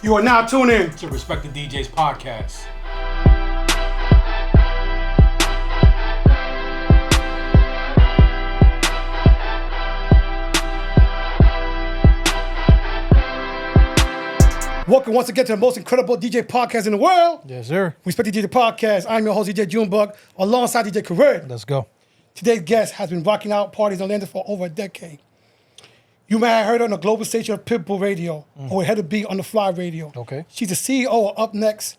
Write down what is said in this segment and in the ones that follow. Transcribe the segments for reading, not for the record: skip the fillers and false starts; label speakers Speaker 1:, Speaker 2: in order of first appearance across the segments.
Speaker 1: You are now tuned in
Speaker 2: to Respect the DJ's podcast.
Speaker 1: Welcome once again to the most incredible DJ podcast in the world.
Speaker 2: Yes, sir.
Speaker 1: Respect the DJ podcast. I'm your host, DJ Junebug, alongside DJ Khalid.
Speaker 2: Let's go.
Speaker 1: Today's guest has been rocking out parties in Orlando for over a decade. You may have heard her on the global station of Pitbull Radio, or had to be on the Fly Radio.
Speaker 2: Okay.
Speaker 1: She's the CEO of Up Next,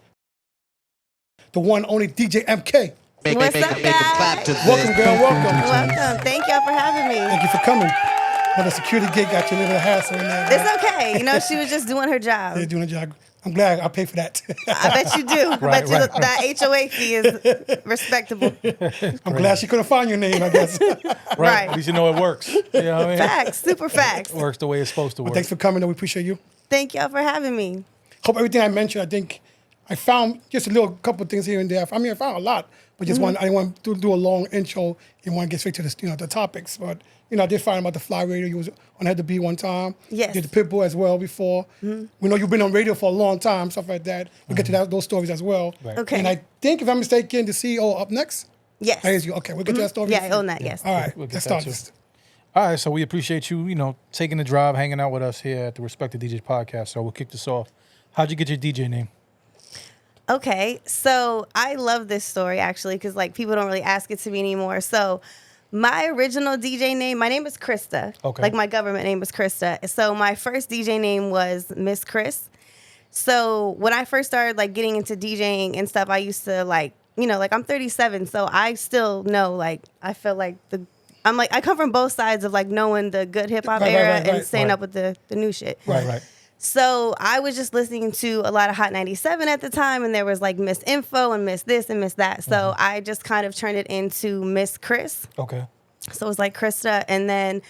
Speaker 1: the one only DJ MK.
Speaker 3: What's up, guys?
Speaker 1: Welcome, girl. Welcome.
Speaker 3: Welcome. Thank y'all for having me.
Speaker 1: Thank you for coming. Well, the security gate got you a little hassle in there.
Speaker 3: It's okay. You know, she was just doing her job.
Speaker 1: They're doing a job. I'm glad I paid for that.
Speaker 3: I bet you do. I bet you that HOA fee is respectable.
Speaker 1: I'm glad she couldn't find your name, I guess.
Speaker 3: Right.
Speaker 2: At least you know it works. You know what I mean?
Speaker 3: Facts. Super facts.
Speaker 2: It works the way it's supposed to work.
Speaker 1: Well, thanks for coming, though. We appreciate you.
Speaker 3: Thank y'all for having me.
Speaker 1: Hope everything I mentioned, I think I found just a couple things here and there. I mean, I found a lot, but just I didn't want to do a long intro. Didn't want to get straight to the topics. But I did find about the Fly Radio. You was on Had to Be one time.
Speaker 3: Yes.
Speaker 1: Did the Pitbull as well before. We know you've been on radio for a long time, stuff like that. We'll get to those stories as well.
Speaker 2: Right.
Speaker 3: Okay.
Speaker 1: And I think, if I'm mistaken, the CEO Up Next.
Speaker 3: Yes.
Speaker 1: That is you. Okay, we'll get to that story.
Speaker 3: Yeah, I own that, yes.
Speaker 1: All right,
Speaker 2: We'll get
Speaker 1: let's
Speaker 2: that
Speaker 1: start
Speaker 2: too.
Speaker 1: this.
Speaker 2: All right, so we appreciate you, taking the drive, hanging out with us here at the Respect the DJ's podcast. So we'll kick this off. How'd you get your DJ name?
Speaker 3: Okay. So I love this story, actually, because, people don't really ask it to me anymore. So my original DJ name, my name is Krista.
Speaker 2: Okay.
Speaker 3: My government name is Krista. So my first DJ name was Miss Chris. So when I first started, getting into DJing and stuff, I used to, I'm 37, so I still know, I feel like I come from both sides of, knowing the good hip-hop era and staying up with the new shit.
Speaker 2: Right.
Speaker 3: So I was just listening to a lot of Hot 97 at the time, and there was, Miss Info and Miss this and Miss that. So I just kind of turned it into Miss Chris.
Speaker 2: Okay.
Speaker 3: So it was Krista. And then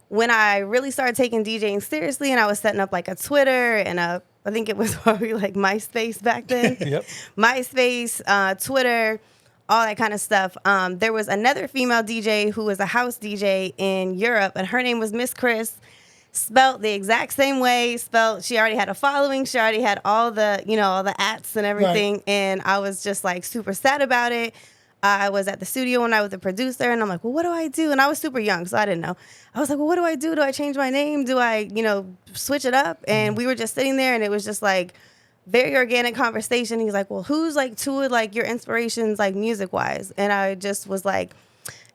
Speaker 3: when I really started taking DJing seriously and I was setting up a Twitter and I think it was probably MySpace back then.
Speaker 2: Yep.
Speaker 3: MySpace, Twitter, all that kind of stuff. There was another female DJ who was a house DJ in Europe, and her name was Miss Chris, spelt the exact same way. She already had a following. She already had all the, all the ats and everything. Right. And I was just super sad about it. I was at the studio one night with the producer, and I'm like, well, what do I do? And I was super young, so I didn't know. I was like, well, what do I do? Do I change my name? Do I, switch it up? And we were just sitting there, and it was just very organic conversation. He's like, well, who's two of your inspirations, music-wise? And I just was like,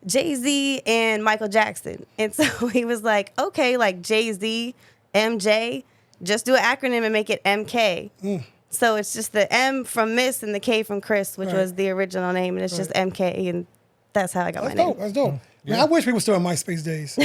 Speaker 3: Jay-Z and Michael Jackson. And so he was like, okay, Jay-Z, MJ, just do an acronym and make it MK. So it's just the M from Miss and the K from Chris, which was the original name, and it's just MK, and that's how I got my name.
Speaker 1: That's dope.
Speaker 2: Yeah.
Speaker 1: Man, I wish we were still in MySpace days.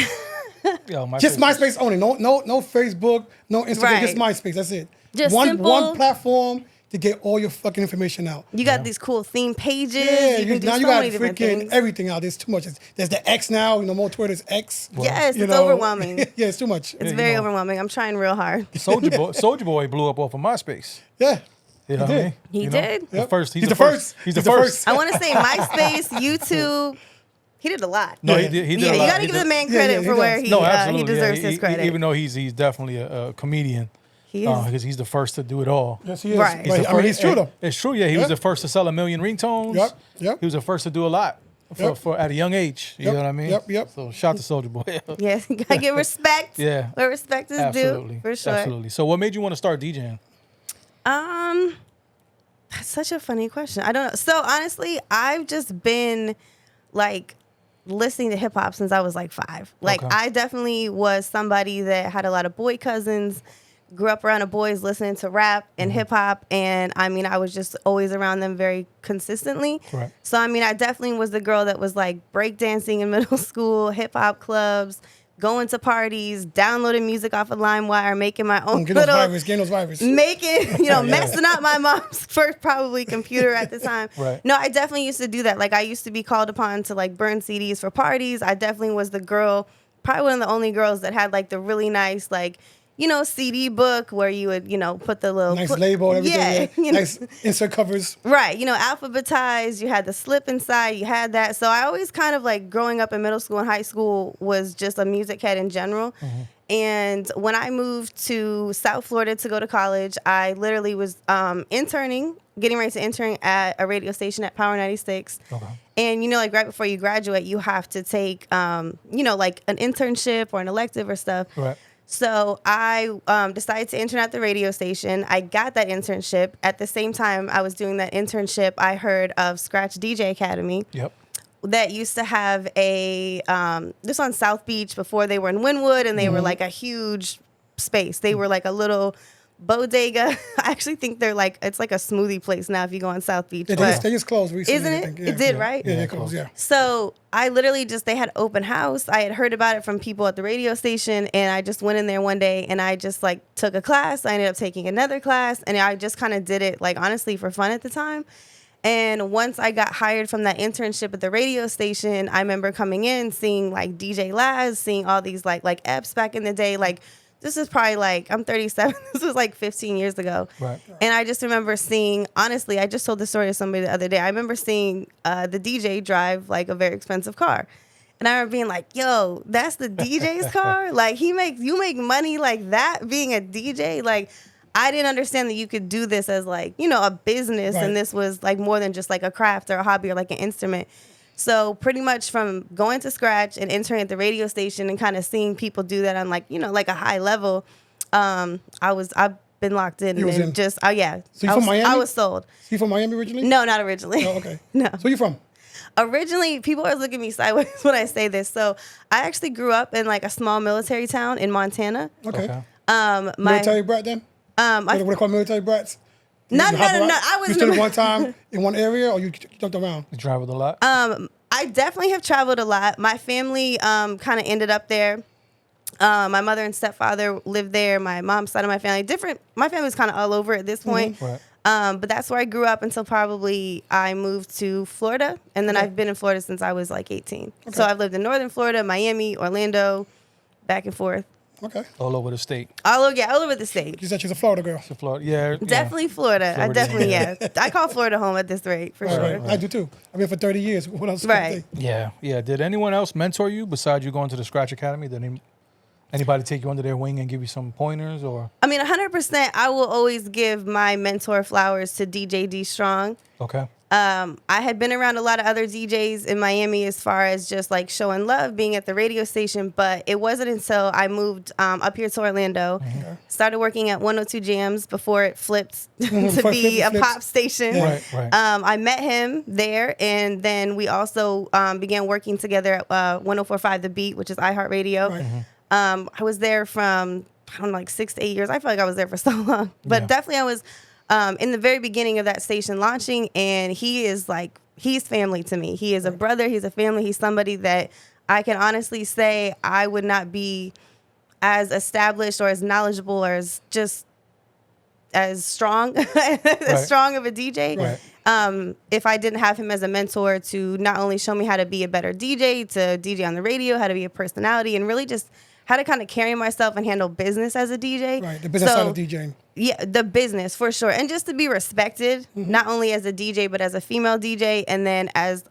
Speaker 2: Yo,
Speaker 1: just MySpace only. No Facebook, no Instagram, just MySpace. That's it.
Speaker 3: Just
Speaker 1: one
Speaker 3: simple.
Speaker 1: Platform to get all your fucking information out.
Speaker 3: You got these cool theme pages.
Speaker 1: Yeah,
Speaker 3: you can do
Speaker 1: now
Speaker 3: so
Speaker 1: you got
Speaker 3: many different
Speaker 1: freaking
Speaker 3: things.
Speaker 1: everything out. There's too much. There's the X now. More Twitter's X.
Speaker 3: Yes, it's overwhelming.
Speaker 1: Yeah, it's too much.
Speaker 3: It's very overwhelming. I'm trying real hard.
Speaker 2: Soulja Boy blew up off of MySpace.
Speaker 1: Yeah.
Speaker 2: You know what I mean?
Speaker 3: He did.
Speaker 1: Yep.
Speaker 2: The first.
Speaker 1: He's the first.
Speaker 2: He's the first.
Speaker 3: I want to say MySpace, YouTube. He did a lot.
Speaker 2: No, he did.
Speaker 3: Yeah,
Speaker 2: a
Speaker 3: you
Speaker 2: lot.
Speaker 3: got to give the man credit for where he deserves his credit.
Speaker 2: Even though he's definitely a comedian.
Speaker 3: He is.
Speaker 2: Because he's the first to do it all.
Speaker 1: Yes, he is.
Speaker 3: Right.
Speaker 1: He's true though.
Speaker 2: It's true. Yeah, he was the first to sell 1 million ringtones.
Speaker 1: Yep.
Speaker 2: He was the first to do a lot for at a young age. You know what I mean?
Speaker 1: Yep.
Speaker 2: So shout to Soulja Boy.
Speaker 3: Yes, you gotta give respect.
Speaker 2: Yeah.
Speaker 3: Where respect is
Speaker 2: Absolutely.
Speaker 3: due. For sure.
Speaker 2: Absolutely. So what made you want to start DJing?
Speaker 3: That's such a funny question. I don't know. So honestly, I've just been listening to hip hop since I was 5. I definitely was somebody that had a lot of boy cousins, grew up around the boys listening to rap and hip hop. And I was just always around them very consistently.
Speaker 2: Correct.
Speaker 3: So, I definitely was the girl that was breakdancing in middle school, hip hop clubs, going to parties, downloading music off of LimeWire, making my own
Speaker 1: getting those virus.
Speaker 3: Making, messing up my mom's first probably computer at the time.
Speaker 2: Right.
Speaker 3: No, I definitely used to do that. I used to be called upon to burn CDs for parties. I definitely was the girl, probably one of the only girls that had the really nice CD book where you would, put the little
Speaker 1: nice label and everything.
Speaker 3: Yeah,
Speaker 1: nice insert covers.
Speaker 3: Right. Alphabetized. You had the slip inside. You had that. So I always kind of growing up in middle school and high school was just a music head in general. And when I moved to South Florida to go to college, I literally was getting ready to intern at a radio station at Power 96.
Speaker 2: Okay.
Speaker 3: And, you know, like right before you graduate, you have to take, you know, like an internship or an elective or stuff.
Speaker 2: Right.
Speaker 3: So I decided to intern at the radio station. I got that internship. At the same time I was doing that internship, I heard of Scratch DJ Academy.
Speaker 2: Yep.
Speaker 3: That used to have a this on South Beach before they were in Wynwood, and they were like a huge space. They were like a little bodega. I actually think they're like, it's like a smoothie place now if you go on South Beach.
Speaker 1: Yeah,
Speaker 3: But
Speaker 1: they just closed recently.
Speaker 3: isn't
Speaker 1: I
Speaker 3: it?
Speaker 1: think.
Speaker 3: It did, right?
Speaker 1: Yeah, they closed, yeah.
Speaker 3: So I literally they had open house. I had heard about it from people at the radio station, and I just went in there one day and I just like took a class. I ended up taking another class, and I just kind of did it like honestly for fun at the time. And once I got hired from that internship at the radio station, I remember coming in, seeing like DJ Laz, seeing all these like Eps back in the day. Like this is probably like, I'm 37. This was like 15 years ago.
Speaker 2: Right.
Speaker 3: And I just remember seeing, honestly, I just told the story to somebody the other day. I remember seeing the DJ drive like a very expensive car. And I remember being like, yo, that's the DJ's car? Like you make money like that being a DJ? Like, I didn't understand that you could do this as like, you know, a business.
Speaker 1: Right.
Speaker 3: And this was like more than just like a craft or a hobby or like an instrument. So pretty much from going to Scratch and interning at the radio station and kind of seeing people do that on like, you know, like a high level, I've been locked in.
Speaker 1: You was
Speaker 3: and
Speaker 1: in.
Speaker 3: just, oh yeah.
Speaker 1: So you from Miami?
Speaker 3: I was sold.
Speaker 1: You from Miami originally?
Speaker 3: No, not originally.
Speaker 1: Oh, okay.
Speaker 3: No.
Speaker 1: So where you from?
Speaker 3: Originally, people always look at me sideways when I say this. So I actually grew up in like a small military town in Montana.
Speaker 1: Okay.
Speaker 3: My
Speaker 1: Military brat then? What do they call military brats?
Speaker 3: No.
Speaker 1: You hop around?
Speaker 3: I was
Speaker 1: You stood at one time in one area, or you jumped around?
Speaker 2: You traveled a lot?
Speaker 3: I definitely have traveled a lot. My family kind of ended up there. My mother and stepfather lived there. My mom's side of my family, my family was kind of all over at this point.
Speaker 2: Right.
Speaker 3: But that's where I grew up until probably I moved to Florida. And then I've been in Florida since I was like 18. So I've lived in Northern Florida, Miami, Orlando, back and forth.
Speaker 2: Okay. All over the state.
Speaker 3: All over the state.
Speaker 1: You said she's a Florida girl.
Speaker 2: So Florida, yeah.
Speaker 3: Definitely Florida. I definitely, I call Florida home at this rate, for sure.
Speaker 1: Right. I do too. I've been for 30 years. What else?
Speaker 3: Right.
Speaker 2: Yeah. Did anyone else mentor you besides you going to the Scratch Academy? Did anybody take you under their wing and give you some pointers, or?
Speaker 3: I mean, 100%. I will always give my mentor flowers to DJ D Strong.
Speaker 2: Okay.
Speaker 3: I had been around a lot of other DJs in Miami as far as just like showing love, being at the radio station, but it wasn't until I moved up here to Orlando, started working at 102J'S before it flipped to be a pop station.
Speaker 2: Yeah. Right.
Speaker 3: I met him there, and then we also began working together at 104.5 The Beat, which is iHeartRadio. Right. I was there from, I don't know, like 6 to 8 years. I feel like I was there for so long, but definitely I was in the very beginning of that station launching, and he's family to me. He is a brother. He's a family. He's somebody that I can honestly say I would not be as established or as knowledgeable or as just as strong, as strong of a DJ.
Speaker 1: Right.
Speaker 3: If I didn't have him as a mentor to not only show me how to be a better DJ, to DJ on the radio, how to be a personality, and really just how to kind of carry myself and handle business as a DJ.
Speaker 1: Right, the business side of DJing.
Speaker 3: Yeah, the business for sure. And just to be respected, not only as a DJ, but as a female DJ. And then as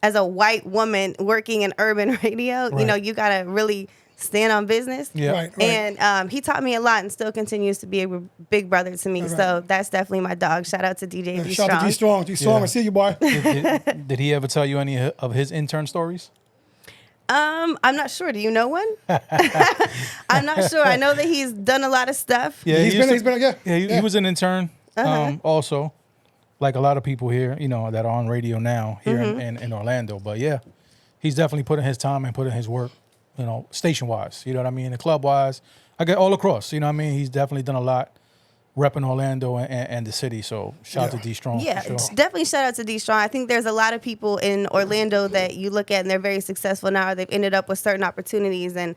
Speaker 3: a white woman working in urban radio, you know, you got to really stand on business.
Speaker 2: Yeah.
Speaker 1: Right.
Speaker 3: And he taught me a lot and still continues to be a big brother to me. So that's definitely my dog. Shout out to DJ D Strong.
Speaker 1: Shout out to D Strong. D Strong, I see you, boy.
Speaker 2: Did he ever tell you any of his intern stories?
Speaker 3: I'm not sure. Do you know one? I'm not sure. I know that he's done a lot of stuff.
Speaker 2: Yeah, he
Speaker 1: He
Speaker 2: was an intern also, like a lot of people here, you know, that are on radio now here in Orlando. But yeah, he's definitely putting his time and putting his work, you know, station-wise, you know what I mean, and club-wise. I get all across, you know what I mean? He's definitely done a lot repping Orlando and the city. So shout out to D Strong.
Speaker 3: Yeah,
Speaker 2: for sure.
Speaker 3: definitely shout out to D Strong. I think there's a lot of people in Orlando that you look at and they're very successful now. They've ended up with certain opportunities, and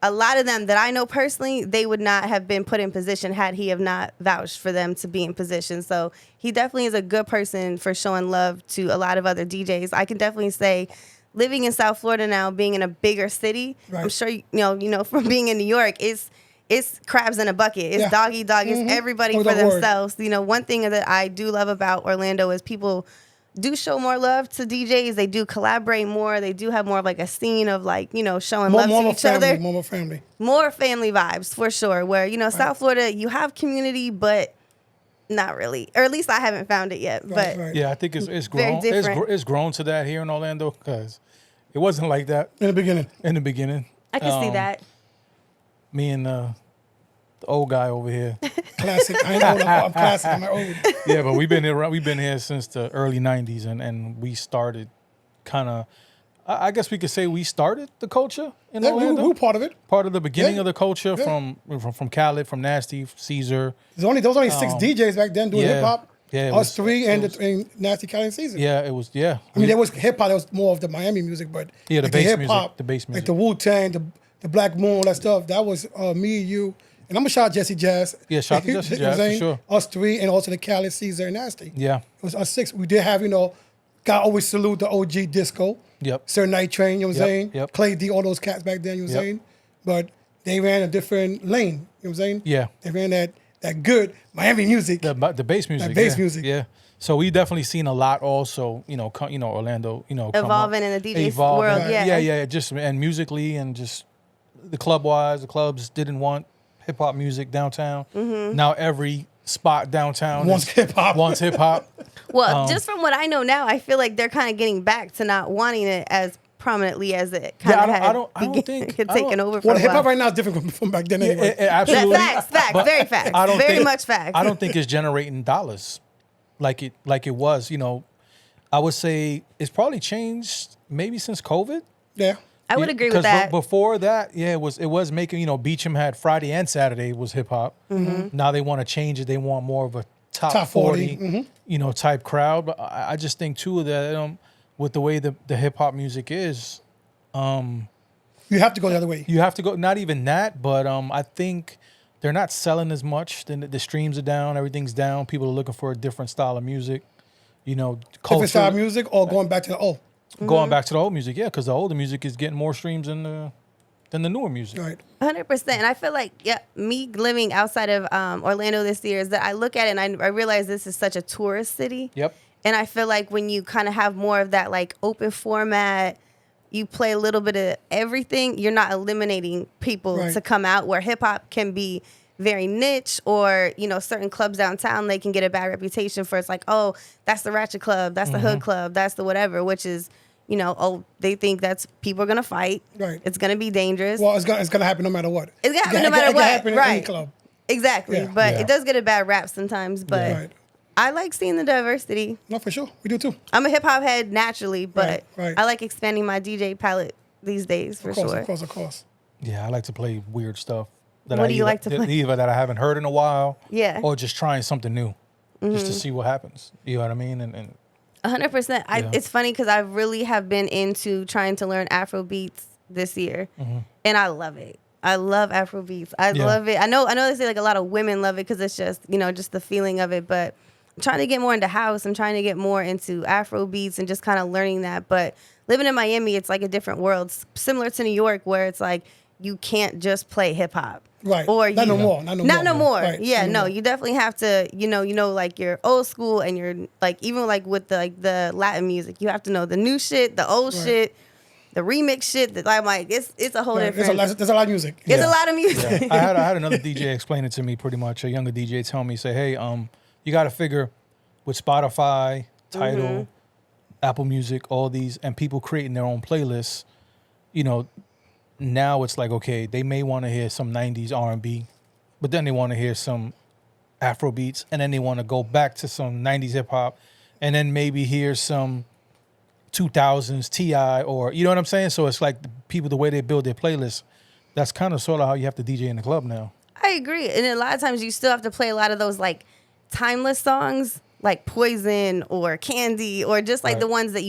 Speaker 3: a lot of them that I know personally, they would not have been put in position had he have not vouched for them to be in position. So he definitely is a good person for showing love to a lot of other DJs. I can definitely say, living in South Florida now, being in a bigger city, I'm sure you know from being in New York, it's crabs in a bucket. It's dog. It's everybody for themselves. You know, one thing that I do love about Orlando is people do show more love to DJs. They do collaborate more. They do have more of like a scene of like, showing
Speaker 1: More,
Speaker 3: love
Speaker 1: more
Speaker 3: to
Speaker 1: of a
Speaker 3: each
Speaker 1: family,
Speaker 3: other.
Speaker 1: more of a family.
Speaker 3: More family vibes for sure. Where, South Florida, you have community, but not really. Or at least I haven't found it yet. But
Speaker 1: Right.
Speaker 2: Yeah, I think it's
Speaker 3: Very
Speaker 2: grown.
Speaker 3: different.
Speaker 2: It's grown to that here in Orlando because it wasn't like that
Speaker 1: In the beginning.
Speaker 2: in the beginning.
Speaker 3: I can see that.
Speaker 2: Me and the old guy over here.
Speaker 1: Classic. I ain't old. I'm classic. I'm old.
Speaker 2: Yeah, but we've been here. We've been here since the early '90s, and we started kind of. I guess we could say we started the culture in
Speaker 1: Yeah,
Speaker 2: Orlando.
Speaker 1: we were part of it.
Speaker 2: Part of the beginning
Speaker 1: Yeah.
Speaker 2: of the culture
Speaker 1: Yeah.
Speaker 2: from Khaled, from Nasty, Caesar.
Speaker 1: There was only 6 DJs back then doing
Speaker 2: yeah.
Speaker 1: hip hop.
Speaker 2: Yeah, it
Speaker 1: Us
Speaker 2: was-
Speaker 1: three
Speaker 2: it
Speaker 1: and
Speaker 2: was-
Speaker 1: and Nasty Cali and Caesar.
Speaker 2: Yeah, it was. Yeah,
Speaker 1: I mean, there was hip hop. That was more of the Miami music, but
Speaker 2: Yeah, the
Speaker 1: like
Speaker 2: bass
Speaker 1: hip
Speaker 2: music,
Speaker 1: hop,
Speaker 2: the bass
Speaker 1: like
Speaker 2: music.
Speaker 1: the Wu Tang, the Black Moon, all that stuff. That was me, you, and I'm gonna shout out Jesse Jazz.
Speaker 2: Yeah, shout out to Jesse
Speaker 1: You know what I'm
Speaker 2: Jazz, for
Speaker 1: saying?
Speaker 2: sure.
Speaker 1: Us three, and also the Cali, Caesar, and Nasty.
Speaker 2: yeah,
Speaker 1: It was us 6. We did have, God always salute the OG disco.
Speaker 2: Yep.
Speaker 1: Sir Night Train, you know what I'm
Speaker 2: Yep,
Speaker 1: saying?
Speaker 2: yep.
Speaker 1: Clay D, all those cats back then, you know what I'm
Speaker 2: Yep.
Speaker 1: saying? But they ran a different lane, you know what I'm saying?
Speaker 2: Yeah.
Speaker 1: They ran that good Miami music.
Speaker 2: the bass music.
Speaker 1: bass
Speaker 2: yeah,
Speaker 1: music.
Speaker 2: Yeah. So we definitely seen a lot. Also, Orlando. Come up-
Speaker 3: Evolving in the DJ
Speaker 2: evolving.
Speaker 3: world,
Speaker 1: Right.
Speaker 3: yeah.
Speaker 2: yeah. Just and musically and just the clubs didn't want hip hop music downtown.
Speaker 3: Mm-hmm.
Speaker 2: Now every spot downtown
Speaker 1: Wants
Speaker 2: is-
Speaker 1: hip-hop.
Speaker 2: Wants hip hop.
Speaker 3: Well, just from what I know now, I feel like they're kind of getting back to not wanting it as prominently as it kind
Speaker 2: Yeah,
Speaker 3: of
Speaker 2: I don't think-
Speaker 3: had
Speaker 2: I
Speaker 3: taken
Speaker 2: don't-
Speaker 3: over for
Speaker 1: Well,
Speaker 3: a
Speaker 1: the hip hop
Speaker 3: while.
Speaker 1: right now is different from back then anyway.
Speaker 2: Absolutely.
Speaker 3: Facts,
Speaker 2: But
Speaker 3: very facts.
Speaker 2: I don't
Speaker 3: Very
Speaker 2: think-
Speaker 3: much facts.
Speaker 2: I don't think it's generating dollars like it was. I would say it's probably changed maybe since COVID.
Speaker 1: Yeah.
Speaker 3: I would
Speaker 2: Yeah,
Speaker 3: agree with
Speaker 2: 'cause
Speaker 3: that.
Speaker 2: Before that, yeah, it was making, Beecham had Friday and Saturday was hip hop.
Speaker 3: Mm-hmm.
Speaker 2: Now they want to change it. They want more of a top
Speaker 1: Top 40,
Speaker 2: 40, type crowd. But I just think too that with the way the hip hop music is,
Speaker 1: You have to go the other way.
Speaker 2: you have to go. Not even that, but I think they're not selling as much. The streams are down. Everything's down. People are looking for a different style of music.
Speaker 1: Different
Speaker 2: Culture.
Speaker 1: style music or going back to the old.
Speaker 2: Going back to the old music, yeah, because the older music is getting more streams than the newer music.
Speaker 1: Right.
Speaker 3: 100%. And I feel like, me living outside of Orlando this year is that I look at it and I realize this is such a tourist city.
Speaker 2: Yep.
Speaker 3: And I feel like when you kind of have more of that like open format, you play a little bit of everything, you're not eliminating people
Speaker 1: Right.
Speaker 3: to come out, where hip hop can be very niche, or certain clubs downtown, they can get a bad reputation for, it's like, oh, that's the ratchet club, that's the hood club, that's the whatever, which is they think that's people are gonna fight,
Speaker 1: Right.
Speaker 3: it's gonna be dangerous.
Speaker 1: Well, it's gonna happen no matter what.
Speaker 3: It's gonna happen no
Speaker 1: It
Speaker 3: matter
Speaker 1: can
Speaker 3: what,
Speaker 1: happen in any
Speaker 3: right.
Speaker 1: club.
Speaker 3: Exactly.
Speaker 1: Yeah.
Speaker 3: But
Speaker 2: Yeah.
Speaker 3: it does get a bad rap sometimes. But
Speaker 1: Right.
Speaker 3: I like seeing the diversity.
Speaker 1: No, for sure. We do too.
Speaker 3: I'm a hip hop head naturally, but
Speaker 1: right.
Speaker 3: I like expanding my DJ palette these days for
Speaker 1: Of course,
Speaker 3: sure.
Speaker 1: of course.
Speaker 2: Yeah, I like to play weird stuff.
Speaker 3: What do you like to play?
Speaker 2: Either that I haven't heard in a while,
Speaker 3: Yeah. Mm-hmm.
Speaker 2: or just trying something new, just to see what happens. You know what I mean? And
Speaker 3: 100%.
Speaker 2: Yeah.
Speaker 3: It's funny because I really have been into trying to learn Afro beats this year, and I love it. I love Afro beats. I
Speaker 2: Yeah.
Speaker 3: love it. I know they say like a lot of women love it because it's just just the feeling of it. But I'm trying to get more into house. I'm trying to get more into Afro beats and just kind of learning that. But living in Miami, it's like a different world. It's similar to New York, where it's like you can't just play hip hop.
Speaker 1: Right.
Speaker 3: Or
Speaker 1: Not
Speaker 3: you,
Speaker 1: no more. Not
Speaker 3: no more.
Speaker 1: Right.
Speaker 3: Yeah,
Speaker 1: Not no
Speaker 3: no,
Speaker 1: more.
Speaker 3: you definitely have to, like your old school and your like even like with the Latin music, you have to know the new shit, the old
Speaker 1: Right.
Speaker 3: shit, the remix shit. That I'm like, it's a whole
Speaker 1: Right.
Speaker 3: different.
Speaker 1: There's a lot of music.
Speaker 3: It's
Speaker 2: Yeah.
Speaker 3: a lot of music.
Speaker 2: I had another DJ explain it to me pretty much. A younger DJ tell me, say, hey, you got to figure with Spotify, Tidal, Apple Music, all these, and people creating their own playlists. Now it's like, okay, they may want to hear some 90s R&B, but then they want to hear some Afro beats, and then they want to go back to some 90s hip hop, and then maybe hear some 2000s T.I. or, you know what I'm saying? So it's like the way they build their playlists, that's kind of sort of how you have to DJ in the club now.
Speaker 3: I agree, and a lot of times you still have to play a lot of those like timeless songs, like Poison or Candy, or just like
Speaker 2: Right.
Speaker 3: the ones that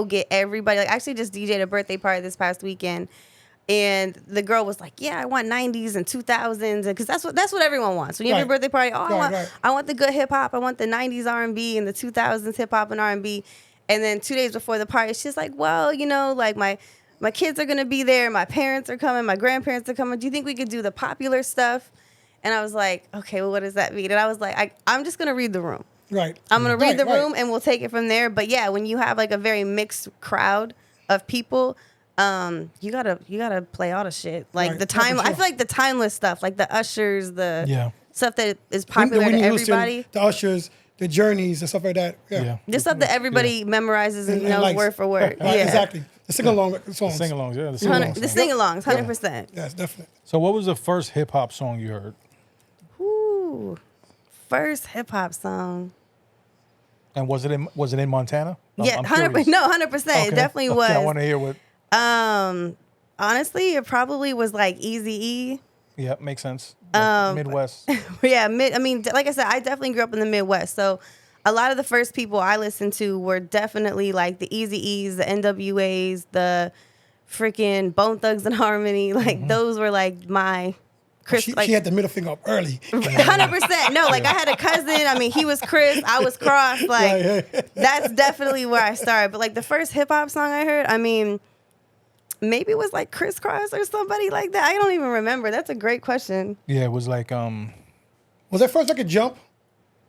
Speaker 3: get everybody. Like I actually just DJ'd a birthday party this past weekend. And the girl was like, "Yeah, I want 90s and 2000s, because that's what everyone wants. When you have your
Speaker 1: Right.
Speaker 3: birthday party,
Speaker 1: Right.
Speaker 3: I want the good hip hop, I want the 90s R&B and the 2000s hip hop and R&B." And then 2 days before the party, she's like, "Well, like my kids are gonna be there, my parents are coming, my grandparents are coming. Do you think we could do the popular stuff?" And I was like, "Okay, well, what does that mean?" And I was like, "I'm just gonna read the room."
Speaker 1: Right.
Speaker 3: I'm gonna read
Speaker 1: Right,
Speaker 3: the
Speaker 1: right.
Speaker 3: room and we'll take it from there. But yeah, when you have like a very mixed crowd of people, you gotta play all the shit. Like
Speaker 1: Right,
Speaker 3: the
Speaker 1: yeah, for
Speaker 3: time. I
Speaker 1: sure.
Speaker 3: feel like the timeless stuff, like the Ushers, the
Speaker 2: Yeah.
Speaker 3: stuff that is
Speaker 1: The
Speaker 3: popular to
Speaker 1: Whitney Houston,
Speaker 3: everybody.
Speaker 1: the Ushers, the Journeys, and stuff like that. Yeah.
Speaker 2: Yeah.
Speaker 3: The stuff that everybody memorizes and
Speaker 1: And
Speaker 3: knows
Speaker 1: likes.
Speaker 3: word for word.
Speaker 1: Right,
Speaker 3: Yeah,
Speaker 1: exactly. The sing-along songs.
Speaker 2: Sing-alongs, yeah. The sing-along
Speaker 3: The
Speaker 2: songs.
Speaker 3: sing-alongs, 100%.
Speaker 1: Yes, definitely.
Speaker 2: So what was the first hip hop song you heard?
Speaker 3: Ooh, first hip hop song.
Speaker 2: And was it in Montana?
Speaker 3: Yeah,
Speaker 2: I'm
Speaker 3: 100%.
Speaker 2: curious.
Speaker 3: No, 100%. It definitely was.
Speaker 2: I want to hear what.
Speaker 3: Honestly, it probably was like Eazy-E.
Speaker 2: Yeah, makes sense. Midwest.
Speaker 3: Yeah, I mean, like I said, I definitely grew up in the Midwest, so a lot of the first people I listened to were definitely like the Eazy-E's, the NWA's, the freaking Bone Thugs and Harmony. Like those were like my Chris.
Speaker 1: She
Speaker 3: like
Speaker 1: had the middle finger up early.
Speaker 3: 100%. No, like I had a cousin. I mean, he was Chris, I was Cross. Like that's definitely where I started. But like the first hip hop song I heard, I mean, maybe it was like Criss Cross or somebody like that. I don't even remember. That's a great question.
Speaker 2: Yeah, it was like
Speaker 1: Was that first record Jump?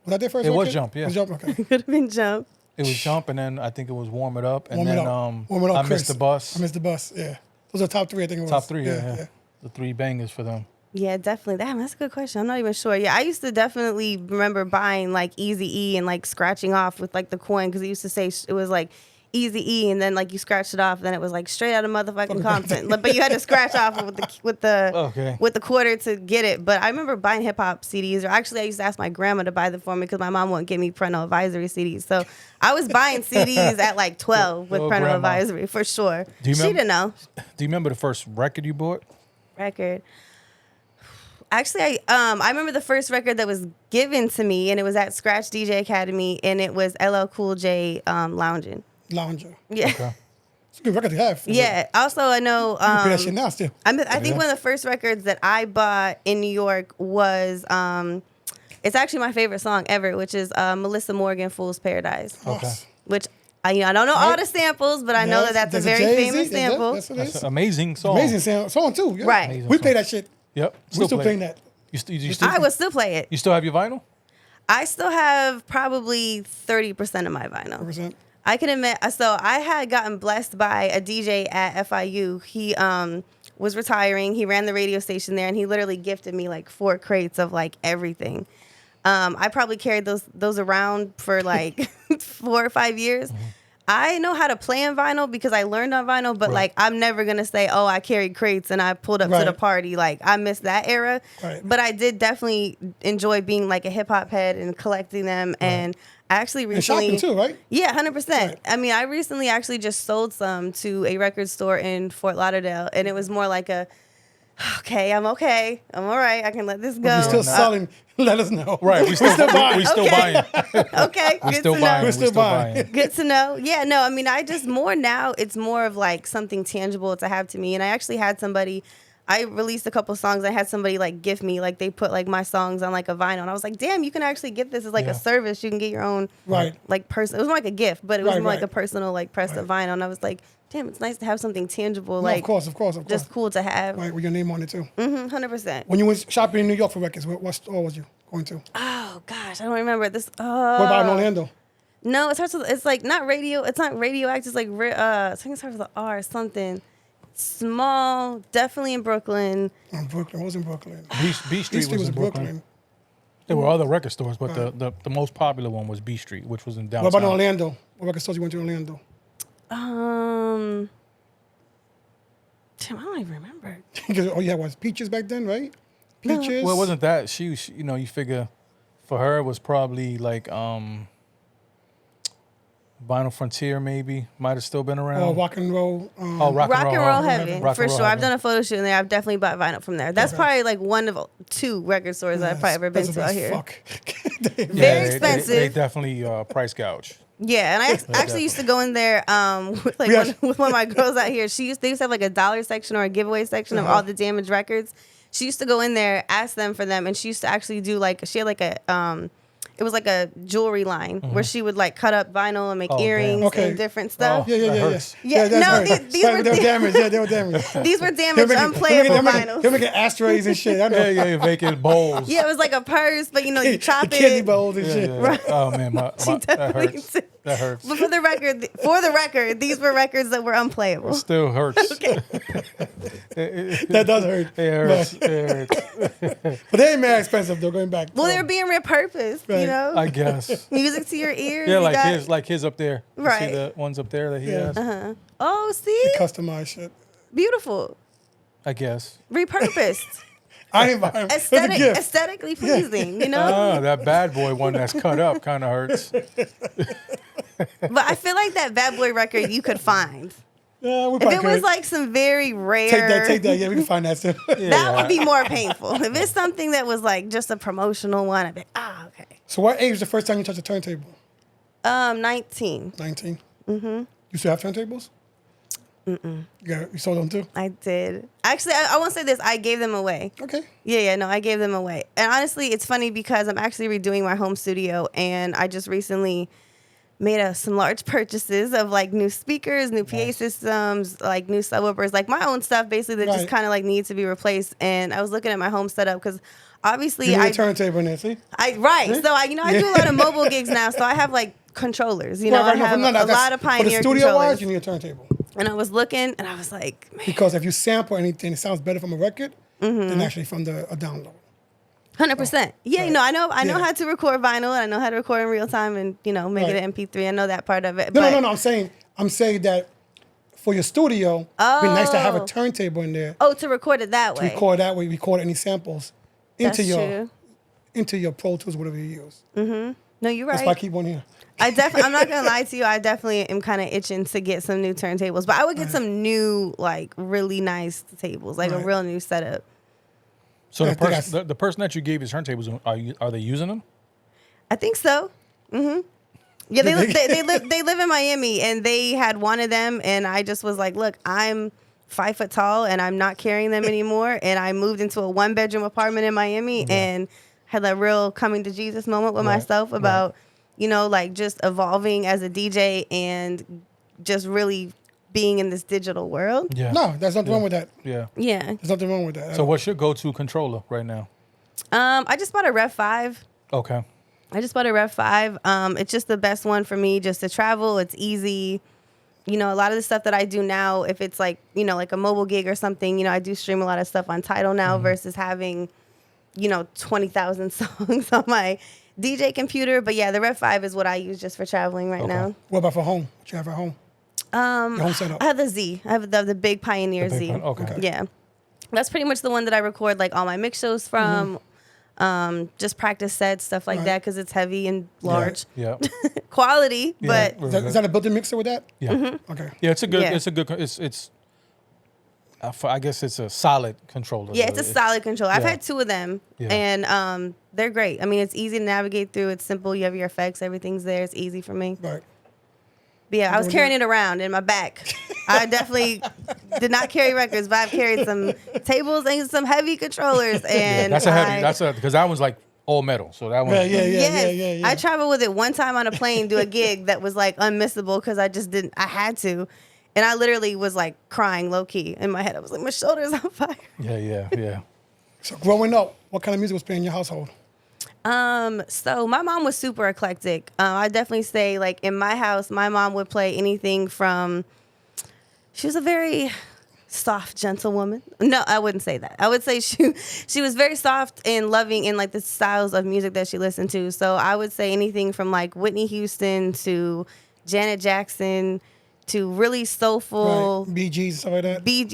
Speaker 1: Was that their first
Speaker 2: It
Speaker 1: record?
Speaker 2: was Jump, yeah.
Speaker 1: It was Jump, okay.
Speaker 3: Could have been Jump.
Speaker 2: it was Jump, and then I think it was Warm It Up, and
Speaker 1: Warm It
Speaker 2: then
Speaker 1: Up. Warm It Up,
Speaker 2: I
Speaker 1: Chris.
Speaker 2: Missed the Bus.
Speaker 1: I Missed the Bus, yeah. Those are top three, I think it was.
Speaker 2: Top three, yeah. The three bangers for them.
Speaker 3: Yeah, definitely. That's a good question. I'm not even sure. Yeah, I used to definitely remember buying like Eazy-E and like scratching off with like the coin because it used to say it was like Eazy-E and then like you scratched it off and then it was like straight out of motherfucking Compton. But you had to scratch off with the quarter to get it. But I remember buying hip hop CDs, or actually I used to ask my grandma to buy them for me because my mom wouldn't give me parental advisory CDs. So I was buying CDs at like 12 with
Speaker 2: Oh,
Speaker 3: parental
Speaker 2: grandma.
Speaker 3: advisory for sure.
Speaker 2: Do you
Speaker 3: She
Speaker 2: remember-
Speaker 3: didn't know.
Speaker 2: Do you remember the first record you bought?
Speaker 3: Record. Actually, I remember the first record that was given to me, and it was at Scratch DJ Academy, and it was LL Cool J Lounging.
Speaker 1: Lounger.
Speaker 3: Yeah.
Speaker 2: Okay.
Speaker 1: It's a good record to have.
Speaker 3: Yeah. Also, I know.
Speaker 1: You can play that shit now still.
Speaker 3: I think one of the first records that I bought in New York was. It's actually my favorite song ever, which is Melissa Morgan, "Fool's Paradise,"
Speaker 2: Okay.
Speaker 3: which I don't know all the samples, but I know that that's a very famous sample.
Speaker 1: That's what it
Speaker 2: That's
Speaker 1: is.
Speaker 2: an amazing song.
Speaker 1: Amazing song too. Yeah.
Speaker 3: Right.
Speaker 2: Amazing
Speaker 1: We
Speaker 2: song.
Speaker 1: play that shit.
Speaker 2: Yep.
Speaker 1: We still
Speaker 2: play
Speaker 1: playing
Speaker 2: it.
Speaker 1: that.
Speaker 2: You still,
Speaker 3: I would still play it.
Speaker 2: You still have your vinyl?
Speaker 3: I still have probably 30% of my vinyl.
Speaker 1: 100%.
Speaker 3: I can admit, so I had gotten blessed by a DJ at FIU. He was retiring. He ran the radio station there, and he literally gifted me like 4 crates of like everything. I probably carried those around for like 4 or 5 years.
Speaker 2: Mm-hmm.
Speaker 3: I know how to play on vinyl because I learned on vinyl, but
Speaker 2: Right.
Speaker 3: like I'm never gonna say, oh, I carried crates and I pulled up to the
Speaker 1: Right.
Speaker 3: party. Like I missed that era.
Speaker 1: Right.
Speaker 3: But I did definitely enjoy being like a hip hop head and collecting them. And I actually
Speaker 1: And
Speaker 3: recently
Speaker 1: shopping too, right?
Speaker 3: yeah, 100%.
Speaker 1: Right.
Speaker 3: I mean, I recently actually just sold some to a record store in Fort Lauderdale, and it was more like a, okay, I'm all right, I can let this go.
Speaker 1: You're still
Speaker 2: no.
Speaker 1: selling. Let us know.
Speaker 2: Right. We still
Speaker 1: buying.
Speaker 2: We still
Speaker 3: Okay.
Speaker 2: buying.
Speaker 3: Okay,
Speaker 2: We
Speaker 3: good
Speaker 2: still
Speaker 3: to
Speaker 2: buying.
Speaker 3: know.
Speaker 1: We're still buying.
Speaker 3: Good to know. Yeah, no, I mean, I just more now, it's more of like something tangible to have to me. And I actually had somebody, I released a couple songs. I had somebody like gift me, like they put like my songs on like a vinyl. And I was like, damn, you can actually get this as like
Speaker 2: Yeah.
Speaker 3: a service. You can get your own
Speaker 1: Right.
Speaker 3: like person. It was more like a gift, but it was
Speaker 1: Right,
Speaker 3: more like
Speaker 1: right.
Speaker 3: a personal like pressed
Speaker 1: Right.
Speaker 3: vinyl. And I was like, damn, it's nice to have something tangible.
Speaker 1: No,
Speaker 3: Like
Speaker 1: of course.
Speaker 3: just cool to have.
Speaker 1: Right, with your name on it too.
Speaker 3: 100%.
Speaker 1: When you went shopping in New York for records, what store was you going to?
Speaker 3: Oh gosh, I don't remember this.
Speaker 1: What about in Orlando?
Speaker 3: No, it starts with, it's like not radio. It's not radioactive. It's like I think it starts with an R. Something small. Definitely in Brooklyn.
Speaker 1: Brooklyn. What was in Brooklyn?
Speaker 2: B Street was in Brooklyn. There were other record stores, but the most popular one was B Street, which was in downtown.
Speaker 1: What about in Orlando? What record stores you went to in Orlando?
Speaker 3: Damn, I don't even remember.
Speaker 1: Because all you had was Peaches back then, right? Peaches.
Speaker 2: Well, it wasn't that. She you know, you figure for her it was probably like Vinyl Frontier maybe. Might have still been around.
Speaker 1: Oh, rock and roll.
Speaker 2: Rock
Speaker 3: Rock and roll
Speaker 2: Heaven.
Speaker 3: heaven,
Speaker 2: Rock
Speaker 3: for
Speaker 2: and Roll
Speaker 3: sure. I've
Speaker 2: Heaven.
Speaker 3: done a photo shoot in there. I've definitely bought vinyl from there. That's probably like one of 2 record stores that I've probably ever been to out here.
Speaker 1: Fuck.
Speaker 3: Very
Speaker 2: They
Speaker 3: expensive.
Speaker 2: definitely price gouge.
Speaker 3: Yeah, and I actually used to go in there with like
Speaker 1: Yes.
Speaker 3: with one of my girls out here. They used to have like a dollar section or a giveaway section of all the damaged records. She used to go in there, ask them for them, and she used to actually do like she had like a it was like a jewelry line where she would like cut up vinyl and make
Speaker 2: Oh, damn.
Speaker 3: earrings
Speaker 1: Okay.
Speaker 3: and different stuff.
Speaker 1: Yeah,
Speaker 2: That hurts.
Speaker 3: Yeah,
Speaker 1: that's
Speaker 3: no,
Speaker 1: right.
Speaker 3: these were
Speaker 1: they were damaged. Yeah, they were damaged.
Speaker 3: These were damaged, unplayable vinyls.
Speaker 1: They're making ashtrays and shit. I know.
Speaker 2: Yeah, you're making bowls.
Speaker 3: Yeah, it was like a purse, but you chop
Speaker 1: the candy
Speaker 3: it.
Speaker 1: bowls and shit.
Speaker 2: Yeah. Oh man, that
Speaker 3: definitely
Speaker 2: hurts.
Speaker 3: did.
Speaker 2: That hurts.
Speaker 3: But for the record, these were records that were unplayable.
Speaker 2: Still hurts.
Speaker 3: Okay.
Speaker 1: That does hurt.
Speaker 2: It hurts. It hurts.
Speaker 1: But they ain't mad expensive though. Going back.
Speaker 3: Well, they were being repurposed,
Speaker 1: Right.
Speaker 3: you know?
Speaker 2: I guess.
Speaker 3: Music to your ears.
Speaker 2: Yeah,
Speaker 3: you
Speaker 2: like
Speaker 3: got-
Speaker 2: his up there. You
Speaker 3: Right.
Speaker 2: see the ones up there that he
Speaker 1: Yeah.
Speaker 2: has.
Speaker 3: Oh, see?
Speaker 1: Customized shit.
Speaker 3: Beautiful.
Speaker 2: I guess.
Speaker 3: Repurposed.
Speaker 1: I ain't buying. It's a gift.
Speaker 3: Aesthetically pleasing, you know?
Speaker 2: Oh, that bad boy one that's cut up kind of hurts.
Speaker 3: But I feel like that Bad Boy record you could find.
Speaker 1: Yeah, we
Speaker 3: If
Speaker 1: probably
Speaker 3: it was
Speaker 1: could.
Speaker 3: like some very rare,
Speaker 1: Take that. Yeah, we can find that stuff.
Speaker 3: that would be more painful. If it's something that was like just a promotional one, I'd be okay.
Speaker 1: So, what age was the first time you touched a turntable?
Speaker 3: 19.
Speaker 1: 19. Mm-hmm. You still have turntables? You sold them too?
Speaker 3: I did. Actually, I won't say this. I gave them away.
Speaker 1: Okay.
Speaker 3: Yeah, no, I gave them away. And honestly, it's funny because I'm actually redoing my home studio, and I just recently made some large purchases of like new speakers, new PA systems, like new subwoofers, like my own stuff basically that just
Speaker 1: Right.
Speaker 3: kind of like needs to be replaced. And I was looking at my home setup because obviously
Speaker 1: You need a turntable in there, see?
Speaker 3: So I do a lot of mobile gigs now, so I have like controllers. You know, I have a lot of Pioneer
Speaker 1: For the studio
Speaker 3: controllers.
Speaker 1: wise, you need a turntable.
Speaker 3: And I was looking, and I was like, man,
Speaker 1: Because if you sample anything, it sounds better from a record than actually from a download.
Speaker 3: 100%. Yeah,
Speaker 1: Right.
Speaker 3: you know, I know
Speaker 1: Yeah.
Speaker 3: how to record vinyl, and I know how to record in real time, and make it
Speaker 1: Right.
Speaker 3: an MP3. I know that part of it.
Speaker 1: No,
Speaker 3: but,
Speaker 1: no. I'm saying that for your studio, it'd be nice to have a
Speaker 3: Oh.
Speaker 1: turntable in there
Speaker 3: Oh, to record it that
Speaker 1: to
Speaker 3: way.
Speaker 1: record that way. Record any samples
Speaker 3: That's
Speaker 1: into
Speaker 3: true.
Speaker 1: your Pro Tools, whatever you use.
Speaker 3: No, you're
Speaker 1: That's why I
Speaker 3: right.
Speaker 1: keep one here.
Speaker 3: I'm not gonna lie to you. I definitely am kind of itching to get some new turntables, but I would get some new, like, really nice tables, like a
Speaker 1: Right.
Speaker 3: real new setup.
Speaker 2: So
Speaker 1: I
Speaker 2: the
Speaker 1: think
Speaker 2: person, the person that you gave his turntables, are they using them?
Speaker 3: I think so. Yeah, they live in Miami, and they had wanted them, and I just was like, look, I'm 5 foot tall, and I'm not carrying them anymore, and I moved into a 1-bedroom apartment in Miami, and had a real coming to Jesus moment with
Speaker 2: Right,
Speaker 3: myself about, like just evolving as a DJ and just really being in this digital world.
Speaker 2: Yeah.
Speaker 1: No, there's nothing wrong with that.
Speaker 2: Yeah.
Speaker 3: Yeah.
Speaker 1: There's nothing wrong with that.
Speaker 2: So what's your go-to controller right now?
Speaker 3: I just bought a Rev 5.
Speaker 2: Okay.
Speaker 3: I just bought a Rev 5. It's just the best one for me just to travel. It's easy. A lot of the stuff that I do now, if it's like, like a mobile gig or something, I do stream a lot of stuff on Tidal now versus having, 20,000 songs on my DJ computer. But yeah, the Rev 5 is what I use just for traveling right now.
Speaker 1: What about for home? What you have at home? Your home setup.
Speaker 3: I have the Z. I have the big Pioneer
Speaker 2: The big
Speaker 3: Z.
Speaker 2: one, okay.
Speaker 3: Yeah. That's pretty much the one that I record like all my mix shows from. Just practice sets, stuff like
Speaker 1: Right.
Speaker 3: that, because it's heavy and large.
Speaker 2: Yeah.
Speaker 3: Quality,
Speaker 2: Yeah.
Speaker 3: but
Speaker 1: Is that a built-in mixer with that?
Speaker 2: Yeah.
Speaker 1: Okay.
Speaker 2: Yeah, it's a good.
Speaker 3: Yeah.
Speaker 2: It's. I guess it's a solid controller.
Speaker 3: yeah, it's a solid control. I've
Speaker 2: Yeah.
Speaker 3: had 2 of them,
Speaker 2: Yeah.
Speaker 3: and they're great. I mean, it's easy to navigate through. It's simple. You have your effects. Everything's there. It's easy for me.
Speaker 1: Right.
Speaker 3: But yeah, I was carrying it around in my back. I definitely did not carry records, but I've carried some tables and some heavy controllers. And
Speaker 2: That's because that was like all metal. So that one.
Speaker 1: Yeah.
Speaker 3: Yes, I traveled with it one time on a plane, do a gig that was like unmissable because I just didn't. I had to, and I literally was like crying low key in my head. I was like, my shoulder's on fire.
Speaker 2: Yeah.
Speaker 1: So growing up, what kind of music was playing in your household?
Speaker 3: So my mom was super eclectic. I definitely say like in my house, my mom would play anything from. She was a very soft, gentle woman. No, I wouldn't say that. I would say she was very soft and loving in like the styles of music that she listened to. So I would say anything from like Whitney Houston to Janet Jackson to really soulful.
Speaker 1: Right. Bee Gees, stuff like that.
Speaker 3: Bee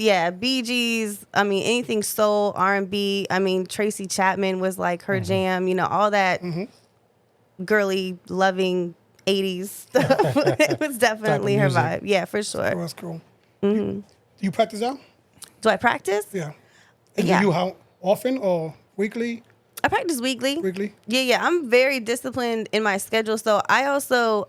Speaker 3: Gees. I mean, anything soul, R&B. I mean, Tracy Chapman was like her jam. All that girly, loving 80s stuff. It was definitely her
Speaker 2: music.
Speaker 3: vibe. Yeah, for
Speaker 1: Oh,
Speaker 3: sure.
Speaker 1: that's cool. Do you practice out?
Speaker 3: Do I practice?
Speaker 1: Yeah. And
Speaker 3: Yeah.
Speaker 1: do you how often or weekly?
Speaker 3: I practice weekly.
Speaker 1: Weekly?
Speaker 3: Yeah. I'm very disciplined in my schedule. So I also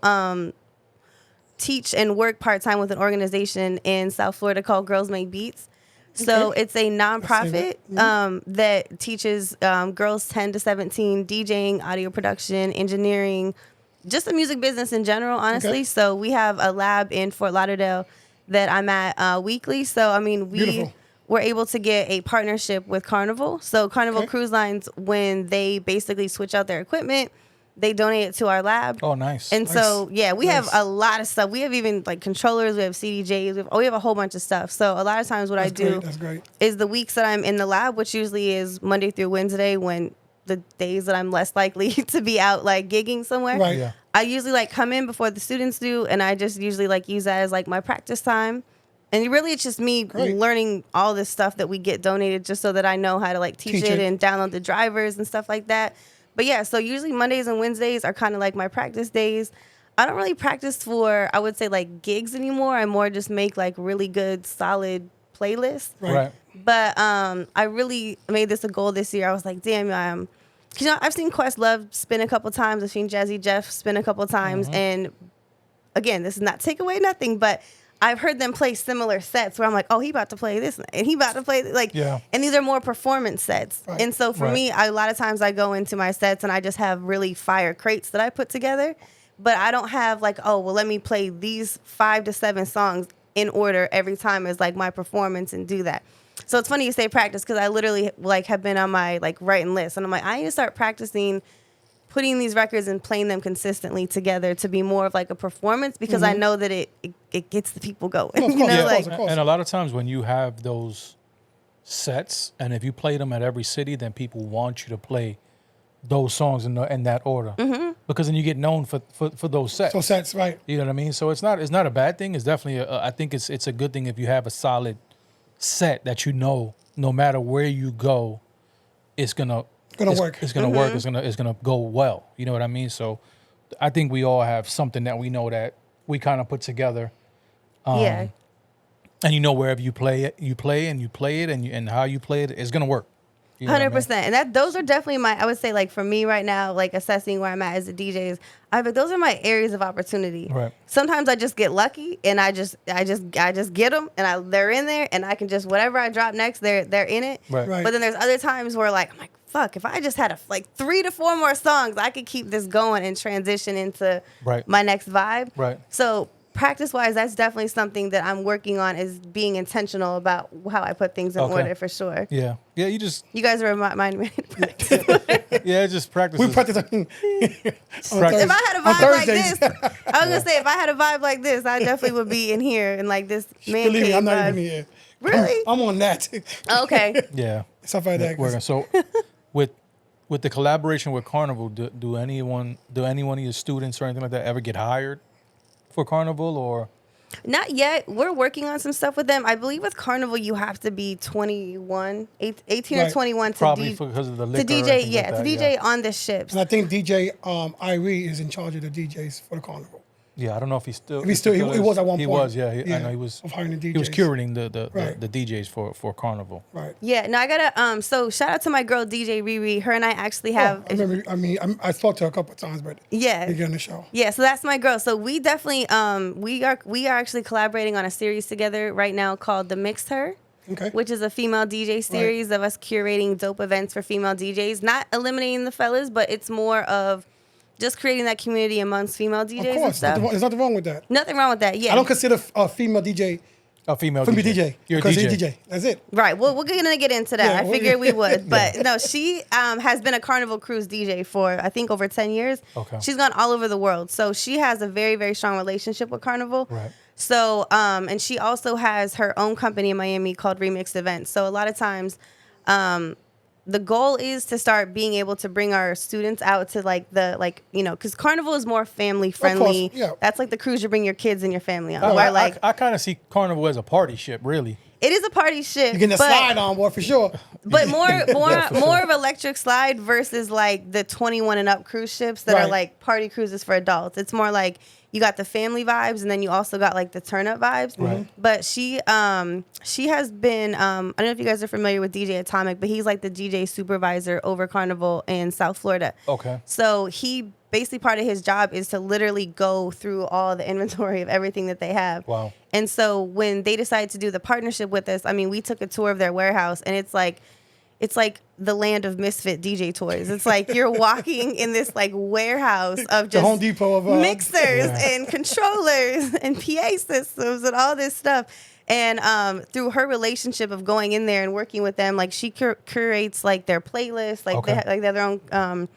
Speaker 3: teach and work part-time with an organization in South Florida called Girls Make Beats. So
Speaker 1: Okay.
Speaker 3: it's a nonprofit that teaches girls 10 to 17 DJing, audio production, engineering, just the music business in general, honestly.
Speaker 1: Okay.
Speaker 3: So we have a lab in Fort Lauderdale that I'm at weekly. So, I mean, we
Speaker 1: Beautiful.
Speaker 3: were able to get a partnership with Carnival. So Carnival
Speaker 1: Okay.
Speaker 3: Cruise Lines, when they basically switch out their equipment, they donate it to our lab.
Speaker 2: Oh, nice.
Speaker 3: And so, yeah, we have
Speaker 1: Nice.
Speaker 3: a lot of stuff. We have even like controllers, we have CDJs, we have a whole bunch of stuff. So a lot of times what I do
Speaker 1: Great. That's great.
Speaker 3: is the weeks that I'm in the lab, which usually is Monday through Wednesday, when the days that I'm less likely to be out like gigging somewhere.
Speaker 1: Right.
Speaker 2: Yeah.
Speaker 3: I usually like come in before the students do, and I just usually like use that as like my practice time. And really, it's just me
Speaker 1: Great.
Speaker 3: learning all this stuff that we get donated, just so that I know how to like teach
Speaker 1: Teach
Speaker 3: it
Speaker 1: it.
Speaker 3: and download the drivers and stuff like that. But yeah, so usually Mondays and Wednesdays are kind of like my practice days. I don't really practice for, I would say, like gigs anymore. I more just make like really good, solid playlists.
Speaker 2: Right.
Speaker 3: But I really made this a goal this year. I was like, damn, you know, I've seen Questlove spin a couple times. I've seen Jazzy Jeff spin a couple times. And again, this is not take away nothing, but I've heard them play similar sets where I'm like, oh, he about to play this and he about to play like,
Speaker 2: Yeah.
Speaker 3: and these are more performance sets.
Speaker 1: Right.
Speaker 3: And so for
Speaker 2: Right.
Speaker 3: me, a lot of times I go into my sets and I just have really fire crates that I put together, but I don't have like, oh, well, let me play these 5 to 7 songs in order every time as like my performance and do that. So it's funny you say practice, because I literally like have been on my like writing list and I'm like, I need to start practicing putting these records and playing them consistently together to be more of like a performance, because I know that it gets the people going.
Speaker 1: of
Speaker 3: You
Speaker 1: course,
Speaker 3: know,
Speaker 1: yeah,
Speaker 3: like
Speaker 1: of course.
Speaker 2: And a lot of times when you have those sets, and if you play them at every city, then people want you to play those songs in that order, because then you get known for those sets.
Speaker 1: So sets, right.
Speaker 2: You know what I mean? So it's not a bad thing. It's definitely I think it's a good thing if you have a solid set that, you know, no matter where you go, it's gonna
Speaker 1: work.
Speaker 2: It's gonna work. It's gonna go well. You know what I mean? So I think we all have something that we know that we kind of put together.
Speaker 3: yeah.
Speaker 2: And you know, wherever you play it, and how you play it, it's gonna work. You know what I mean?
Speaker 3: 100%. And those are definitely I would say, like, for me right now, like assessing where I'm at as a DJ is, those are my areas of opportunity.
Speaker 2: Right.
Speaker 3: Sometimes I just get lucky and I just get them and they're in there, and I can just, whatever I drop next, they're in it.
Speaker 2: Right.
Speaker 1: Right.
Speaker 3: But then there's other times where like, I'm like, fuck, if I just had like 3 to 4 more songs, I could keep this going and transition into
Speaker 2: Right.
Speaker 3: my next vibe.
Speaker 2: Right.
Speaker 3: So practice-wise, that's definitely something that I'm working on, is being intentional about how I put things in
Speaker 2: Okay.
Speaker 3: order, for sure.
Speaker 2: Yeah. Yeah. You just
Speaker 3: You guys reminding me to practice.
Speaker 2: just practice.
Speaker 1: We practice on
Speaker 2: Practice.
Speaker 3: If I had a
Speaker 1: on
Speaker 3: vibe like
Speaker 1: Thursdays.
Speaker 3: this, I was gonna say, if I had a vibe like this, I definitely would be in here and like this man
Speaker 1: Believe me,
Speaker 3: cave
Speaker 1: I'm not
Speaker 3: vibe.
Speaker 1: even here.
Speaker 3: Really?
Speaker 1: I'm on that.
Speaker 3: Okay.
Speaker 2: Yeah.
Speaker 1: Stuff like that.
Speaker 2: Working. So with the collaboration with Carnival, do any one of your students or anything like that ever get hired for Carnival, or?
Speaker 3: Not yet. We're working on some stuff with them. I believe with Carnival, you have to be 18 or
Speaker 1: Right.
Speaker 3: 21 to
Speaker 2: Probably because of the
Speaker 3: to
Speaker 2: liquor and
Speaker 3: DJ.
Speaker 2: things
Speaker 3: Yeah,
Speaker 2: like
Speaker 3: to
Speaker 2: that,
Speaker 3: DJ on the ships.
Speaker 1: And I think DJ Irie is in charge of the DJs for the Carnival.
Speaker 2: Yeah, I don't know if he's still.
Speaker 1: He was at one
Speaker 2: He
Speaker 1: point.
Speaker 2: was, yeah. I know he was.
Speaker 1: Of hiring the
Speaker 2: He was
Speaker 1: DJs.
Speaker 2: curating the
Speaker 1: Right.
Speaker 2: DJs for Carnival.
Speaker 1: Right.
Speaker 3: Yeah. No, I gotta. So shout out to my girl DJ Riri. Her and I actually
Speaker 1: Oh,
Speaker 3: have.
Speaker 1: I spoke to her a couple of times, but
Speaker 3: Yeah.
Speaker 1: we get on the show.
Speaker 3: Yeah, so that's my girl. So we definitely we are actually collaborating on a series together right now called The Mixed Her,
Speaker 1: Okay.
Speaker 3: which is a female DJ series of us curating dope events for female DJs. Not eliminating the fellas, but it's more of just creating that community amongst female DJs
Speaker 1: Of
Speaker 3: and
Speaker 1: course,
Speaker 3: stuff.
Speaker 1: there's nothing wrong with that.
Speaker 3: Nothing wrong with that. Yeah.
Speaker 1: I don't consider a female DJ
Speaker 2: A female
Speaker 1: female
Speaker 2: DJ.
Speaker 1: DJ
Speaker 2: You're a
Speaker 1: because
Speaker 2: DJ.
Speaker 1: he's DJ. That's it.
Speaker 3: Right. Well, we're gonna get into that.
Speaker 1: Yeah,
Speaker 3: I
Speaker 1: well,
Speaker 3: figured we would,
Speaker 1: yeah.
Speaker 3: but no, she has been a Carnival Cruise DJ for I think over 10 years.
Speaker 2: Okay.
Speaker 3: She's gone all over the world, so she has a very, very strong relationship with Carnival.
Speaker 2: Right.
Speaker 3: So, and she also has her own company in Miami called Remixed Events. So a lot of times, the goal is to start being able to bring our students out to because Carnival is more family friendly.
Speaker 1: yeah.
Speaker 3: That's like the cruise you bring your kids and your family on.
Speaker 2: I,
Speaker 3: where like
Speaker 2: I kind of see Carnival as a party ship, really.
Speaker 3: it is a party ship.
Speaker 1: You're getting a
Speaker 3: but-
Speaker 1: slide on board for sure.
Speaker 3: But more of electric slide versus like the 21 and up cruise ships that are
Speaker 1: Right.
Speaker 3: like party cruises for adults. It's more like you got the family vibes, and then you also got like the turn up vibes.
Speaker 2: Right.
Speaker 3: But she has been I don't know if you guys are familiar with DJ Atomic, but he's like the DJ supervisor over Carnival in South Florida.
Speaker 2: Okay.
Speaker 3: So he basically, part of his job is to literally go through all the inventory of everything that they have.
Speaker 2: Wow.
Speaker 3: And so when they decided to do the partnership with us, I mean, we took a tour of their warehouse, and it's like the land of misfit DJ toys. It's like you're walking in this like warehouse of just
Speaker 1: the Home Depot of
Speaker 3: mixers and controllers and PA systems and all this stuff. And through her relationship of going in there and working with them, like she curates like their playlist, like they have their own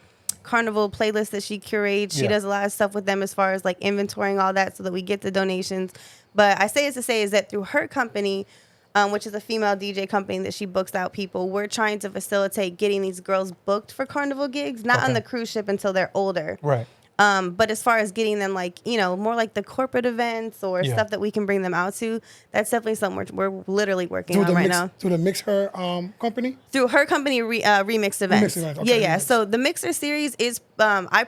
Speaker 3: Carnival playlist that she curates. She does a lot of stuff with them as far as like inventorying all that so that we get the donations. But I say it to say is that through her company, which is a female DJ company that she books out people, we're trying to facilitate getting these girls booked for Carnival gigs, not on the cruise ship until they're older.
Speaker 2: Right.
Speaker 3: But as far as getting them, like, you know, more like the corporate events or stuff that we can bring them out to, that's definitely something we're literally working on right now.
Speaker 1: Through the Mix Her company?
Speaker 3: Through her company, Remix Events.
Speaker 1: Remix Events, okay,
Speaker 3: Yeah.
Speaker 1: Remix.
Speaker 3: So the Mixer series is, I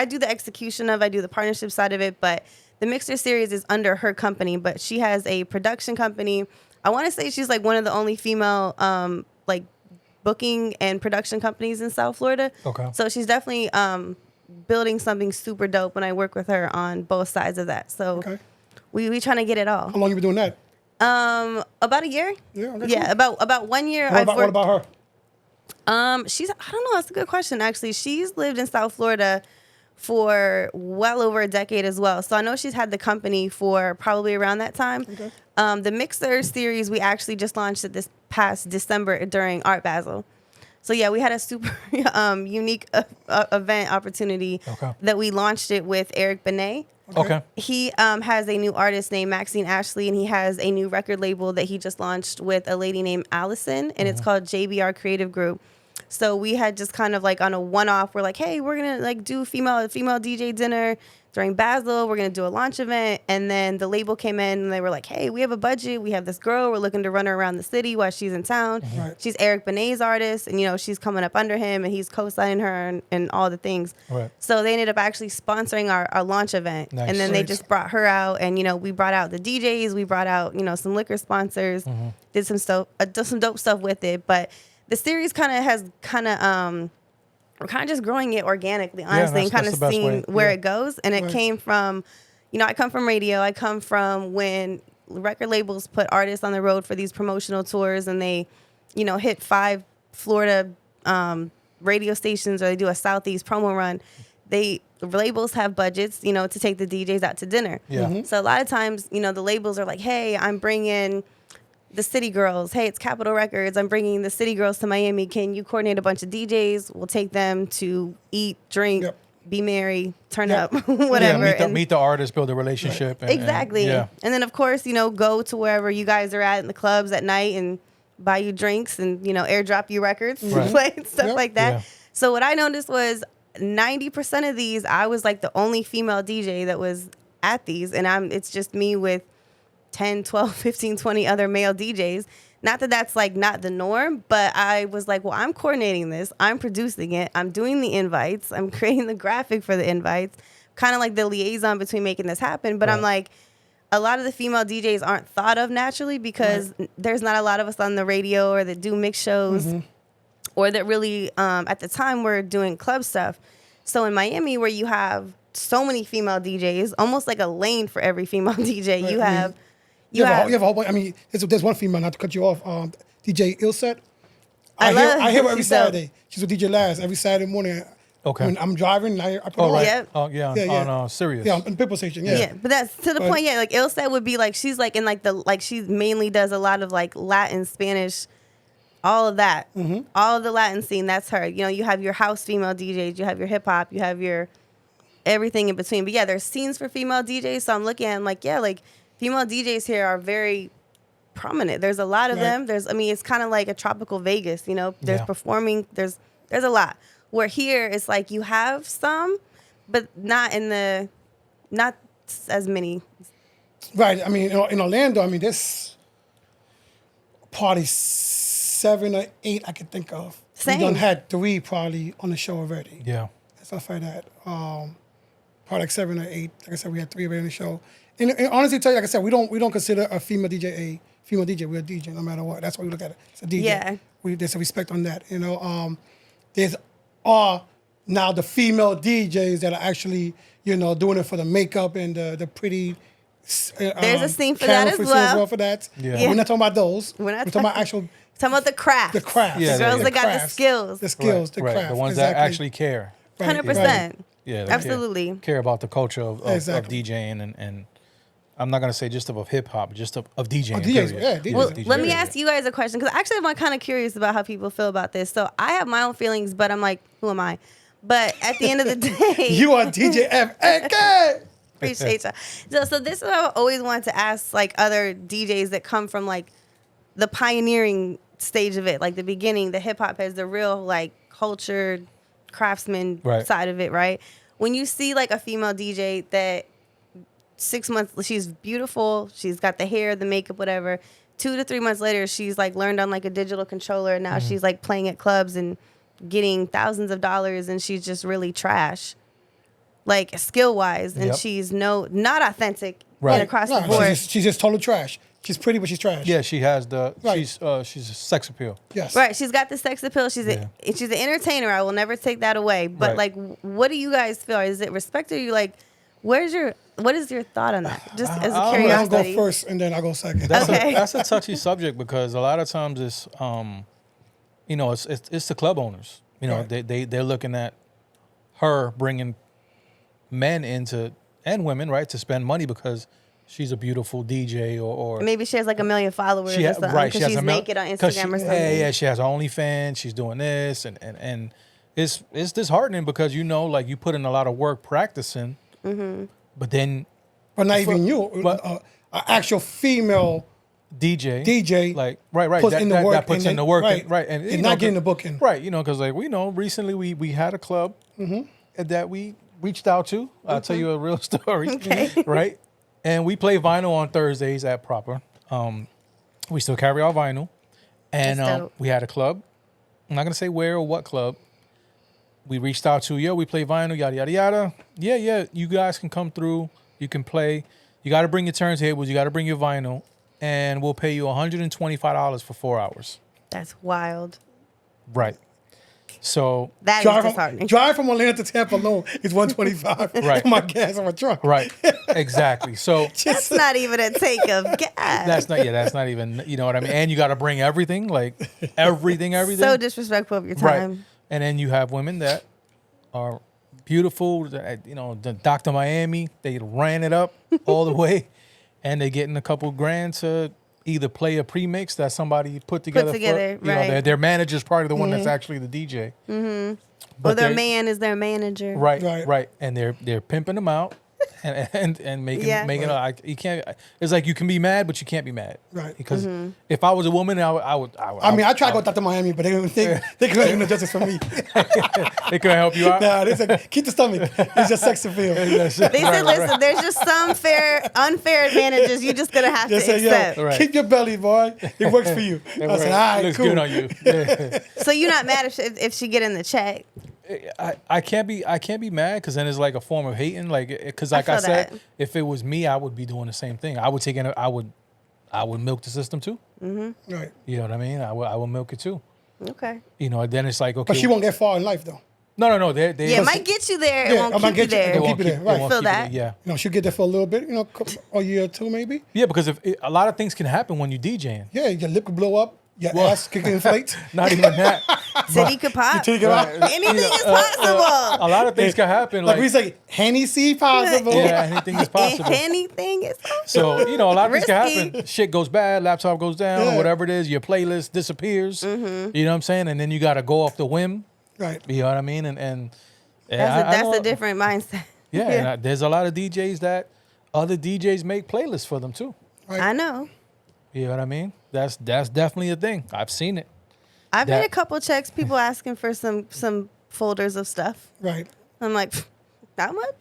Speaker 3: do the execution I do the partnership side of it, but the Mixer series is under her company, but she has a production company. I want to say she's like one of the only female, like booking and production companies in South Florida.
Speaker 2: Okay.
Speaker 3: So she's definitely, building something super dope when I work with her on both sides of that. So we trying to get it all.
Speaker 1: How long you been doing that?
Speaker 3: About a year.
Speaker 1: Yeah, okay,
Speaker 3: yeah,
Speaker 1: cool.
Speaker 3: about 1 year.
Speaker 1: What about her?
Speaker 3: She's, I don't know, that's a good question actually. She's lived in South Florida for well over a decade as well. So I know she's had the company for probably around that time.
Speaker 1: Okay.
Speaker 3: The Mixer series, we actually just launched it this past December during Art Basel. So yeah, we had a super unique event opportunity that we launched it with Eric Benet.
Speaker 2: Okay.
Speaker 3: He has a new artist named Maxine Ashley, and he has a new record label that he just launched with a lady named Allison, and it's called JBR Creative Group. So we had just kind of like on a one-off, we're like, hey, we're gonna like do female DJ dinner during Basel. We're gonna do a launch event, and then the label came in and they were like, hey, we have a budget. We have this girl. We're looking to run her around the city while she's in town.
Speaker 1: Right.
Speaker 3: She's Eric Benet's artist, and you know she's coming up under him, and he's co-signing her and all the things.
Speaker 2: Right.
Speaker 3: So they ended up actually sponsoring our launch event,
Speaker 2: Nice.
Speaker 3: and then they just brought her out, and you know we brought out the DJs, we brought out some liquor sponsors, did some stuff, some dope stuff with it, but. The series we're kind of just growing it organically, honestly, and kind of seeing where it goes. And it came from, I come from radio. I come from when record labels put artists on the road for these promotional tours, and they, hit 5 Florida radio stations, or they do a Southeast promo run. The labels have budgets, to take the DJs out to dinner.
Speaker 2: Yeah.
Speaker 3: So a lot of times, the labels are like, hey, I'm bringing the City Girls. Hey, it's Capitol Records. I'm bringing the City Girls to Miami. Can you coordinate a bunch of DJs? We'll take them to eat, drink, be merry, turn up, whatever.
Speaker 2: Yeah, meet the artist, build a relationship.
Speaker 3: Right. Exactly. And then, of course, go to wherever you guys are at in the clubs at night and buy you drinks and, airdrop you records, play and stuff like that. Yeah. So what I noticed was 90% of these, I was like the only female DJ that was at these. And it's just me with 10, 12, 15, 20 other male DJs. Not that that's like not the norm, but I was like, well, I'm coordinating this. I'm producing it. I'm doing the invites. I'm creating the graphic for the invites, kind of like the liaison between making this happen. But I'm like, a lot of the female DJs aren't thought of naturally because there's not a lot of us on the radio or that do mix shows or that really, at the time, were doing club stuff. So in Miami, where you have so many female DJs, almost like a lane for every female DJ, you have... You have a whole bunch.
Speaker 1: I mean, there's one female, not to cut you off, DJ Ilset.
Speaker 3: I
Speaker 1: hear her every Saturday. She's with DJ Laz every Saturday morning.
Speaker 2: Okay.
Speaker 1: When I'm driving, I put
Speaker 2: her on.
Speaker 3: Yep.
Speaker 2: Oh, yeah, on Sirius.
Speaker 1: Yeah, on People Station,
Speaker 3: Yeah, but that's to the point, like Ilset would be like, she's like in like she mainly does a lot of like Latin, Spanish, all of that. All of the Latin scene, that's her. You have your house female DJs, you have your hip hop, you have your everything in between. But yeah, there's scenes for female DJs, so I'm looking at them like, female DJs here are very prominent. There's a lot of them. It's kind of like a tropical Vegas, There's performing. There's a lot. Where here it's like you have some, but not as many.
Speaker 1: Right. I mean, in Orlando, there's probably 7 or 8 I could think of.
Speaker 3: Same.
Speaker 1: We done had 3 probably on the show already.
Speaker 2: Yeah.
Speaker 1: Stuff like that. probably like 7 or 8. Like I said, we had 3 of it in the show. And honestly, tell you, like I said, we don't consider a female DJ a female DJ. We're a DJ no matter what. That's why we look at it. It's a DJ.
Speaker 3: Yeah.
Speaker 1: There's a respect on that. There's now the female DJs that are actually doing it for the makeup and the pretty.
Speaker 3: There's a scene for that as well.
Speaker 1: For that.
Speaker 2: Yeah.
Speaker 1: We're not talking about those.
Speaker 3: We're not
Speaker 1: talking about actual.
Speaker 3: Talking about the craft.
Speaker 1: The craft.
Speaker 2: Yeah,
Speaker 3: the girls that got the
Speaker 1: crafts.
Speaker 3: skills.
Speaker 1: The skills, the
Speaker 2: right.
Speaker 1: craft.
Speaker 2: The ones
Speaker 1: exactly.
Speaker 2: that actually care.
Speaker 3: 100%.
Speaker 2: Yeah, they
Speaker 3: Absolutely.
Speaker 2: care about the culture of
Speaker 1: Exactly.
Speaker 2: DJing and I'm not gonna say just of hip hop, just of DJing.
Speaker 1: Of DJs,
Speaker 2: period.
Speaker 1: yeah, DJs.
Speaker 3: Well,
Speaker 2: DJing,
Speaker 3: let me
Speaker 2: period.
Speaker 3: ask you guys a question because actually I'm kind of curious about how people feel about this. So I have my own feelings, but I'm like, who am I? But at the end of the day,
Speaker 1: You are DJ FAK.
Speaker 3: appreciate you. So this is what I've always wanted to ask like other DJs that come from like the pioneering stage of it, like the beginning, the hip hop heads, the real like culture craftsman
Speaker 2: Right.
Speaker 3: side of it, right? When you see like a female DJ that 6 months, she's beautiful, she's got the hair, the makeup, whatever. 2 to 3 months later, she's like learned on like a digital controller, and now she's like playing at clubs and getting thousands of dollars, and she's just really trash, like skill wise, and
Speaker 2: Yep.
Speaker 3: she's not authentic
Speaker 2: Right.
Speaker 3: and across the
Speaker 1: No,
Speaker 3: board.
Speaker 1: she's just total trash. She's pretty, but she's trash.
Speaker 2: Yeah, she has the
Speaker 1: Right.
Speaker 2: she's a sex appeal.
Speaker 1: Yes.
Speaker 3: Right, she's got the sex appeal. She's she's an entertainer. I will never take that away. But
Speaker 2: Right.
Speaker 3: like, what do you guys feel? Is it respect, or you like? What is your thought on that? Just as a
Speaker 1: I'll
Speaker 3: curiosity.
Speaker 1: go first, and then I'll go second.
Speaker 3: Okay.
Speaker 2: That's a touchy subject because a lot of times it's it's the club owners.
Speaker 1: Right.
Speaker 2: They're looking at her bringing men into and women, right, to spend money because she's a beautiful DJ or
Speaker 3: Maybe she has like 1 million followers or something
Speaker 2: right. She
Speaker 3: because
Speaker 2: has
Speaker 3: she's naked on
Speaker 2: 'cause
Speaker 3: Instagram or
Speaker 2: she-
Speaker 3: something.
Speaker 2: Yeah, she has her OnlyFans. She's doing this and it's disheartening because like you put in a lot of work practicing, but then
Speaker 1: But not even you.
Speaker 2: But-
Speaker 1: An actual female
Speaker 2: DJ
Speaker 1: like
Speaker 2: right
Speaker 1: puts in the work
Speaker 2: that puts
Speaker 1: and
Speaker 2: in the
Speaker 1: then-
Speaker 2: work
Speaker 1: right.
Speaker 2: and
Speaker 1: And not getting the booking.
Speaker 2: right, because like we know recently we had a club that we reached out to. I'll tell you a real story.
Speaker 3: Okay.
Speaker 2: Right, and we play vinyl on Thursdays at Proper. We still carry our vinyl, and
Speaker 3: That's dope.
Speaker 2: we had a club. I'm not gonna say where or what club. We reached out to, we play vinyl, yada yada yada. Yeah, you guys can come through. You can play. You got to bring your turntables. You got to bring your vinyl, and we'll pay you $125 for 4 hours.
Speaker 3: That's wild.
Speaker 2: Right. So
Speaker 3: That is disheartening.
Speaker 1: drive from Atlanta to Tampa alone is $125.
Speaker 2: Right.
Speaker 1: For my gas on my truck.
Speaker 2: right, exactly. So
Speaker 3: That's not even a take of gas.
Speaker 2: that's not even, you know what I mean. And you got to bring everything, like everything.
Speaker 3: So disrespectful of your
Speaker 2: Right.
Speaker 3: time.
Speaker 2: And then you have women that are beautiful, the Dr. Miami, they ran it up all the way, and they getting a couple grand to either play a premix that somebody put together.
Speaker 3: Right.
Speaker 2: Their manager's probably the one that's actually the DJ.
Speaker 3: Or
Speaker 2: But
Speaker 3: their
Speaker 2: they're-
Speaker 3: man is their manager.
Speaker 2: Right. And they're pimping them out and making
Speaker 3: Yeah.
Speaker 2: like you can't. It's like you can be mad, but you can't be mad.
Speaker 1: Right.
Speaker 2: Because if I was a woman, I would.
Speaker 1: I mean, I tried to go Dr. Miami, but they couldn't do justice for me.
Speaker 2: They couldn't help you out.
Speaker 1: Nah, they said, keep the stomach. It's just sex appeal.
Speaker 3: They said, listen, there's just some unfair advantages you're just going to have
Speaker 1: They
Speaker 3: to
Speaker 1: said,
Speaker 3: accept.
Speaker 1: yo,
Speaker 2: Right.
Speaker 1: keep your belly, boy. It works for you. I said, all right,
Speaker 2: Looks
Speaker 1: cool.
Speaker 2: good on you. Yeah.
Speaker 3: So you're not mad if she get in the check.
Speaker 2: I can't be mad because then it's like a form of hating. Like because like
Speaker 3: I
Speaker 2: I
Speaker 3: feel
Speaker 2: said,
Speaker 3: that.
Speaker 2: if it was me, I would be doing the same thing. I would I would milk the system too.
Speaker 1: Right.
Speaker 2: You know what I mean? I will milk it too.
Speaker 3: Okay.
Speaker 2: Then it's like okay.
Speaker 1: But she won't get far in life, though.
Speaker 2: No. They
Speaker 3: Yeah, it might get you there. It
Speaker 1: Yeah,
Speaker 3: won't
Speaker 1: I might
Speaker 3: keep you
Speaker 1: get you-
Speaker 3: there.
Speaker 1: it won't keep you there, right.
Speaker 2: won't
Speaker 3: Feel
Speaker 2: keep you
Speaker 3: that?
Speaker 2: there, Yeah.
Speaker 1: She'll get there for a little bit, a year or two, maybe.
Speaker 2: Yeah, because a lot of things can happen when you're DJing.
Speaker 1: Yeah, your lip could blow up, your ass could inflate.
Speaker 2: Not even that.
Speaker 3: Titty could pop.
Speaker 1: Titty could pop.
Speaker 3: Anything is possible.
Speaker 2: A lot of things can happen.
Speaker 1: Like we say, Hennessy possible.
Speaker 2: yeah, anything is possible.
Speaker 3: Anything is possible.
Speaker 2: So, a lot of things can
Speaker 3: Risky.
Speaker 2: happen. Shit goes bad, laptop goes down,
Speaker 1: Yeah.
Speaker 2: whatever it is, your playlist disappears. You know what I'm saying? And then you got to go off the whim.
Speaker 1: Right.
Speaker 2: You know what I mean? And
Speaker 3: That's
Speaker 2: I
Speaker 3: a
Speaker 2: know-
Speaker 3: different mindset.
Speaker 2: Yeah, and there's a lot of DJs that other DJs make playlists for them too.
Speaker 1: Right.
Speaker 3: I know.
Speaker 2: You know what I mean? That's definitely a thing. I've seen it.
Speaker 3: I've made
Speaker 2: That-
Speaker 3: a couple checks, people asking for some folders of stuff.
Speaker 1: Right.
Speaker 3: I'm like, how much?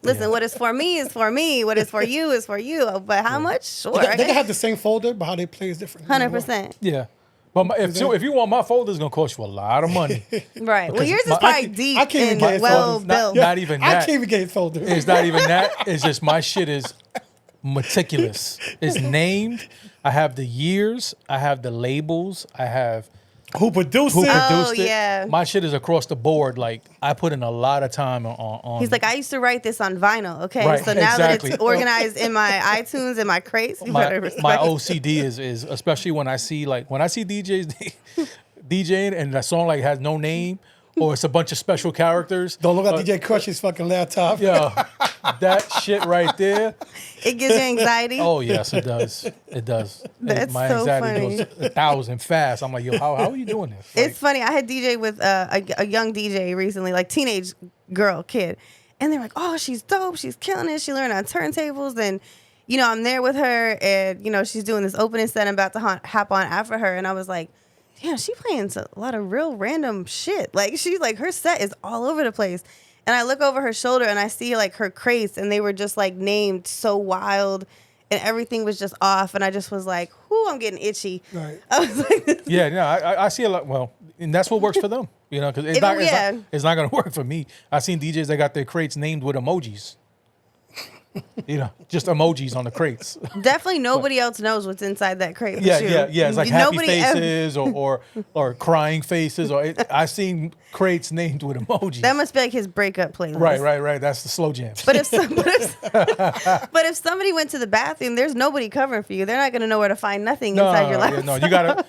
Speaker 3: Listen, what is for me is for me. What is for you is for you. But how much? Sure.
Speaker 1: They can have the same folder, but how they play is different.
Speaker 3: 100%.
Speaker 2: Yeah. But if you want my folder, it's gonna cost you a lot of money.
Speaker 3: Right. Well,
Speaker 2: Because
Speaker 3: yours is
Speaker 2: my-
Speaker 3: probably deep
Speaker 1: I can't even
Speaker 3: and
Speaker 1: get it
Speaker 3: well
Speaker 1: sold.
Speaker 3: built.
Speaker 2: Not even
Speaker 1: I
Speaker 2: that.
Speaker 1: can't even get it sold.
Speaker 2: It's not even that. It's just my shit is meticulous. It's named. I have the years. I have the labels. I have
Speaker 1: Who produced
Speaker 2: who
Speaker 1: it?
Speaker 2: produced it.
Speaker 3: yeah.
Speaker 2: My shit is across the board. Like I put in a lot of time on.
Speaker 3: He's like, I used to write this on vinyl. Okay,
Speaker 2: Right,
Speaker 3: so now that
Speaker 2: exactly.
Speaker 3: it's organized in my iTunes and my crates, you better
Speaker 2: my
Speaker 3: respect.
Speaker 2: OCD is especially when I see DJs DJing and that song like has no name or it's a bunch of special characters.
Speaker 1: Don't look at DJ Crush's fucking laptop.
Speaker 2: Yeah, that shit right there.
Speaker 3: It gives you anxiety.
Speaker 2: Oh yes, it does. It does.
Speaker 3: That's
Speaker 2: my
Speaker 3: so
Speaker 2: anxiety
Speaker 3: funny.
Speaker 2: goes 1,000 fast. I'm like, yo, how are you doing this? Like,
Speaker 3: It's funny. I had DJ with a young DJ recently, like teenage kid, and they're like, "Oh, she's dope. She's killing it. She learned on turntables." And I'm there with her, and she's doing this opening set. I'm about to hop on after her, and I was like, "Damn, she playing a lot of real random shit. Like she's like her set is all over the place." And I look over her shoulder and I see like her crates, and they were just like named so wild, and everything was just off. And I just was like, "Whoo, I'm getting itchy."
Speaker 1: Right.
Speaker 3: I was like,
Speaker 2: yeah, no, I see a lot. Well, and that's what works for them, because it's not gonna work for me. I've seen DJs that got their crates named with emojis. Just emojis on the crates.
Speaker 3: Definitely nobody else knows what's inside that crate.
Speaker 2: Yeah. It's like happy
Speaker 3: Nobody
Speaker 2: faces or crying faces. I've seen crates named with emojis.
Speaker 3: That must be like his breakup playlist.
Speaker 2: Right. That's the slow jams.
Speaker 3: But if somebody went to the bathroom, there's nobody covering for you. They're not going to know where to find nothing inside your life.
Speaker 2: No, you gotta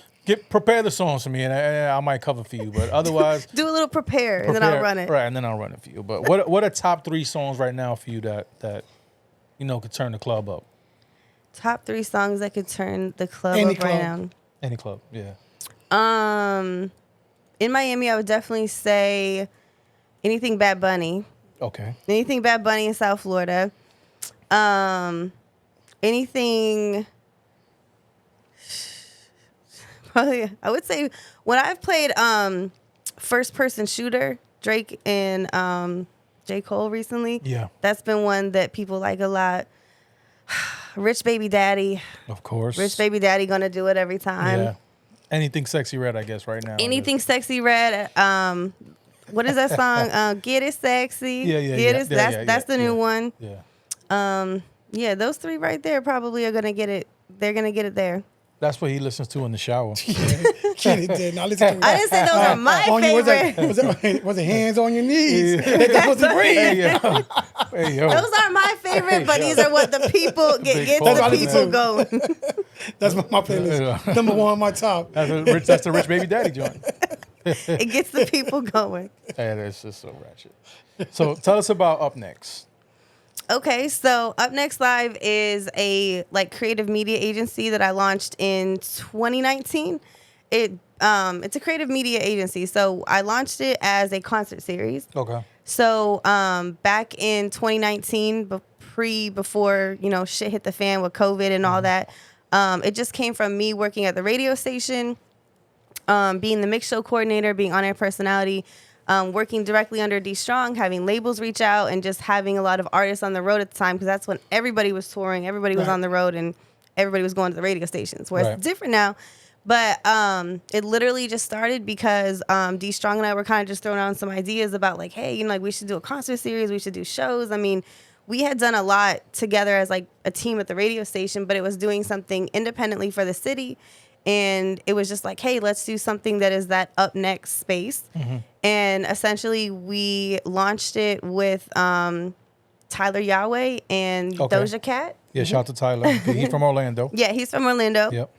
Speaker 2: prepare the songs for me, and I might cover for you. But otherwise,
Speaker 3: Do a little prepare, and then I'll run it.
Speaker 2: Right, and then I'll run it for you. But what are top 3 songs right now for you that could turn the club up?
Speaker 3: Top 3 songs that could turn the club
Speaker 1: Any
Speaker 3: up right
Speaker 1: club.
Speaker 3: now.
Speaker 2: Any club, yeah.
Speaker 3: In Miami, I would definitely say anything Bad Bunny.
Speaker 2: Okay.
Speaker 3: Anything Bad Bunny in South Florida. Anything. Probably, I would say when I've played First Person Shooter, Drake and J. Cole recently.
Speaker 2: Yeah.
Speaker 3: That's been one that people like a lot. Rich Baby Daddy.
Speaker 2: Of course.
Speaker 3: Rich Baby Daddy gonna do it every time.
Speaker 2: Yeah. Anything Sexy Red, I guess, right now.
Speaker 3: Anything Sexy Red. What is that song? Get It Sexy.
Speaker 2: Yeah.
Speaker 3: Get It. That's the new one.
Speaker 2: Yeah.
Speaker 3: Yeah, those 3 right there probably are gonna get it. They're gonna get it there.
Speaker 2: That's what he listens to in the shower.
Speaker 1: Kid, it did. Now listen to me.
Speaker 3: I didn't say those are my
Speaker 1: On your,
Speaker 3: favorite.
Speaker 1: was it hands on your knees? They're supposed to breathe.
Speaker 2: Hey, yo.
Speaker 3: Those aren't my favorite, but these are what the people get
Speaker 1: That's
Speaker 3: the
Speaker 1: what I listen
Speaker 3: people
Speaker 1: to.
Speaker 3: going.
Speaker 1: That's my playlist. Number 1 on my top.
Speaker 2: That's the Rich Baby Daddy joint.
Speaker 3: It gets the people going.
Speaker 2: Hey, that's just so ratchet. So tell us about Up Next.
Speaker 3: Okay, so Up Next Live is a creative media agency that I launched in 2019. It's a creative media agency, so I launched it as a concert series.
Speaker 2: Okay.
Speaker 3: So back in 2019, before shit hit the fan with COVID and all that, it just came from me working at the radio station, being the mix show coordinator, being on-air personality. Working directly under D Strong, having labels reach out, and just having a lot of artists on the road at the time, because that's when everybody was touring, everybody was on the road, and everybody was going to the radio stations. Whereas it's different now. But it literally just started because D Strong and I were kind of just throwing out some ideas about hey, we should do a concert series, we should do shows. I mean, we had done a lot together as a team at the radio station, but it was doing something independently for the city. And it was just hey, let's do something that is that up next space. Mm-hmm. And essentially, we launched it with Tyler Yahweh and Doja Cat.
Speaker 2: Yeah, shout out to Tyler. He's from Orlando.
Speaker 3: Yeah, he's from Orlando.
Speaker 2: Yep.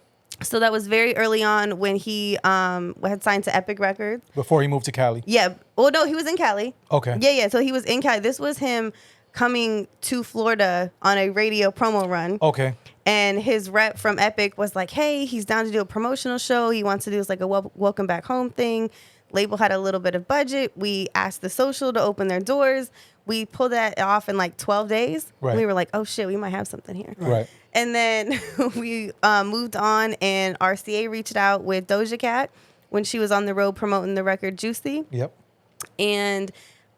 Speaker 3: So that was very early on when he had signed to Epic Records.
Speaker 2: Before he moved to Cali.
Speaker 3: Yeah. Well, no, he was in Cali.
Speaker 2: Okay.
Speaker 3: Yeah. So he was in Cali. This was him coming to Florida on a radio promo run.
Speaker 2: Okay.
Speaker 3: And his rep from Epic was hey, he's down to do a promotional show. He wants to do a welcome back home thing. Label had a little bit of budget. We asked the social to open their doors. We pulled that off in 12 days.
Speaker 2: Right.
Speaker 3: We were oh shit, we might have something here.
Speaker 2: Right.
Speaker 3: And then we moved on, and RCA reached out with Doja Cat when she was on the road promoting the record Juicy.
Speaker 2: Yep.
Speaker 3: And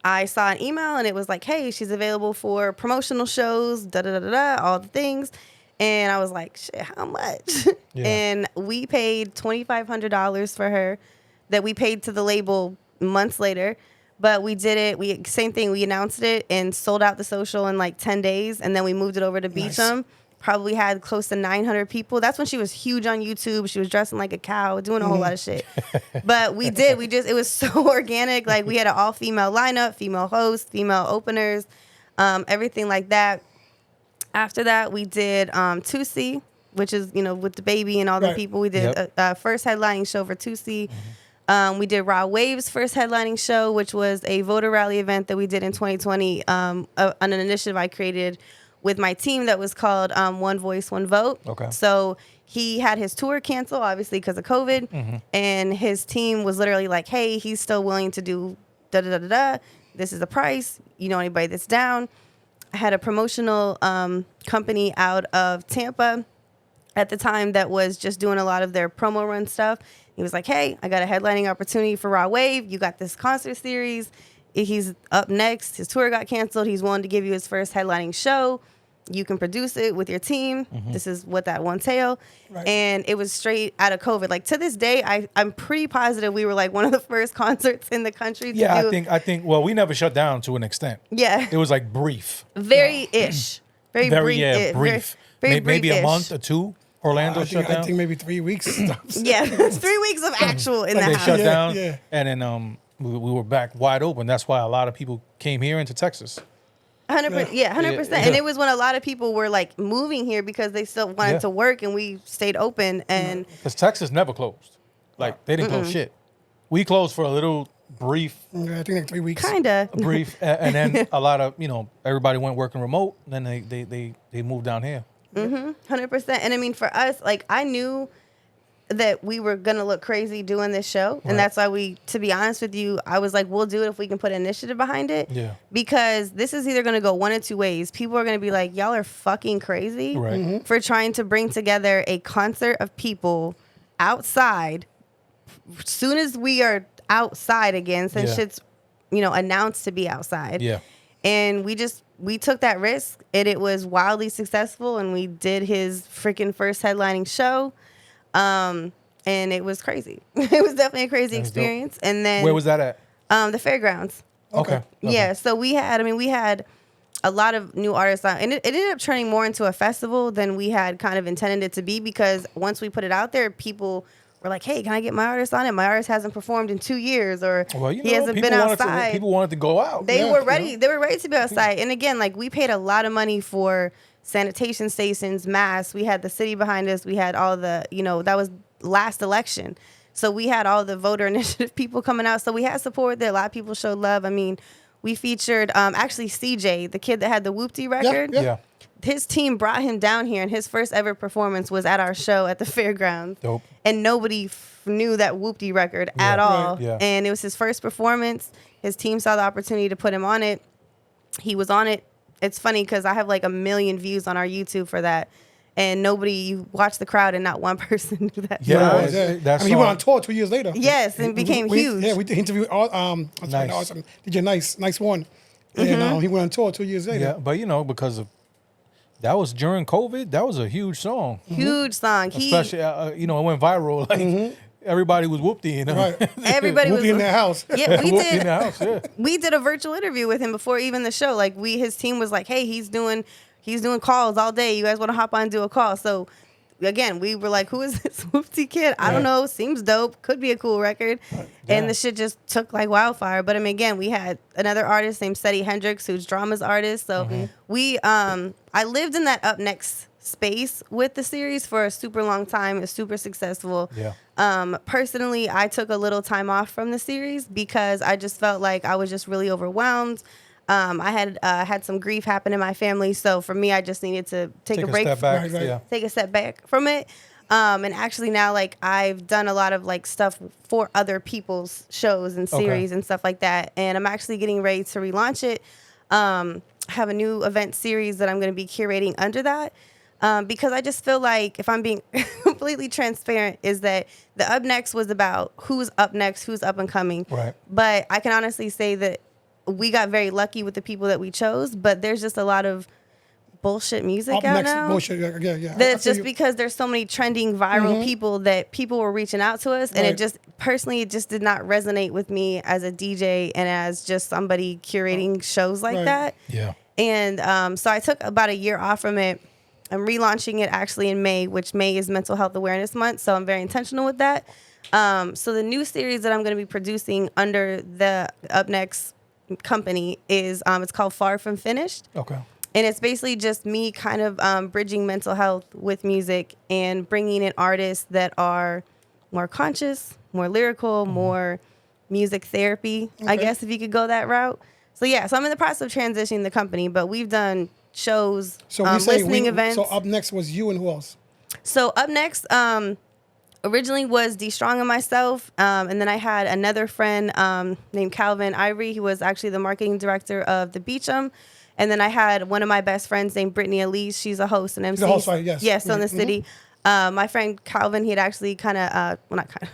Speaker 3: I saw an email, and it was hey, she's available for promotional shows, all the things. And I was like, shit, how much?
Speaker 2: Yeah.
Speaker 3: And we paid $2,500 for her that we paid to the label months later. But we did it. Same thing. We announced it and sold out the social in like 10 days. And then we moved it over to Beecham. Probably had close to 900 people. That's when she was huge on YouTube. She was dressing like a cow, doing a whole lot of shit. But it was so organic. Like we had an all-female lineup, female hosts, female openers, everything like that. After that, we did Tusi, which is, with the baby and all the people. We did a first headlining show for Tusi. We did Raw Wave's first headlining show, which was a voter rally event that we did in 2020 on an initiative I created with my team that was called One Voice, One Vote.
Speaker 2: Okay.
Speaker 3: So he had his tour canceled, obviously, because of COVID. And his team was literally like, hey, he's still willing to do da-da-da-da-da. This is the price. You know anybody that's down? I had a promotional company out of Tampa at the time that was just doing a lot of their promo run stuff. He was like, hey, I got a headlining opportunity for Raw Wave. You got this concert series. He's up next. His tour got canceled. He's willing to give you his first headlining show. You can produce it with your team. This is what that will entail. Right. And it was straight out of COVID. Like to this day, I'm pretty positive we were like one of the first concerts in the country to do.
Speaker 2: I think, well, we never shut down to an extent.
Speaker 3: Yeah.
Speaker 2: It was like brief.
Speaker 3: Very-ish. Very brief.
Speaker 2: Yeah, brief.
Speaker 3: Very
Speaker 2: maybe a month or two. Orlando shut down.
Speaker 1: I think maybe 3 weweeks.
Speaker 3: Yeah, 3 weeks of actual in the
Speaker 2: they
Speaker 3: house.
Speaker 2: shut down, and then we were back wide open. That's why a lot of people came here into Texas.
Speaker 3: 100%. Yeah, 100%. And it was when a lot of people were like moving here because they still wanted to work, and we stayed open. And
Speaker 2: because Texas never closed, like they didn't close shit. We closed for a little brief.
Speaker 1: Yeah, I think like 3 weeks.
Speaker 3: Kinda
Speaker 2: brief, and then a lot of everybody went working remote. And then they moved down here.
Speaker 3: 100%. And I mean, for us, like I knew that we were gonna look crazy doing this show, and that's why to be honest with you, I was like, we'll do it if we can put initiative behind it. Yeah. Because this is either gonna go one of two ways. People are gonna be like, y'all are fucking crazy for trying to bring together a concert of people outside. Soon as we are outside again, since shit's announced to be outside. Yeah. And we took that risk, and it was wildly successful, and we did his freaking first headlining show. And it was crazy. It was definitely a crazy experience. Dope. And then
Speaker 2: where was that at?
Speaker 3: The fairgrounds.
Speaker 2: Okay.
Speaker 3: Yeah. So we had a lot of new artists on, and it ended up turning more into a festival than we had kind of intended it to be, because once we put it out there, people were like, hey, can I get my artist on it? My artist hasn't performed in 2 years, or he hasn't been outside.
Speaker 2: People wanted to go out.
Speaker 3: They were ready. They were ready to be outside. And again, like we paid a lot of money for sanitation stations, masks. We had the city behind us. We had all the, that was last election. So we had all the voter initiative people coming out. So we had support there. A lot of people showed love. I mean, we featured actually CJ, the kid that had the Whoopty record.
Speaker 2: Yeah.
Speaker 3: His team brought him down here, and his first ever performance was at our show at the fairgrounds. Dope. And nobody knew that Whoopty record at all. Right. Yeah. And it was his first performance. His team saw the opportunity to put him on it. He was on it. It's funny because I have like 1 million views on our YouTube for that. And you watch the crowd and not one person knew that.
Speaker 1: Yeah, he went on tour 2 years later.
Speaker 3: Yes, and became huge.
Speaker 1: Yeah, we interviewed awesome. Did you nice one. And he went on tour 2 years later.
Speaker 2: Yeah, but because of that was during COVID. That was a huge song.
Speaker 3: Huge song.
Speaker 2: Especially, it went viral. Like everybody was whoopty.
Speaker 1: Right.
Speaker 3: Everybody was
Speaker 1: in their house.
Speaker 3: Yeah, we did.
Speaker 2: In the house. Yeah.
Speaker 3: We did a virtual interview with him before even the show. Like his team was like, "Hey, he's doing calls all day. You guys want to hop on and do a call?" So again, we were like, who is this Whoopty kid? I don't know. Seems dope. Could be a cool record. Yeah. And the shit just took like wildfire. But I mean, again, we had another artist named Seti Hendricks, who's Drama's artist. So I lived in that Up Next space with the series for a super long time. It's super successful. Yeah. Personally, I took a little time off from the series because I just felt like I was just really overwhelmed. I had some grief happen in my family, so for me, I just needed to take a break, take a step back from it. And actually now, like I've done a lot of like stuff for other people's shows and series and stuff like that, and I'm actually getting ready to relaunch it. I have a new event series that I'm going to be curating under that. Because I just feel like, if I'm being completely transparent, is that the Up Next was about who's up next, who's up and coming. Right. But I can honestly say that we got very lucky with the people that we chose, but there's just a lot of bullshit music
Speaker 1: Up
Speaker 3: out
Speaker 1: next,
Speaker 3: now.
Speaker 1: bullshit. Yeah.
Speaker 3: That
Speaker 1: I
Speaker 3: it's
Speaker 1: feel
Speaker 3: just
Speaker 1: you.
Speaker 3: because there's so many trending viral people that people were reaching out to us, and
Speaker 1: Right.
Speaker 3: it just personally it just did not resonate with me as a DJ and as just somebody curating shows like
Speaker 1: Right.
Speaker 3: that.
Speaker 2: Yeah.
Speaker 3: And so I took about a year off from it. I'm relaunching it actually in May, which May is Mental Health Awareness Month, so I'm very intentional with that. So the new series that I'm going to be producing under the Up Next company is it's called Far From Finished.
Speaker 2: Okay.
Speaker 3: And it's basically just me kind of bridging mental health with music and bringing in artists that are more conscious, more lyrical, more music therapy, I
Speaker 1: Okay.
Speaker 3: guess, if you could go that route. So, yeah, so I'm in the process of transitioning the company, but we've done shows,
Speaker 1: So we say
Speaker 3: listening events.
Speaker 1: So up next was you and who else?
Speaker 3: So Up Next originally was D Strong and myself, and then I had another friend named Calvin Ivory. He was actually the marketing director of the Beecham. And then I had one of my best friends named Brittany Elise. She's a host and MC.
Speaker 1: She's a host, right, yes.
Speaker 3: Yes, in the
Speaker 1: Mhm.
Speaker 3: city. My friend Calvin, he had actually kind of, well, not kind of,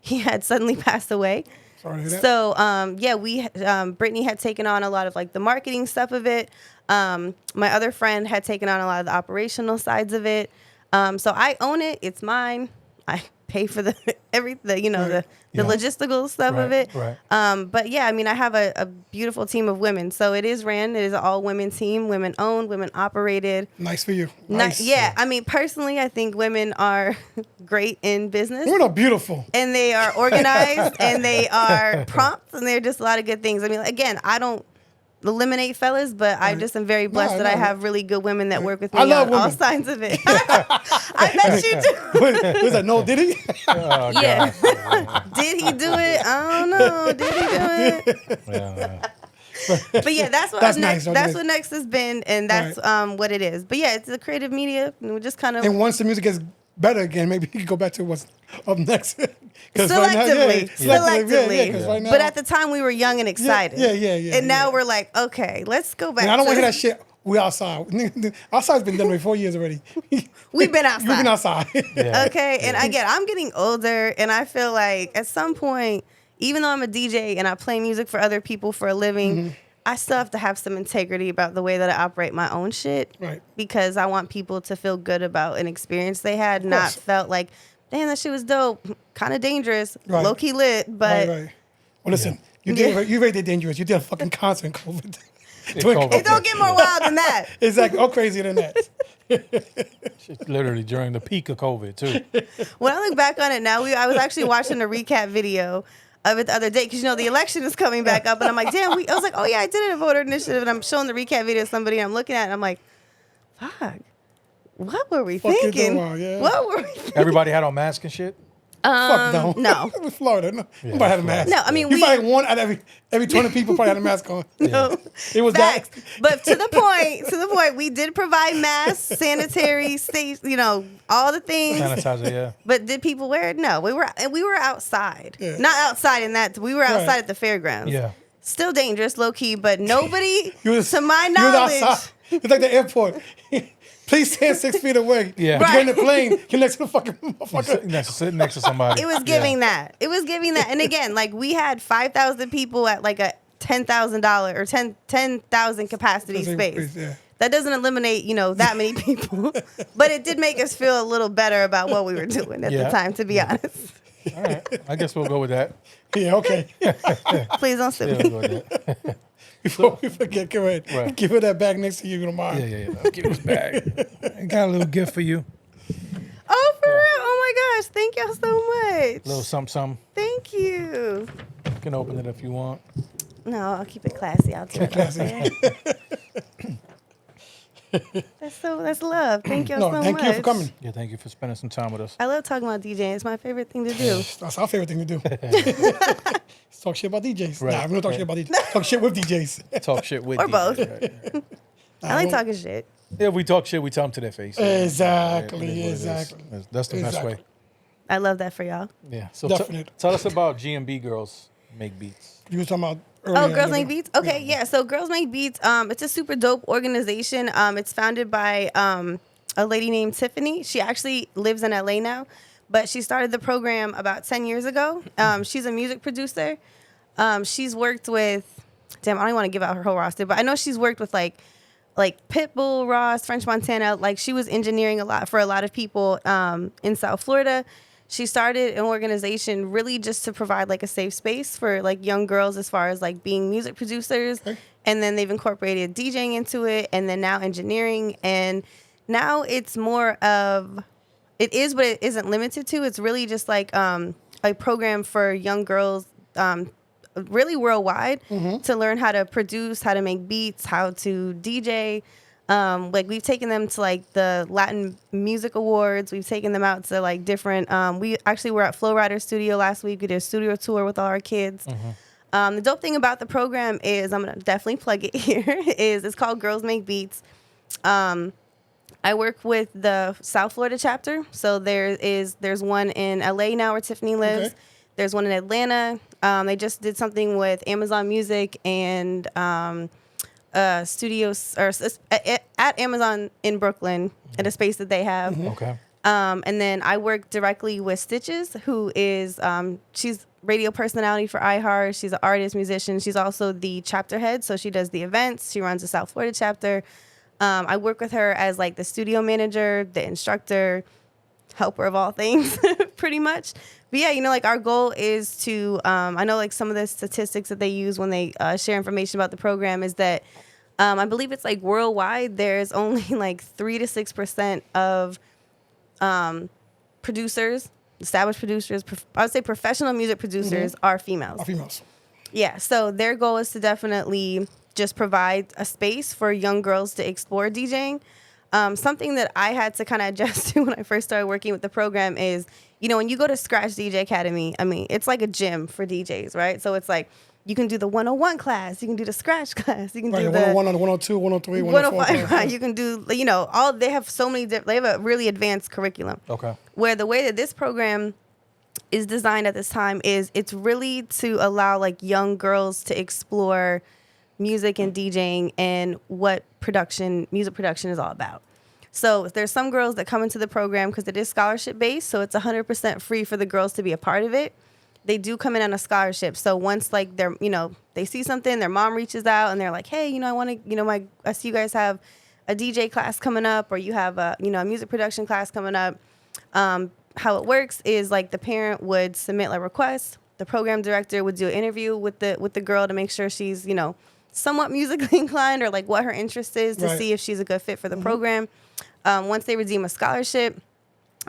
Speaker 3: he had suddenly passed away.
Speaker 1: Sorry to hear that.
Speaker 3: So, Brittany had taken on a lot of like the marketing stuff of it. My other friend had taken on a lot of the operational sides of it. So I own it. It's mine. I pay for the everything, you know,
Speaker 1: Right.
Speaker 3: the
Speaker 2: Yeah.
Speaker 3: logistical stuff of
Speaker 2: Right,
Speaker 3: it.
Speaker 2: right.
Speaker 3: But yeah, I mean, I have a beautiful team of women. So it is ran. It is an all women team, women owned, women operated.
Speaker 1: Nice for you. Nice.
Speaker 3: Yeah, I mean, personally, I think women are great in business.
Speaker 1: Women are beautiful.
Speaker 3: And they are organized and they are prompt and they're just a lot of good things. I mean, again, I don't eliminate fellas, but I just am very blessed that I have really good women that work with me
Speaker 1: I love
Speaker 3: on all
Speaker 1: women.
Speaker 3: signs of it. I bet you do.
Speaker 1: Was that no? Did he?
Speaker 2: Oh,
Speaker 3: Yeah.
Speaker 2: God.
Speaker 3: Did he do it? I don't know. Did he do it?
Speaker 2: Yeah.
Speaker 3: But yeah, that's what
Speaker 1: That's
Speaker 3: next.
Speaker 1: nice,
Speaker 3: That's
Speaker 1: nice.
Speaker 3: what next has been, and that's what it is. But yeah, it's the creative media, and we just kind of
Speaker 1: And once the music gets better again, maybe you can go back to what's up next. 'Cause
Speaker 3: selectively,
Speaker 1: Right now, 'cause right now,
Speaker 3: But at the time, we were young and excited.
Speaker 1: yeah.
Speaker 3: And now we're like, okay, let's go back.
Speaker 1: and I don't want to
Speaker 3: to
Speaker 1: hear that shit. We outside. Outside's been done for 4 years already.
Speaker 3: We've been outside.
Speaker 1: We've been outside.
Speaker 2: Yeah.
Speaker 3: Okay, and again, I'm getting older, and I feel like at some point, even though I'm a DJ and I play music for other people for a living, I still have to have some integrity about the way that I operate my own shit.
Speaker 1: Right.
Speaker 3: Because I want people to feel good about an experience they had, not
Speaker 1: course.
Speaker 3: felt like, damn, that shit was dope, kind of dangerous,
Speaker 1: Right.
Speaker 3: low key lit, but
Speaker 1: Right. Well, listen,
Speaker 3: Yeah.
Speaker 1: you rated dangerous. You did a fucking concert in COVID.
Speaker 2: COVID.
Speaker 3: it don't get more wild than that.
Speaker 1: Exactly. Oh, crazier than that.
Speaker 2: Literally during the peak of COVID, too.
Speaker 3: When I look back on it now, I was actually watching a recap video of it the other day because the election is coming back up, and I'm like, damn. I was like, oh yeah, I did a voter initiative, and I'm showing the recap video to somebody, and I'm looking at it, and I'm like, fuck, what were we
Speaker 1: Fucking
Speaker 3: thinking?
Speaker 1: wild, yeah.
Speaker 3: What were we thinking?
Speaker 2: Everybody had on masks and shit.
Speaker 1: Fuck no.
Speaker 3: no.
Speaker 1: It was Florida. No, nobody had a mask.
Speaker 3: No, I mean,
Speaker 1: you
Speaker 3: we-
Speaker 1: probably one out of every 20 people probably had a mask on.
Speaker 3: No.
Speaker 1: It was
Speaker 3: Facts.
Speaker 1: that.
Speaker 3: But to the point, we did provide masks, sanitary, all the things.
Speaker 2: Sanitizer, yeah.
Speaker 3: But did people wear it? No, we were outside.
Speaker 1: Yeah.
Speaker 3: Not outside in that. We were outside
Speaker 1: Right.
Speaker 3: at the fairgrounds.
Speaker 2: Yeah.
Speaker 3: Still dangerous, low key, but nobody,
Speaker 1: You was,
Speaker 3: to my
Speaker 1: you
Speaker 3: knowledge,
Speaker 1: was outside. It's like the airport. Please stand 6 feet away.
Speaker 2: Yeah.
Speaker 1: But you're in the plane. You're next to the fucking motherfucker.
Speaker 2: Sitting next to somebody.
Speaker 3: it was giving that. It was giving that. And again, like we had 5,000 people at like a $10,000 or 10,000 capacity space.
Speaker 1: Yeah.
Speaker 3: That doesn't eliminate, that many people, but it did make us feel a little better about what we were doing at the
Speaker 2: Yeah.
Speaker 3: time, to be honest.
Speaker 2: All right. I guess we'll go with that.
Speaker 1: Yeah, okay.
Speaker 3: Please don't sue
Speaker 2: Yeah,
Speaker 3: me.
Speaker 2: we'll go with that.
Speaker 1: Before we forget, go ahead.
Speaker 2: Right.
Speaker 1: Give her that bag next to you, tomorrow.
Speaker 2: Yeah. Give us back. I got a little gift for you.
Speaker 3: Oh, for real? Oh my gosh. Thank y'all so much.
Speaker 2: Little something.
Speaker 3: Thank you.
Speaker 2: You can open it if you want.
Speaker 3: No, I'll keep it classy. I'll take it. That's love. Thank y'all
Speaker 1: No,
Speaker 3: so
Speaker 1: thank
Speaker 3: much.
Speaker 1: you for coming.
Speaker 2: Yeah, thank you for spending some time with us.
Speaker 3: I love talking about DJing. It's my favorite thing to do.
Speaker 1: That's our favorite thing to do. Talk shit about DJs.
Speaker 2: Right,
Speaker 1: Nah, we don't talk shit about DJs. Talk shit with DJs.
Speaker 2: Talk shit with
Speaker 3: Or
Speaker 2: DJs,
Speaker 3: both.
Speaker 2: right.
Speaker 3: I like talking shit.
Speaker 2: Yeah, we talk shit, we tell them to their face.
Speaker 1: Exactly,
Speaker 2: Yeah, it is what it is.
Speaker 1: exactly.
Speaker 2: That's the best
Speaker 1: Exactly.
Speaker 2: way.
Speaker 3: I love that for y'all.
Speaker 2: Yeah. So
Speaker 1: Definite.
Speaker 2: tell us about G&B Girls Make Beats.
Speaker 1: You were talking about
Speaker 3: Oh,
Speaker 1: earlier.
Speaker 3: Girls Make Beats? Okay, yeah. So Girls Make Beats, it's a super dope organization. It's founded by a lady named Tiffany. She actually lives in LA now, but she started the program about 10 years ago. She's a music producer. She's worked with, I don't want to give out her whole roster, but I know she's worked with like like Pitbull, Ross, French Montana. Like she was engineering a lot for a lot of people in South Florida. She started an organization really just to provide like a safe space for like young girls as far as like being music producers.
Speaker 1: Okay.
Speaker 3: And then they've incorporated DJing into it, and then now engineering. And now it's more of, it is, but it isn't limited to. It's really just like a program for young girls, really worldwide, to learn how to produce, how to make beats, how to DJ. Like we've taken them to like the Latin Music Awards. We've taken them out to like different. We actually were at Flow Rider Studio last week. We did a studio tour with all our kids. The dope thing about the program is, I'm gonna definitely plug it here, is it's called Girls Make Beats. I work with the South Florida chapter. So there's one in LA now where Tiffany lives.
Speaker 1: Okay.
Speaker 3: There's one in Atlanta. They just did something with Amazon Music and studios or at Amazon in Brooklyn at a space that they have.
Speaker 2: Okay.
Speaker 3: And then I work directly with Stitches, who is she's radio personality for iHeart. She's an artist, musician. She's also the chapter head, so she does the events. She runs the South Florida chapter. I work with her as like the studio manager, the instructor, helper of all things, pretty much. But yeah, like our goal is to, I know like some of the statistics that they use when they share information about the program is that I believe it's like worldwide, there's only like 3 to 6% of producers, established producers, I would say professional music producers are females.
Speaker 1: Are females.
Speaker 3: Yeah, so their goal is to definitely just provide a space for young girls to explore DJing. Something that I had to kind of adjust to when I first started working with the program is, when you go to Scratch DJ Academy, I mean, it's like a gym for DJs, right? So it's like, you can do the 101 class, you can do the Scratch class, you can do the
Speaker 1: 101, 102, 103,
Speaker 3: 105, right? You can do, they have so many they have a really advanced curriculum.
Speaker 2: Okay.
Speaker 3: Where the way that this program is designed at this time is it's really to allow like young girls to explore music and DJing and what music production is all about. So there's some girls that come into the program because it is scholarship based, so it's 100% free for the girls to be a part of it. They do come in on a scholarship. So once like they're, they see something, their mom reaches out and they're like, hey, I want to, I see you guys have a DJ class coming up, or you have a music production class coming up. How it works is like the parent would submit a request. The program director would do an interview with the girl to make sure she's, somewhat musically inclined, or like what her interest is to see if she's a good fit for the program. Once they redeem a scholarship,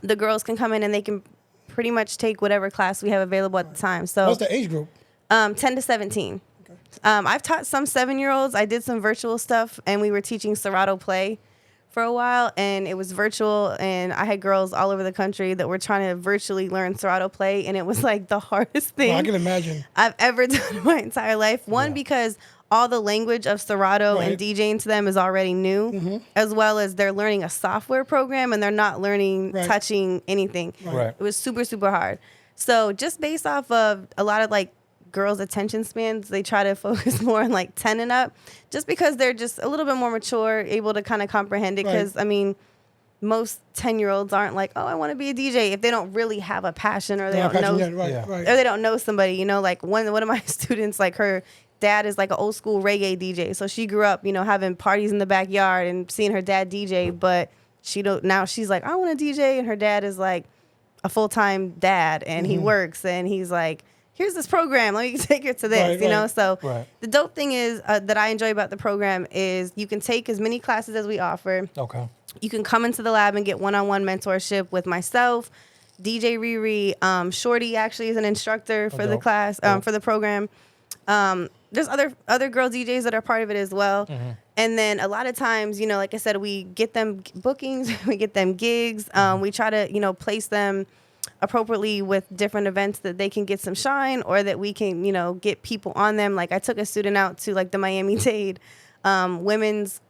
Speaker 3: the girls can come in and they can pretty much take whatever class we have available at the time. So
Speaker 1: what's the age group?
Speaker 3: 10 to 17. Okay. I've taught some 7-year-olds. I did some virtual stuff, and we were teaching Serato Play for a while, and it was virtual, and I had girls all over the country that were trying to virtually learn Serato Play, and it was like the hardest thing
Speaker 1: I can imagine
Speaker 3: I've ever done in my entire life. One, because all the language of Serato and DJing to them is already new, as well as they're learning a software program and they're not learning touching anything.
Speaker 2: Right.
Speaker 3: It was super, super hard. So just based off of a lot of like girls' attention spans, they try to focus more on like 10 and up, just because they're just a little bit more mature, able to kind of comprehend it. Because I mean, most 10-year-olds aren't like, oh, I want to be a DJ, if they don't really have a passion, or they don't know, or they don't know somebody. Like one of my students, like her dad is like an old school reggae DJ, so she grew up, having parties in the backyard and seeing her dad DJ. But now she's like, I want to DJ, and her dad is like a full-time dad, and he works, and he's like, here's this program, let me take her to this, So the dope thing is that I enjoy about the program is you can take as many classes as we offer. Okay. You can come into the lab and get one-on-one mentorship with myself, DJ Riri. Shorty actually is an instructor for the class, for the program. There's other girl DJs that are part of it as well. And then a lot of times, like I said, we get them bookings, we get them gigs. We try to, place them appropriately with different events that they can get some shine, or that we can, get people on them. Like I took a student out to like the Miami-Dade women's,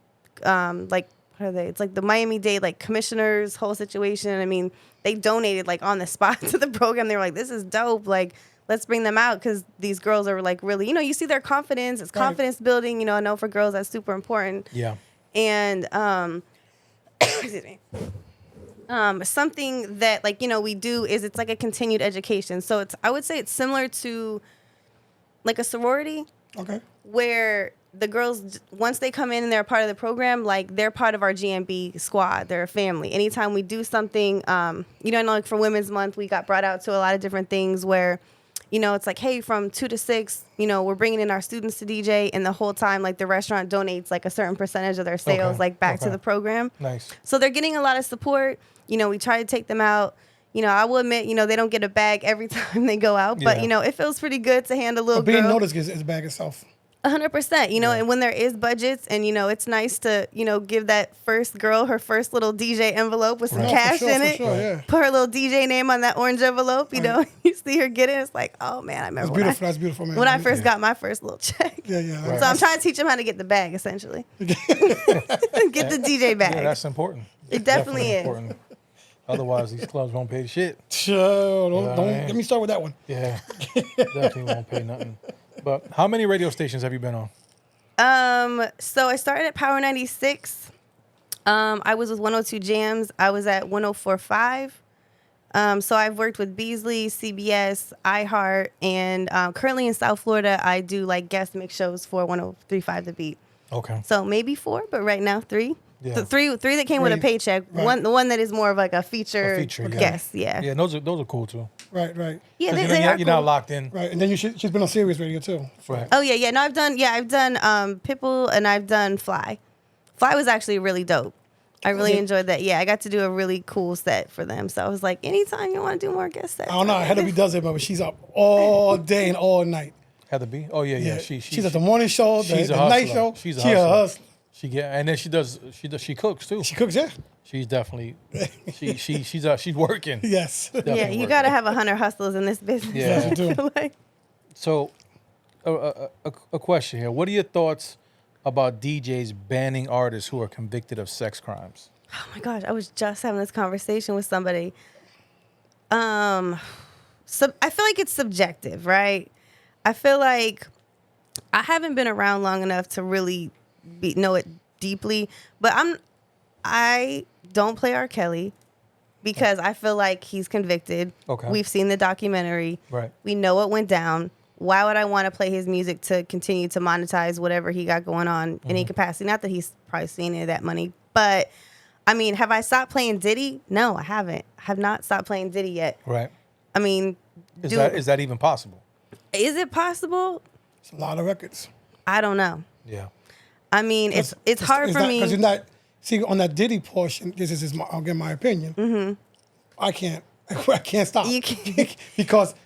Speaker 3: like, what are they? It's like the Miami-Dade like commissioners whole situation. I mean, they donated like on the spot to the program. They were like, this is dope. Like, let's bring them out, because these girls are like really, you see their confidence. It's confidence building. I know for girls that's super important. Yeah. And excuse me. Something that like, we do is it's like a continued education. So I would say it's similar to like a sorority,
Speaker 1: Okay.
Speaker 3: where the girls, once they come in and they're a part of the program, like they're part of our GMB squad. They're a family. Anytime we do something, you know, I know like for Women's Month, we got brought out to a lot of different things where, you know, it's like, hey, from 2 to 6, you know, we're bringing in our students to DJ, and the whole time, like the restaurant donates like a certain percentage of their sales, like back to the program.
Speaker 2: Nice.
Speaker 3: So they're getting a lot of support. You know, we try to take them out. You know, I will admit, you know, they don't get a bag every time they go out, but you know, it feels pretty good to hand a little
Speaker 1: But being
Speaker 3: girl.
Speaker 1: noticed is a bag itself.
Speaker 3: 100%, you know, and when there is budgets, and you know, it's nice to, you know, give that first girl her first little DJ envelope with some cash in it.
Speaker 1: Yeah.
Speaker 3: Put her little DJ name on that orange envelope. You know, you see her get it. It's like, oh man, I remember.
Speaker 1: That's beautiful, man.
Speaker 3: When I first got my first little check.
Speaker 1: Yeah.
Speaker 3: So I'm trying to teach them how to get the bag, essentially. Get the DJ bag.
Speaker 2: Yeah, that's important.
Speaker 3: It definitely is.
Speaker 2: Important. Otherwise, these clubs won't pay shit.
Speaker 1: Sure, don't let me start with that one.
Speaker 2: Yeah, definitely won't pay nothing. But how many radio stations have you been on?
Speaker 3: So I started at Power 96. I was with 102 JAMS. I was at 104.5. So I've worked with Beasley, CBS, iHeart, and currently in South Florida, I do like guest mix shows for 103.5 The Beat.
Speaker 2: Okay.
Speaker 3: So maybe 4, but right now 3.
Speaker 2: Yeah.
Speaker 3: The three that came with a paycheck.
Speaker 1: Right.
Speaker 3: The one that is more of like a feature guest. Yeah.
Speaker 2: Yeah, those are cool too.
Speaker 1: Right.
Speaker 3: Yeah,
Speaker 2: 'Cause
Speaker 3: they are
Speaker 2: you're not
Speaker 3: cool.
Speaker 2: locked in.
Speaker 1: Right. And then she's been on Sirius Radio too.
Speaker 2: Right.
Speaker 3: Oh yeah. No, I've done Pitbull, and I've done Fly. Fly was actually really dope. I really enjoyed that. Yeah, I got to do a really cool set for them. So I was like, anytime you want to do more guest sets.
Speaker 1: I don't know. Heather B does it, but she's up all day and all night.
Speaker 2: Heather B. Oh yeah.
Speaker 1: She's at the morning show, the night show.
Speaker 2: She's a
Speaker 1: hustler.
Speaker 2: hustler. And then she cooks too.
Speaker 1: She cooks, yeah.
Speaker 2: She's definitely she's working.
Speaker 1: Yes.
Speaker 3: Yeah, you got to have 100 hustlers in this business.
Speaker 2: Yeah.
Speaker 1: Yes, you do.
Speaker 2: So, a question here. What are your thoughts about DJs banning artists who are convicted of sex crimes?
Speaker 3: Oh my gosh, I was just having this conversation with somebody. I feel like it's subjective, right? I feel like I haven't been around long enough to really know it deeply, but I don't play R. Kelly because I feel like he's convicted.
Speaker 2: Okay.
Speaker 3: We've seen the documentary.
Speaker 2: Right.
Speaker 3: We know what went down. Why would I want to play his music to continue to monetize whatever he got going on in any capacity? Not that he's probably seen any of that money, but I mean, have I stopped playing Diddy? No, I haven't. I have not stopped playing Diddy yet.
Speaker 2: Right.
Speaker 3: I mean,
Speaker 2: Is that even possible?
Speaker 3: Is it possible?
Speaker 1: It's a lot of records.
Speaker 3: I don't know.
Speaker 2: Yeah.
Speaker 3: I mean, it's hard for me.
Speaker 1: Because you're not, see, on that Diddy portion, I'll give my opinion. Mm-hmm. I can't stop.
Speaker 3: You can't.
Speaker 1: Because.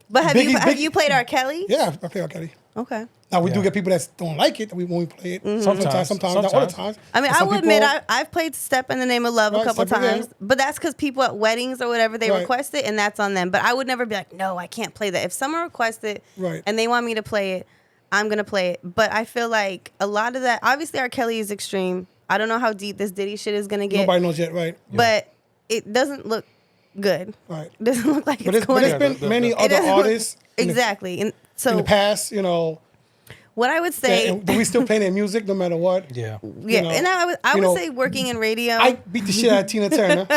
Speaker 3: But have you played R. Kelly?
Speaker 1: Yeah, I play R. Kelly.
Speaker 3: Okay.
Speaker 1: Now, we do get people that don't like it when we play it.
Speaker 3: Mm-hmm.
Speaker 1: Sometimes, not all the times.
Speaker 3: I mean, I will admit, I've played Step in the Name of Love a couple times, but that's because people at weddings or whatever, they request it, and that's on them. But I would never be like, no, I can't play that. If someone requests it and they want me to play it, I'm going to play it. But I feel like a lot of that, obviously R. Kelly is extreme. I don't know how deep this Diddy shit is going to get.
Speaker 1: Nobody knows yet, right?
Speaker 3: But it doesn't look good.
Speaker 1: Right.
Speaker 3: It doesn't look like it's going
Speaker 1: to. But there's been many other artists.
Speaker 3: Exactly. And so
Speaker 1: in the past, you know.
Speaker 3: What I would say,
Speaker 1: we still play their music no matter what.
Speaker 3: Yeah.
Speaker 1: You know,
Speaker 3: and I would say working in radio.
Speaker 1: I beat the shit out of Tina Turner.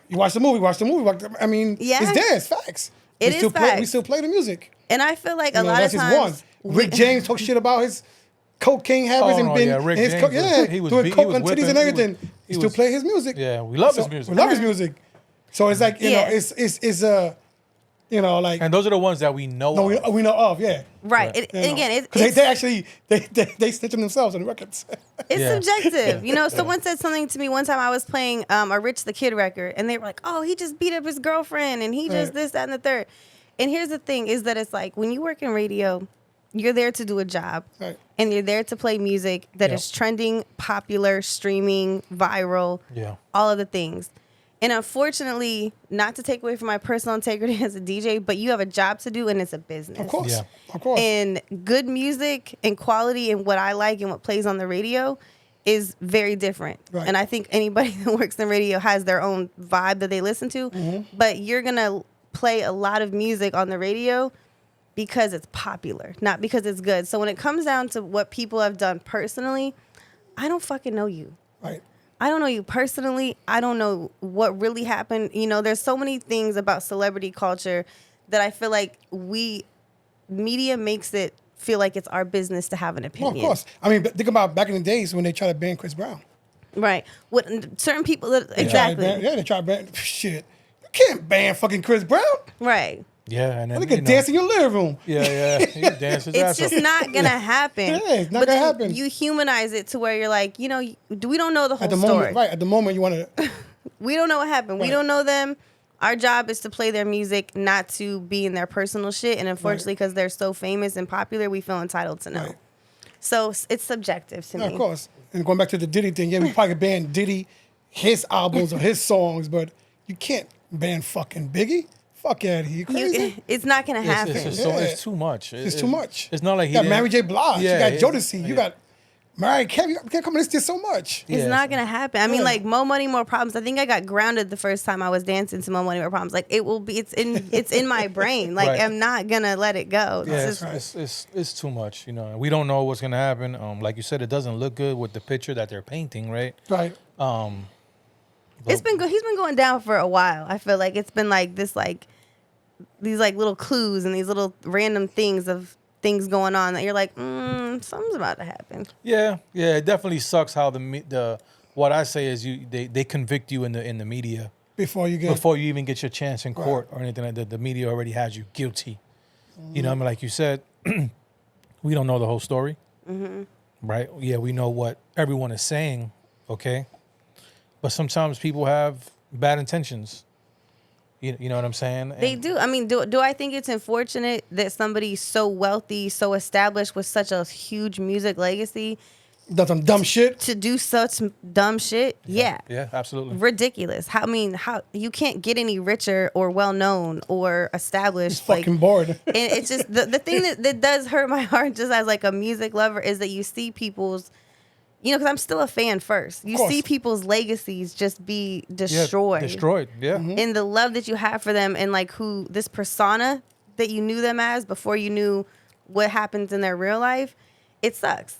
Speaker 1: You watch the movie. I mean, it's there. It's facts.
Speaker 3: It is facts.
Speaker 1: We still play the music.
Speaker 3: And I feel like a lot of times,
Speaker 1: Rick James talk shit about his cocaine habits
Speaker 2: Rick James, he was
Speaker 1: doing coke and titties
Speaker 2: whipping,
Speaker 1: and everything. He still play his music.
Speaker 2: Yeah, we love his music.
Speaker 1: We love his music. So it's like, you know, it's you know, like,
Speaker 2: and those are the ones that we know.
Speaker 1: No, we know of, yeah.
Speaker 3: Right. And again,
Speaker 1: because they actually they stitch them themselves on the records.
Speaker 3: It's subjective, you know. Someone said something to me one time. I was playing a Rich the Kid record, and they were like, "Oh, he just beat up his girlfriend, and he just this, that, and the third." And here's the thing: is that it's like when you work in radio, you're there to do a job, and you're there to play music that is trending, popular, streaming, viral, all of the things. And unfortunately, not to take away from my personal integrity as a DJ, but you have a job to do and it's a business.
Speaker 1: Of course. Of course.
Speaker 3: And good music and quality and what I like and what plays on the radio is very different. Right. And I think anybody that works in radio has their own vibe that they listen to. Mm-hmm. But you're going to play a lot of music on the radio because it's popular, not because it's good. So when it comes down to what people have done personally, I don't fucking know you.
Speaker 1: Right.
Speaker 3: I don't know you personally. I don't know what really happened. You know, there's so many things about celebrity culture that I feel like media makes it feel like it's our business to have an
Speaker 1: Well,
Speaker 3: opinion.
Speaker 1: of course. I mean, but think about back in the days when they tried to ban Chris Brown.
Speaker 3: Right. What certain people that,
Speaker 1: They tried to
Speaker 3: exactly.
Speaker 1: ban- they tried to ban. Shit. You can't ban fucking Chris Brown.
Speaker 3: Right.
Speaker 2: Yeah, and then
Speaker 1: They can dance in your living room.
Speaker 2: Yeah, he dance his
Speaker 3: It's
Speaker 2: ass
Speaker 3: just
Speaker 2: off.
Speaker 3: not gonna happen.
Speaker 1: Yeah, it's not
Speaker 3: But
Speaker 1: gonna
Speaker 3: then
Speaker 1: happen.
Speaker 3: You humanize it to where you're like, we don't know the whole
Speaker 1: At the
Speaker 3: story.
Speaker 1: moment, right? At the moment, you want to.
Speaker 3: We don't know what happened. We
Speaker 1: Right.
Speaker 3: don't know them. Our job is to play their music, not to be in their personal shit. And unfortunately, because they're so famous and popular, we feel entitled to know.
Speaker 1: Right.
Speaker 3: So it's subjective to
Speaker 1: Yeah,
Speaker 3: me.
Speaker 1: of course. And going back to the Diddy thing, yeah, we probably could ban Diddy, his albums or his songs, but you can't ban fucking Biggie. Fuck out of here. You crazy?
Speaker 3: It's not gonna happen.
Speaker 2: It's
Speaker 1: Yeah.
Speaker 2: too much.
Speaker 1: It's too much.
Speaker 2: It's not like
Speaker 1: you got
Speaker 2: didn't-
Speaker 1: Mary J. Blige.
Speaker 2: Yeah,
Speaker 1: you got Jodeci. You got Mariah Carey. You can't come and listen to so much.
Speaker 3: It's
Speaker 2: Yeah,
Speaker 3: not
Speaker 2: so-
Speaker 3: gonna happen. I mean,
Speaker 1: Yeah.
Speaker 3: like Mo Money, More Problems. I think I got grounded the first time I was dancing to Mo Money, More Problems. Like it will be. It's in my brain. Like
Speaker 2: Right.
Speaker 3: I'm not gonna let it go.
Speaker 2: Yeah,
Speaker 3: It's just-
Speaker 2: it's too much. And we don't know what's gonna happen. Like you said, it doesn't look good with the picture that they're painting, right?
Speaker 1: Right.
Speaker 3: It's been he's been going down for a while. I feel like it's been like this, like these like little clues and these little random things of things going on that you're like, something's about to happen.
Speaker 2: Yeah, it definitely sucks how the what I say is they convict you in the media
Speaker 1: Before you get.
Speaker 2: before you even get your chance in court or anything like that. The media already has you guilty. You know, what I mean, like you said, we don't know the whole story, right? Yeah, we know what everyone is saying, okay, but sometimes people have bad intentions. You know what I'm saying?
Speaker 3: They
Speaker 2: And-
Speaker 3: do. I mean, do I think it's unfortunate that somebody so wealthy, so established with such a huge music legacy
Speaker 1: Done some dumb shit.
Speaker 3: to do such dumb shit? Yeah.
Speaker 2: Yeah, absolutely.
Speaker 3: Ridiculous. How you can't get any richer or well known or established.
Speaker 1: Fucking bored.
Speaker 3: And it's just the thing that does hurt my heart just as like a music lover is that you see people's, because I'm still a fan first. You
Speaker 1: course.
Speaker 3: see people's legacies just be
Speaker 2: Yeah,
Speaker 3: destroyed.
Speaker 2: destroyed. Yeah.
Speaker 3: And the love that you have for them and like who this persona that you knew them as before you knew what happens in their real life, it sucks.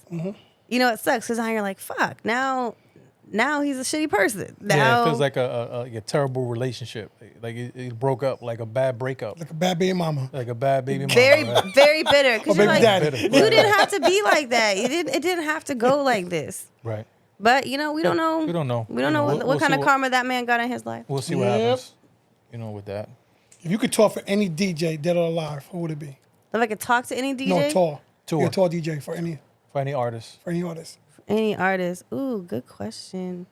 Speaker 3: It sucks because now you're like, fuck, now he's a shitty person. Now,
Speaker 2: Yeah, it feels like a terrible relationship. Like it broke up, like a bad breakup,
Speaker 1: Like a bad baby mama.
Speaker 2: like a bad baby mama.
Speaker 3: very,
Speaker 2: right?
Speaker 3: very bitter. Because
Speaker 1: Or
Speaker 3: you're
Speaker 1: baby
Speaker 3: like,
Speaker 1: daddy.
Speaker 3: you didn't have to be like that. It didn't have to go like this.
Speaker 2: Right.
Speaker 3: But we don't know.
Speaker 2: We don't know.
Speaker 3: We don't know
Speaker 2: We'll
Speaker 3: what kind
Speaker 2: see
Speaker 3: of karma that man got in his life.
Speaker 2: We'll see what
Speaker 1: Yep.
Speaker 2: happens. With that.
Speaker 1: If you could talk for any DJ, dead or alive, who would it be?
Speaker 3: If I could talk to any DJ,
Speaker 1: No, tall.
Speaker 2: Tour.
Speaker 1: Yeah, tall DJ for any
Speaker 2: artist.
Speaker 1: artist.
Speaker 3: any artist. Ooh, good question.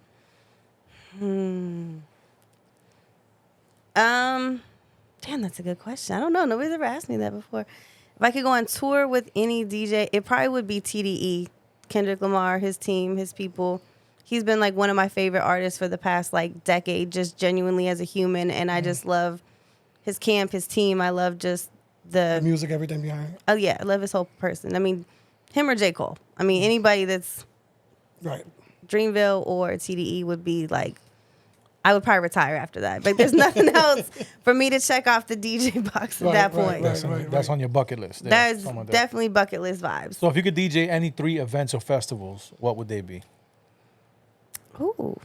Speaker 3: Damn, that's a good question. I don't know. Nobody's ever asked me that before. If I could go on tour with any DJ, it probably would be TDE, Kendrick Lamar, his team, his people. He's been like one of my favorite artists for the past like decade, just genuinely as a human. And I just love his camp, his team. I love just
Speaker 1: The music, everything behind it.
Speaker 3: oh yeah, I love his whole person. I mean, him or J. Cole. I mean, anybody that's
Speaker 1: Right.
Speaker 3: Dreamville or TDE would be like, I would probably retire after that. But there's nothing else for me to check off the DJ box at
Speaker 1: Right,
Speaker 3: that
Speaker 1: right,
Speaker 3: point.
Speaker 1: right.
Speaker 2: That's on your bucket list. Yeah,
Speaker 3: That's
Speaker 2: something like that.
Speaker 3: definitely bucket list vibes.
Speaker 2: So if you could DJ any 3 events or festivals, what would they be?
Speaker 3: Ooh.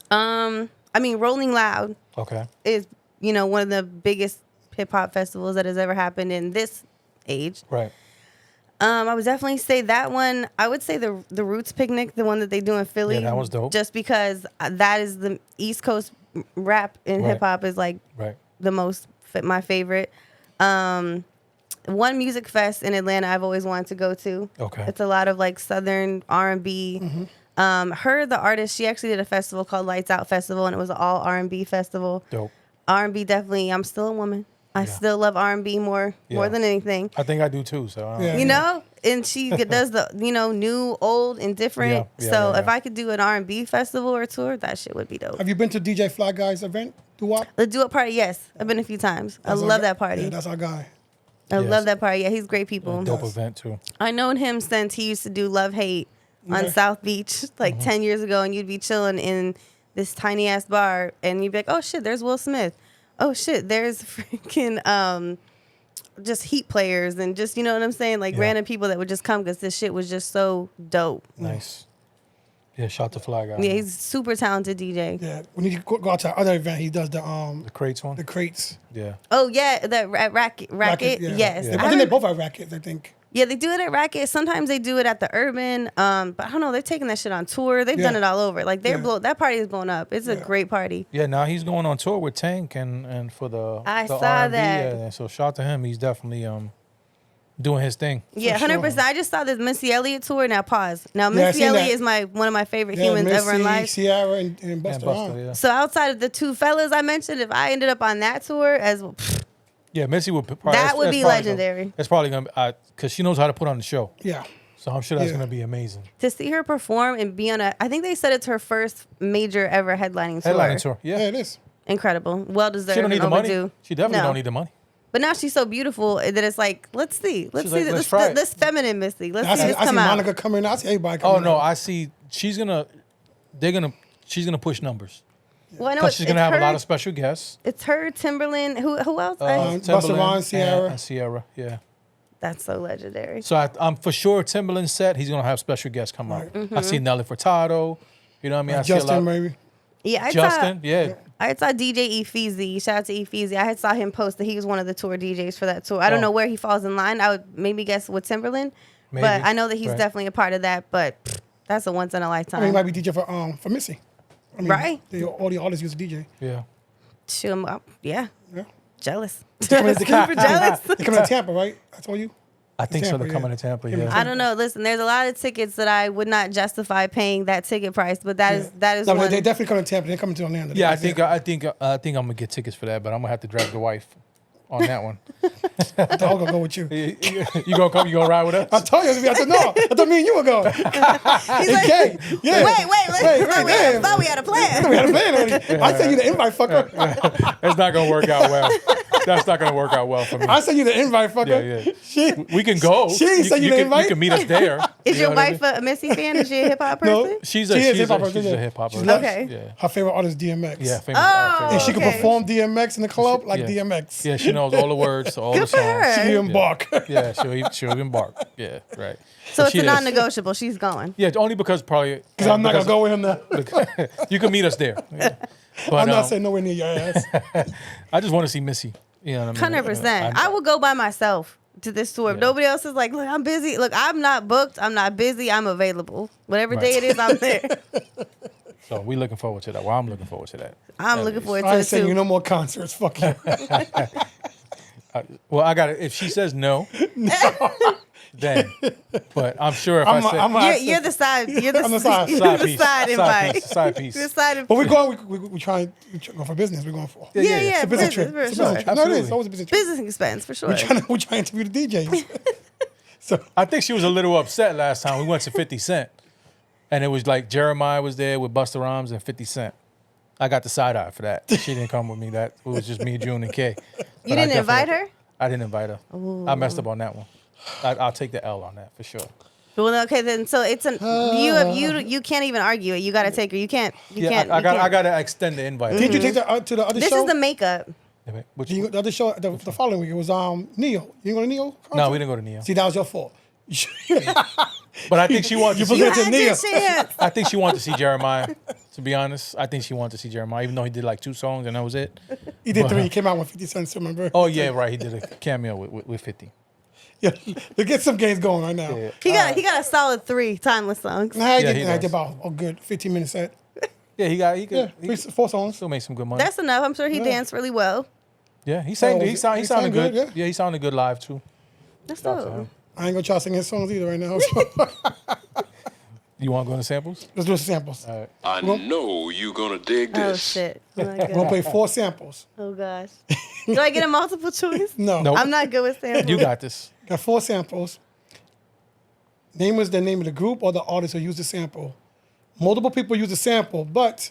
Speaker 3: I mean, Rolling Loud
Speaker 2: Okay.
Speaker 3: is, one of the biggest hip hop festivals that has ever happened in this age.
Speaker 2: Right.
Speaker 3: I would definitely say that one. I would say the Roots Picnic, the one that they do in Philly.
Speaker 2: Yeah, that was dope.
Speaker 3: Just because that is the East Coast rap and
Speaker 2: Right.
Speaker 3: hip hop is like
Speaker 2: Right.
Speaker 3: the most my favorite. One music fest in Atlanta I've always wanted to go to.
Speaker 2: Okay.
Speaker 3: It's a lot of like Southern R&B. Her, the artist, she actually did a festival called Lights Out Festival, and it was an all R&B festival.
Speaker 2: Dope.
Speaker 3: R&B definitely. I'm still a woman. I still love R&B more
Speaker 2: Yeah.
Speaker 3: than anything.
Speaker 2: I think I do too. So I don't
Speaker 1: Yeah.
Speaker 2: know.
Speaker 3: You know, and she does the new, old, and different.
Speaker 2: Yeah,
Speaker 3: So
Speaker 2: yeah.
Speaker 3: if I could do an R&B festival or tour, that shit would be dope.
Speaker 1: Have you been to DJ Fly Guy's event? Doo-wop?
Speaker 3: The Do It party, yes, I've been a few times. I
Speaker 1: That's our
Speaker 3: love
Speaker 1: guy.
Speaker 3: that party.
Speaker 1: Yeah, that's our guy.
Speaker 3: I
Speaker 2: Yes.
Speaker 3: love that party. Yeah, he's great people.
Speaker 2: Dope
Speaker 1: Yes.
Speaker 2: event too.
Speaker 3: I known him since he used to do Love Hate on
Speaker 1: Okay.
Speaker 3: South Beach like 10 years ago, and you'd be chilling in this tiny ass bar, and you'd be like, "Oh shit, there's Will Smith. Oh shit, there's freaking just Heat players and just what I'm saying, like
Speaker 2: Yeah.
Speaker 3: random people that would just come because this shit was just so dope."
Speaker 2: Nice. Yeah, shout to Fly Guy.
Speaker 3: Yeah, he's a super talented DJ.
Speaker 1: Yeah. When you go out to our other event, he does
Speaker 2: the crates one.
Speaker 1: the crates.
Speaker 2: Yeah.
Speaker 3: Oh yeah, that racket.
Speaker 1: Yeah.
Speaker 3: Yes,
Speaker 1: Yeah.
Speaker 3: I
Speaker 1: I think they
Speaker 3: haven't-
Speaker 1: both are rackets, I think.
Speaker 3: Yeah, they do it at Racket. Sometimes they do it at the Urban. But I don't know. They're taking that shit on tour. They've done it all over. Like that party is blown up. It's a great party.
Speaker 2: Yeah, now he's going on tour with Tank and for the
Speaker 3: I saw
Speaker 2: R&B,
Speaker 3: that.
Speaker 2: Yeah, so shout out to him. He's definitely doing his thing.
Speaker 3: Yeah, 100%. I just saw this Missy Elliott tour. Now pause. Now
Speaker 1: I
Speaker 3: Missy
Speaker 1: seen
Speaker 3: Elliott
Speaker 1: that.
Speaker 3: is one of my favorite humans ever in life.
Speaker 1: Ciara and Busta Rhymes.
Speaker 2: Yeah.
Speaker 3: So outside of the two fellas I mentioned, if I ended up on that tour as
Speaker 2: Yeah, Missy would probably,
Speaker 3: that would be legendary.
Speaker 2: It's probably gonna be because she knows how to put on the show.
Speaker 1: Yeah.
Speaker 2: So I'm sure that's gonna be amazing.
Speaker 3: To see her perform and be on I think they said it's her first major ever headlining tour.
Speaker 2: Headlining tour. Yeah,
Speaker 1: it is.
Speaker 3: Incredible. Well deserved.
Speaker 2: She don't need the
Speaker 3: overdue.
Speaker 2: money. She definitely
Speaker 3: No.
Speaker 2: don't need the money.
Speaker 3: But now she's so beautiful that it's like, let's see. Let's
Speaker 2: She's
Speaker 3: see
Speaker 2: like, let's try it.
Speaker 3: this feminine Missy. Let's
Speaker 1: I
Speaker 3: see
Speaker 1: see,
Speaker 3: this
Speaker 1: I see
Speaker 3: come out.
Speaker 1: Monica coming out. I see everybody
Speaker 2: Oh
Speaker 1: coming
Speaker 2: no,
Speaker 1: out.
Speaker 2: I see. She's gonna push numbers.
Speaker 3: Well, I know
Speaker 2: Because she's gonna
Speaker 3: it's
Speaker 2: have a
Speaker 3: her-
Speaker 2: lot of special guests.
Speaker 3: It's her, Timberland. Who else?
Speaker 1: Busta Rhymes, Ciara.
Speaker 2: and Ciara. Yeah.
Speaker 3: That's so legendary.
Speaker 2: So I'm for sure Timberland set. He's gonna have special guests come out. I see Nelly Furtado. You know what I mean? I see a
Speaker 1: Justin,
Speaker 2: lot.
Speaker 1: maybe.
Speaker 3: Yeah,
Speaker 2: Justin. Yeah.
Speaker 3: I saw DJ Efeezy. Shout out to Efeezy. I had saw him post that he was one of the tour DJs for that tour. I don't know where he falls in line. I would maybe guess with Timberland, but
Speaker 2: Maybe.
Speaker 3: I know that he's
Speaker 2: Right.
Speaker 3: definitely a part of that. But that's a once in a lifetime.
Speaker 1: I mean, he might be DJ for Missy. I mean,
Speaker 3: Right.
Speaker 1: All the artists use a DJ.
Speaker 2: Yeah.
Speaker 3: Shoot 'em up. Yeah,
Speaker 1: Yeah.
Speaker 3: jealous.
Speaker 1: Coming to-
Speaker 3: Super jealous.
Speaker 1: They coming to Tampa, right? I told you.
Speaker 2: I think so.
Speaker 1: Tampa,
Speaker 2: They're coming to Tampa.
Speaker 1: Yeah.
Speaker 2: Yeah.
Speaker 3: I don't know. Listen, there's a lot of tickets that I would not justify paying that ticket price, but that is
Speaker 1: No,
Speaker 3: one.
Speaker 1: they definitely coming to Tampa. They're coming to Orlando.
Speaker 2: Yeah, I think I'm gonna get tickets for that, but I'm gonna have to drag the wife on that one.
Speaker 1: I'm gonna go with you.
Speaker 2: You gonna come? You gonna ride with us?
Speaker 1: I told you. I said no. I thought me and you were going.
Speaker 3: He's like,
Speaker 1: Okay. Yeah.
Speaker 3: wait,
Speaker 1: Wait, damn.
Speaker 3: thought we had a plan.
Speaker 1: We had a plan already. I sent you the invite, fucker.
Speaker 2: That's not gonna work out well. That's not gonna work out well for me.
Speaker 1: I sent you the invite, fucker.
Speaker 2: Yeah, yeah.
Speaker 1: Shit.
Speaker 2: We can go.
Speaker 1: She ain't send you the
Speaker 2: can,
Speaker 1: invite?
Speaker 2: You can meet us there.
Speaker 3: Is
Speaker 2: You
Speaker 3: your
Speaker 2: know what I
Speaker 3: wife
Speaker 2: mean?
Speaker 3: a Missy fan? Is she a hip hop
Speaker 1: No.
Speaker 3: person?
Speaker 2: She's
Speaker 1: She
Speaker 2: a
Speaker 1: is hip-hop person,
Speaker 2: she's a
Speaker 1: yeah.
Speaker 2: hip hop
Speaker 1: She
Speaker 2: person.
Speaker 1: loves-
Speaker 3: Okay.
Speaker 2: Yeah.
Speaker 1: Her favorite artist, DMX.
Speaker 2: Yeah. Famous
Speaker 3: Oh.
Speaker 1: And she can
Speaker 3: Okay.
Speaker 1: perform DMX in the club like
Speaker 2: Yeah.
Speaker 1: DMX.
Speaker 2: Yeah, she knows all the words, all the
Speaker 3: Good for
Speaker 2: songs.
Speaker 3: her.
Speaker 1: She embark.
Speaker 2: Yeah, she'll even bark. Yeah, right.
Speaker 3: So it's
Speaker 2: she
Speaker 3: a
Speaker 2: is.
Speaker 3: non-negotiable. She's going.
Speaker 2: Yeah, only because probably
Speaker 1: Because I'm not gonna go with him now.
Speaker 2: You can meet us there. Yeah. But
Speaker 1: I'm not saying nowhere near your ass.
Speaker 2: I just want to see Missy. You know what I mean?
Speaker 3: 100%. I would go by myself to this tour. If nobody else is like, look, I'm busy. Look, I'm not booked. I'm not busy. I'm available. Whatever
Speaker 2: Right.
Speaker 3: day it is, I'm there.
Speaker 2: So we looking forward to that. Well, I'm looking forward to that.
Speaker 3: I'm
Speaker 2: At
Speaker 3: looking
Speaker 2: least.
Speaker 3: forward
Speaker 1: I
Speaker 3: to
Speaker 1: ain't
Speaker 3: it
Speaker 1: sending you
Speaker 3: too.
Speaker 1: no more concerts. Fuck you.
Speaker 2: Well, I got it. If she says no, then. But I'm sure if I said
Speaker 3: You're the side. You're the,
Speaker 1: I'm the side.
Speaker 3: you're
Speaker 2: Side
Speaker 3: the
Speaker 2: piece.
Speaker 3: side
Speaker 2: Side
Speaker 3: invite.
Speaker 2: piece. Side piece.
Speaker 3: The side
Speaker 1: But we're going. We trying go for business. We're going for.
Speaker 3: Yeah,
Speaker 2: yeah.
Speaker 3: yeah.
Speaker 1: It's a business
Speaker 3: business,
Speaker 1: trip.
Speaker 3: for
Speaker 1: It's a
Speaker 3: sure.
Speaker 1: business trip. No, it is.
Speaker 2: Absolutely.
Speaker 1: It's always a business trip.
Speaker 3: Business expense for sure.
Speaker 1: We're trying to interview the DJs. So
Speaker 2: I think she was a little upset last time. We went to 50 Cent. And it was like Jeremiah was there with Busta Rhymes and 50 Cent. I got the side eye for that. She didn't come with me. It was just me, June, and Kay.
Speaker 3: You didn't invite her?
Speaker 2: I didn't invite her. I messed up on that one. I'll take the L on that for sure.
Speaker 3: Well, okay, then. So it's you can't even argue it. You got to take her. You can't.
Speaker 2: I got to extend the invite.
Speaker 1: did you take the to the other
Speaker 3: This
Speaker 1: show?
Speaker 3: is the makeup.
Speaker 2: Which,
Speaker 1: The other show the following week it was Neo. You go to Neo?
Speaker 2: no, we didn't go to Neo.
Speaker 1: See, that was your fault.
Speaker 2: But I think she wanted to
Speaker 1: You
Speaker 2: see.
Speaker 3: You
Speaker 1: forget to
Speaker 3: had
Speaker 1: Nia.
Speaker 3: your chance.
Speaker 2: I think she wanted to see Jeremiah. To be honest, I think she wanted to see Jeremiah, even though he did like 2 songs and that was it.
Speaker 1: He did 3. He came out with 50 Cent. Remember?
Speaker 2: Oh yeah, right. He did a cameo with 50.
Speaker 1: Yeah. Let's get some games going right now.
Speaker 2: Yeah.
Speaker 3: He got a solid 3 timeless songs.
Speaker 1: Nah, I
Speaker 2: Yeah,
Speaker 1: did,
Speaker 2: he
Speaker 1: I
Speaker 2: does.
Speaker 1: did about a good 15-minute set.
Speaker 2: Yeah, he
Speaker 1: Yeah,
Speaker 2: could
Speaker 1: 4 songs.
Speaker 2: still make some good money.
Speaker 3: That's enough. I'm sure he danced really well.
Speaker 2: Yeah, he sang.
Speaker 1: Oh,
Speaker 2: He sounded good.
Speaker 1: yeah.
Speaker 2: Yeah, he sounded good live too.
Speaker 3: That's
Speaker 2: Shout out to
Speaker 3: dope.
Speaker 2: him.
Speaker 1: I ain't gonna try to sing his songs either right now.
Speaker 2: You want to go into samples?
Speaker 1: Let's do some samples.
Speaker 2: All right.
Speaker 4: I know you gonna dig
Speaker 3: Oh
Speaker 4: this.
Speaker 3: shit. Oh, my
Speaker 1: We're gonna
Speaker 3: God.
Speaker 1: play 4 samples.
Speaker 3: Oh gosh. Do I get a multiple choice?
Speaker 1: No.
Speaker 2: Nope.
Speaker 3: I'm not good with samples.
Speaker 2: You got this.
Speaker 1: Got 4 samples. Name is the name of the group or the artist who used the sample. Multiple people use the sample, but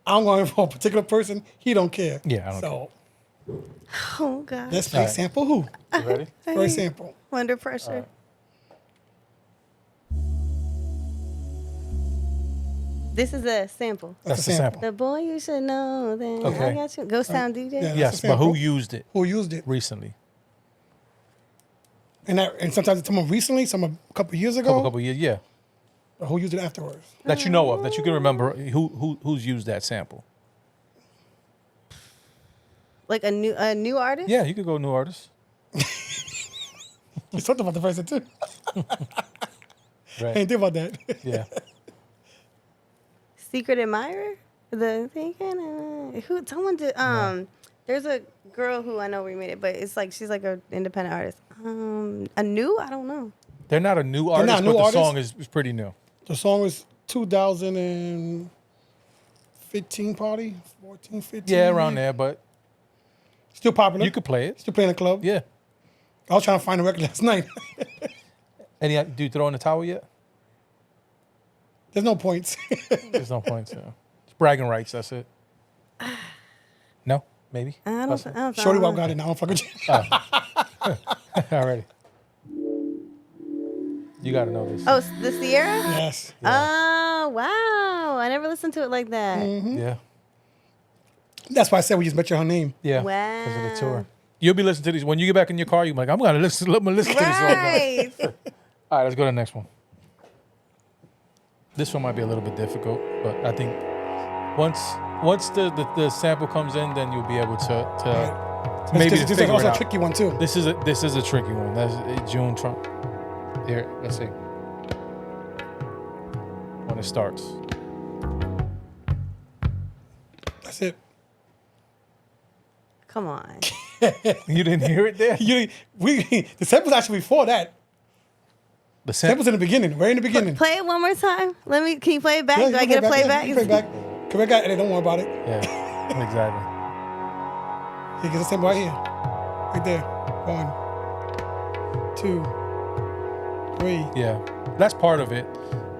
Speaker 1: I'm going for a particular person. He don't care.
Speaker 2: Yeah, I don't
Speaker 1: so
Speaker 3: Oh god.
Speaker 1: let's play
Speaker 2: All right.
Speaker 1: sample who?
Speaker 2: You ready?
Speaker 1: First sample.
Speaker 3: Under pressure. This is a sample.
Speaker 2: That's
Speaker 1: a
Speaker 2: the
Speaker 1: sample.
Speaker 2: sample.
Speaker 3: The boy you should know. Then I
Speaker 2: Okay.
Speaker 3: got you. Ghost Town DJ.
Speaker 1: Yeah.
Speaker 2: Yes,
Speaker 1: a
Speaker 2: but who
Speaker 1: sample.
Speaker 2: used it
Speaker 1: Who used it?
Speaker 2: recently?
Speaker 1: And sometimes it's someone recently, someone a couple years ago.
Speaker 2: Couple years, yeah.
Speaker 1: Or who used it afterwards?
Speaker 2: That you know of, that you can remember. Who's used that sample?
Speaker 3: Like a new artist.
Speaker 2: Yeah, you could go new artist.
Speaker 1: You talked about the person too. I
Speaker 2: Right.
Speaker 1: ain't think about that.
Speaker 2: Yeah.
Speaker 3: Secret Admirer? The who someone did there's a girl who I know remade it, but it's like she's like an independent artist. A new? I don't know.
Speaker 2: They're not a new
Speaker 1: not
Speaker 2: artist,
Speaker 1: a new
Speaker 2: but the
Speaker 1: artist?
Speaker 2: song is pretty new.
Speaker 1: The song was 2015 probably, 14, 15.
Speaker 2: Yeah, around there, but
Speaker 1: Still popular.
Speaker 2: you could play it.
Speaker 1: Still playing in the club.
Speaker 2: Yeah.
Speaker 1: I was trying to find a record last night.
Speaker 2: Any? Do you throw in the towel yet?
Speaker 1: There's no points.
Speaker 2: There's no point. It's bragging rights. That's it. No, maybe.
Speaker 3: I don't
Speaker 1: Shorty Wop got it now. I don't fuck with you.
Speaker 2: Alrighty. You got to know this.
Speaker 3: Oh, the Sierra?
Speaker 1: Yes.
Speaker 3: Oh, wow. I never listened to it like that.
Speaker 2: Yeah.
Speaker 1: That's why I said we just mentioned her name.
Speaker 2: Yeah.
Speaker 3: Wow.
Speaker 2: Because of the tour. You'll be listening to these when you get back in your car. You're like, I'm gonna listen to this song.
Speaker 3: Right.
Speaker 2: All right, let's go to the next one. This one might be a little bit difficult, but I think once the sample comes in, then you'll be able to maybe
Speaker 1: This
Speaker 2: to
Speaker 1: is
Speaker 2: figure
Speaker 1: also
Speaker 2: it
Speaker 1: a
Speaker 2: out.
Speaker 1: tricky one too.
Speaker 2: This is a tricky one. That's June Trump. Here, let's see. When it starts.
Speaker 1: That's it.
Speaker 3: Come on.
Speaker 2: You didn't hear it there?
Speaker 1: The sample's actually before that.
Speaker 2: The sample.
Speaker 1: Sample's in the beginning, right in the beginning.
Speaker 3: Play it one more time. Can you play it back?
Speaker 1: Yeah,
Speaker 3: Do
Speaker 1: you
Speaker 3: I
Speaker 1: can
Speaker 3: get a
Speaker 1: play
Speaker 3: playback?
Speaker 1: Yeah, play back. Cause I got it. Don't worry about it.
Speaker 2: Yeah, exactly.
Speaker 1: He gets the sample right here, right there. 1, 2, 3.
Speaker 2: Yeah, that's part of it.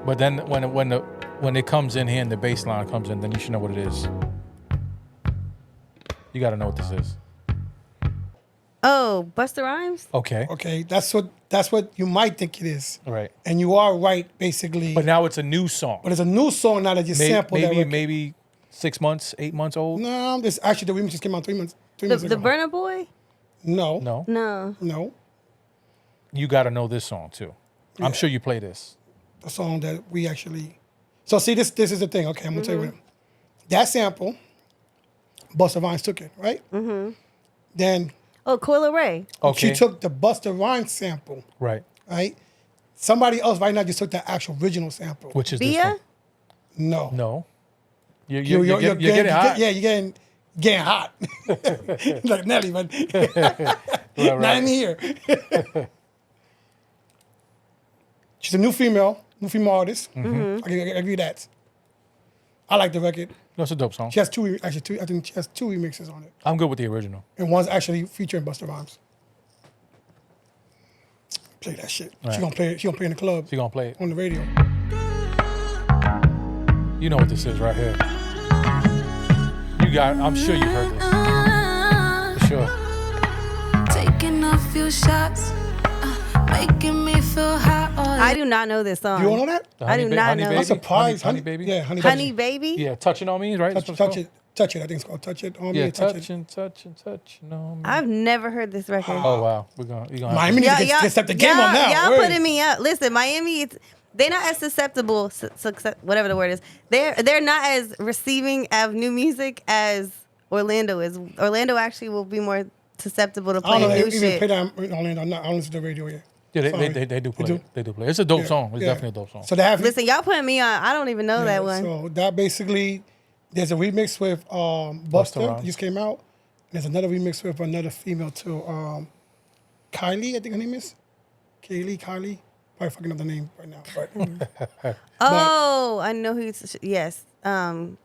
Speaker 2: But then when it comes in here and the bass line comes in, then you should know what it is. You got to know what this is.
Speaker 3: Oh, Busta Rhymes?
Speaker 2: Okay.
Speaker 1: Okay, that's what you might think it is,
Speaker 2: Right.
Speaker 1: and you are right basically.
Speaker 2: But now it's a new song.
Speaker 1: But it's a new song now that you sampled that record.
Speaker 2: Maybe 6 months, 8 months old.
Speaker 1: No, this actually the remix just came out 3 months. 3 months
Speaker 3: The
Speaker 1: ago.
Speaker 3: Burner Boy?
Speaker 1: No.
Speaker 3: No.
Speaker 2: You got to know this song too. I'm sure you play this.
Speaker 1: The song that we actually. So see, this is the thing. Okay, I'm gonna tell you what. That sample, Busta Rhymes took it, right? Mm-hmm. Then
Speaker 3: Oh, Coil Ray.
Speaker 2: Okay.
Speaker 1: she took the Busta Rhymes sample,
Speaker 2: Right.
Speaker 1: right? Somebody else right now just took the actual original sample.
Speaker 2: Which is this
Speaker 3: Bia?
Speaker 2: one?
Speaker 1: No.
Speaker 2: No. You're
Speaker 1: You're
Speaker 2: getting hot.
Speaker 1: Yeah, you're getting hot. Like Nelly, but
Speaker 2: Right.
Speaker 1: not in here. She's a new female artist. I give you that. I like the record.
Speaker 2: That's a dope song.
Speaker 1: She has two. I think she has 2 remixes on it,
Speaker 2: I'm good with the original.
Speaker 1: and one's actually featuring Busta Rhymes. Play that shit.
Speaker 2: Right.
Speaker 1: She gonna play it. She gonna play in the club
Speaker 2: So you gonna play it?
Speaker 1: on the radio.
Speaker 2: You know what this is right here. I'm sure you heard this. For sure.
Speaker 5: Taking a few shots, making me feel hot.
Speaker 3: I do not know this song.
Speaker 1: You don't know that?
Speaker 2: The
Speaker 3: I do not
Speaker 2: Honey
Speaker 3: know.
Speaker 2: Baby?
Speaker 1: I'm surprised.
Speaker 2: Honey Baby?
Speaker 1: Yeah, Honey
Speaker 3: Honey
Speaker 1: Baby.
Speaker 3: Baby?
Speaker 2: Yeah, Touching on Me, right? That's what it's
Speaker 1: Touch
Speaker 2: called?
Speaker 1: it. Touch it. I think it's called Touch It. On
Speaker 2: Yeah,
Speaker 1: Me, touch it.
Speaker 2: touching on me.
Speaker 3: I've never heard this record.
Speaker 2: Oh wow, you're gonna.
Speaker 1: Miami needs to get step the game on now.
Speaker 3: Y'all
Speaker 1: Word.
Speaker 3: putting me up. Listen, Miami, they're not as susceptible, whatever the word is. They're not as receiving of new music as Orlando is. Orlando actually will be more susceptible to
Speaker 1: I don't
Speaker 3: playing
Speaker 1: know.
Speaker 3: new
Speaker 1: They even
Speaker 3: shit.
Speaker 1: play that in Orlando. I don't listen to the radio yet.
Speaker 2: Yeah,
Speaker 1: Sorry.
Speaker 2: they do play.
Speaker 1: They
Speaker 2: It. They do play. It's a dope
Speaker 1: Yeah,
Speaker 2: song. It's
Speaker 1: yeah.
Speaker 2: definitely a dope song.
Speaker 1: So they have.
Speaker 3: Listen, y'all putting me on. I don't even know that one.
Speaker 1: So that basically, there's a remix with Busta
Speaker 2: Rhymes.
Speaker 1: that just came out. And there's another remix with another female too. Kylie, I think her name is. Kylie. Probably fucking up the name right now. But
Speaker 3: Oh, I know who. Yes.
Speaker 1: you know,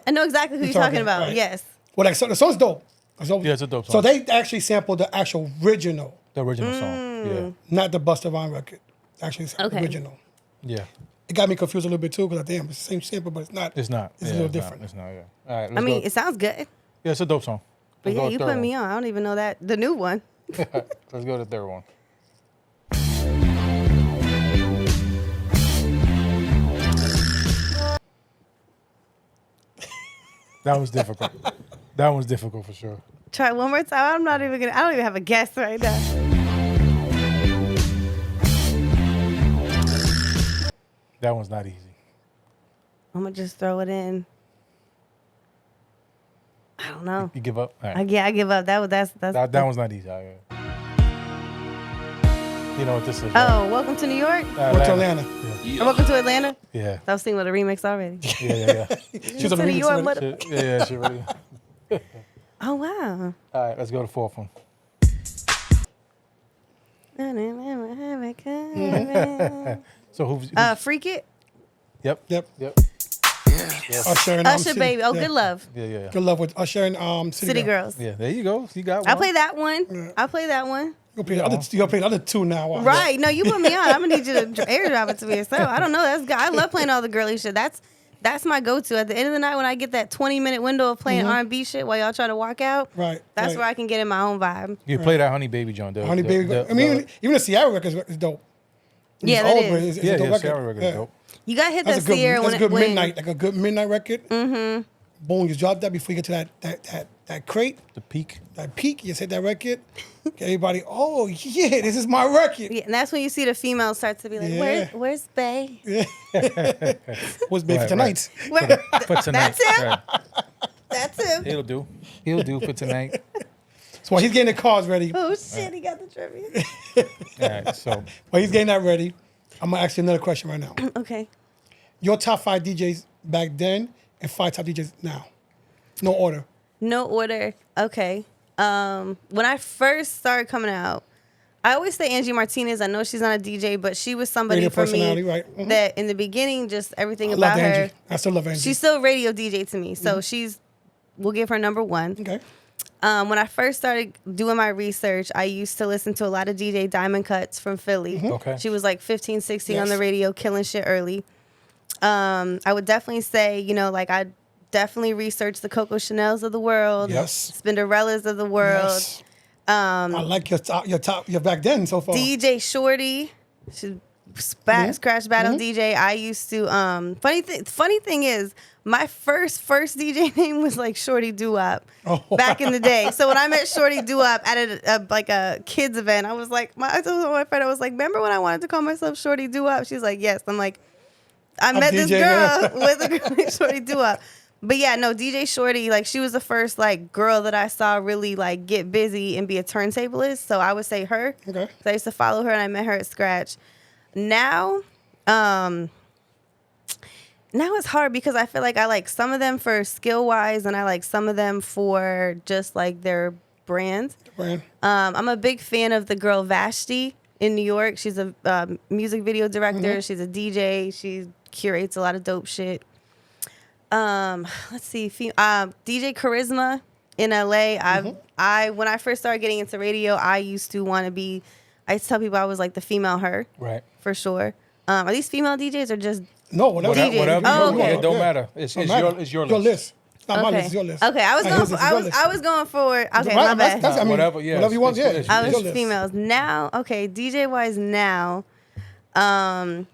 Speaker 3: I know exactly who you're talking about.
Speaker 1: right.
Speaker 3: Yes.
Speaker 1: Well, like, so the song's dope.
Speaker 2: Yeah, it's a dope
Speaker 1: So
Speaker 2: song.
Speaker 1: they actually sampled the actual original,
Speaker 2: The original song. Yeah,
Speaker 1: not the Busta Rhymes record. Actually, it's the
Speaker 3: Okay.
Speaker 1: original.
Speaker 2: yeah.
Speaker 1: It got me confused a little bit too because damn, it's the same sample, but it's not.
Speaker 2: It's not.
Speaker 1: It's
Speaker 2: Yeah,
Speaker 1: a little
Speaker 2: not.
Speaker 1: different.
Speaker 2: It's not. Yeah. All right.
Speaker 3: I
Speaker 2: Let's
Speaker 3: mean,
Speaker 2: go.
Speaker 3: it sounds good.
Speaker 2: Yeah, it's a dope song.
Speaker 3: But
Speaker 2: Let's
Speaker 3: yeah,
Speaker 2: go
Speaker 3: you
Speaker 2: to the
Speaker 3: put
Speaker 2: third
Speaker 3: me
Speaker 2: one.
Speaker 3: on. I don't even know that. The new one.
Speaker 2: Let's go to the third one. That was difficult. That one's difficult for sure.
Speaker 3: Try it one more time. I don't even have a guess right now.
Speaker 2: That one's not easy.
Speaker 3: I'm gonna just throw it in. I don't know.
Speaker 2: You give up? All right.
Speaker 3: Yeah, I give up. That's
Speaker 2: That one's not easy. All right. You know what this is? Right?
Speaker 3: Oh, welcome to New York.
Speaker 1: Went to Atlanta.
Speaker 3: Or welcome to Atlanta.
Speaker 2: Yeah.
Speaker 3: I was thinking about a remix already.
Speaker 2: Yeah.
Speaker 1: She was on the
Speaker 3: To New
Speaker 1: remix
Speaker 3: York,
Speaker 1: already.
Speaker 3: mother-
Speaker 2: Yeah, she really.
Speaker 3: Oh wow.
Speaker 2: All right, let's go to the fourth one. So who's
Speaker 3: Freak It.
Speaker 2: Yep.
Speaker 1: Yep.
Speaker 2: Yep.
Speaker 1: Usher and
Speaker 3: Usher
Speaker 1: City.
Speaker 3: Baby. Oh,
Speaker 1: Yeah.
Speaker 3: Good Love.
Speaker 2: Yeah.
Speaker 1: Good love with Usher and
Speaker 3: City Girls.
Speaker 2: Yeah, there you go. You got one.
Speaker 3: I play that one. I play that one.
Speaker 1: You'll play the other two now. Wow.
Speaker 3: Right. No, you put me on. I'm gonna need you to airdrop it to me. So I don't know. That's good. I love playing all the girly shit. That's my go-to. At the end of the night, when I get that 20-minute window of playing R&B shit while y'all trying to walk out,
Speaker 1: Right.
Speaker 3: that's
Speaker 1: right.
Speaker 3: where I can get in my own vibe.
Speaker 2: You play that Honey Baby John.
Speaker 1: Honey Baby. I mean, even the Sierra record is dope.
Speaker 3: Yeah, that is.
Speaker 1: It's a dope record.
Speaker 2: Sarah record is dope.
Speaker 3: You gotta hit
Speaker 1: That's
Speaker 3: that Sierra
Speaker 1: that's
Speaker 3: when
Speaker 1: a good
Speaker 3: when
Speaker 1: midnight, like a good midnight record. Mm-hmm. Boom, you drop that before you get to that crate,
Speaker 2: The peak.
Speaker 1: that peak. You just hit that record. Get everybody, oh yeah, this is my record.
Speaker 3: Yeah, and that's when you see the females start to be like,
Speaker 1: Yeah.
Speaker 3: "Where's Bay?
Speaker 1: What's made for
Speaker 2: Right,
Speaker 1: tonight?
Speaker 3: Where?"
Speaker 2: For tonight.
Speaker 3: That's him.
Speaker 2: Right.
Speaker 3: That's him.
Speaker 2: He'll do. He'll do for tonight.
Speaker 1: So while he's getting the cars ready,
Speaker 3: Oh shit, he got the trivia.
Speaker 2: All right, so
Speaker 1: while he's getting that ready, I'm gonna ask you another question right now.
Speaker 3: Okay.
Speaker 1: Your top 5 DJs back then and 5 top DJs now. No order.
Speaker 3: No order. Okay. When I first started coming out, I always say Angie Martinez. I know she's not a DJ, but she was somebody
Speaker 1: Radio
Speaker 3: for me
Speaker 1: personality, right. Mhm.
Speaker 3: that in the beginning, just everything
Speaker 1: I
Speaker 3: about
Speaker 1: love
Speaker 3: her.
Speaker 1: Angie. I still love Angie.
Speaker 3: She's still radio DJ to me, so we'll give her number one.
Speaker 1: okay.
Speaker 3: When I first started doing my research, I used to listen to a lot of DJ Diamond Cuts from Philly.
Speaker 2: Okay.
Speaker 3: She was like 15, 16 on
Speaker 1: Yes.
Speaker 3: the radio, killing shit early. I would definitely say, I definitely researched the Coco Chanels of the world,
Speaker 1: Yes.
Speaker 3: Spinderellas of the world,
Speaker 1: Yes. I like your back then so far.
Speaker 3: DJ Shorty. She scratch battle DJ. I used to funny thing is my first DJ name was like Shorty Doo-Wop back in the day. So when I met Shorty Doo-Wop at a kids event, I was like, I told my friend, I was like, remember when I wanted to call myself Shorty Doo-Wop? She's like, yes. I'm like, I met this
Speaker 1: DJ,
Speaker 3: girl with a girl named Shorty Doo-Wop. But yeah, no, DJ Shorty, like she was the first like girl that I saw really like get busy and be a turntablist. So I would say her.
Speaker 1: Okay.
Speaker 3: 'Cause I used to follow her and I met her at Scratch. Now it's hard because I feel like I like some of them for skill wise and I like some of them for just like their brand.
Speaker 1: Brand.
Speaker 3: I'm a big fan of the girl Vashti in New York. She's a music video director. She's a DJ. She curates a lot of dope shit. Let's see. DJ Charisma in LA. When I first started getting into radio, I used to tell people I was like the female her
Speaker 2: right.
Speaker 3: for sure. Are these female DJs or just
Speaker 1: No, whatever.
Speaker 3: DJ.
Speaker 2: Whatever.
Speaker 3: Oh,
Speaker 2: you
Speaker 3: okay.
Speaker 2: It don't matter. It's your list.
Speaker 1: Not my
Speaker 3: okay?
Speaker 1: list. It's your list.
Speaker 3: Okay, I was
Speaker 1: Like,
Speaker 3: going.
Speaker 1: his is
Speaker 3: I
Speaker 1: your
Speaker 3: was.
Speaker 1: list.
Speaker 3: I was going for. Okay,
Speaker 1: Right,
Speaker 3: my bad.
Speaker 1: I mean,
Speaker 2: Whatever, yeah,
Speaker 1: whatever you want. Yeah,
Speaker 2: it's-
Speaker 3: I
Speaker 1: it's
Speaker 3: was
Speaker 1: your list.
Speaker 3: females. Now, okay, DJ wise now, I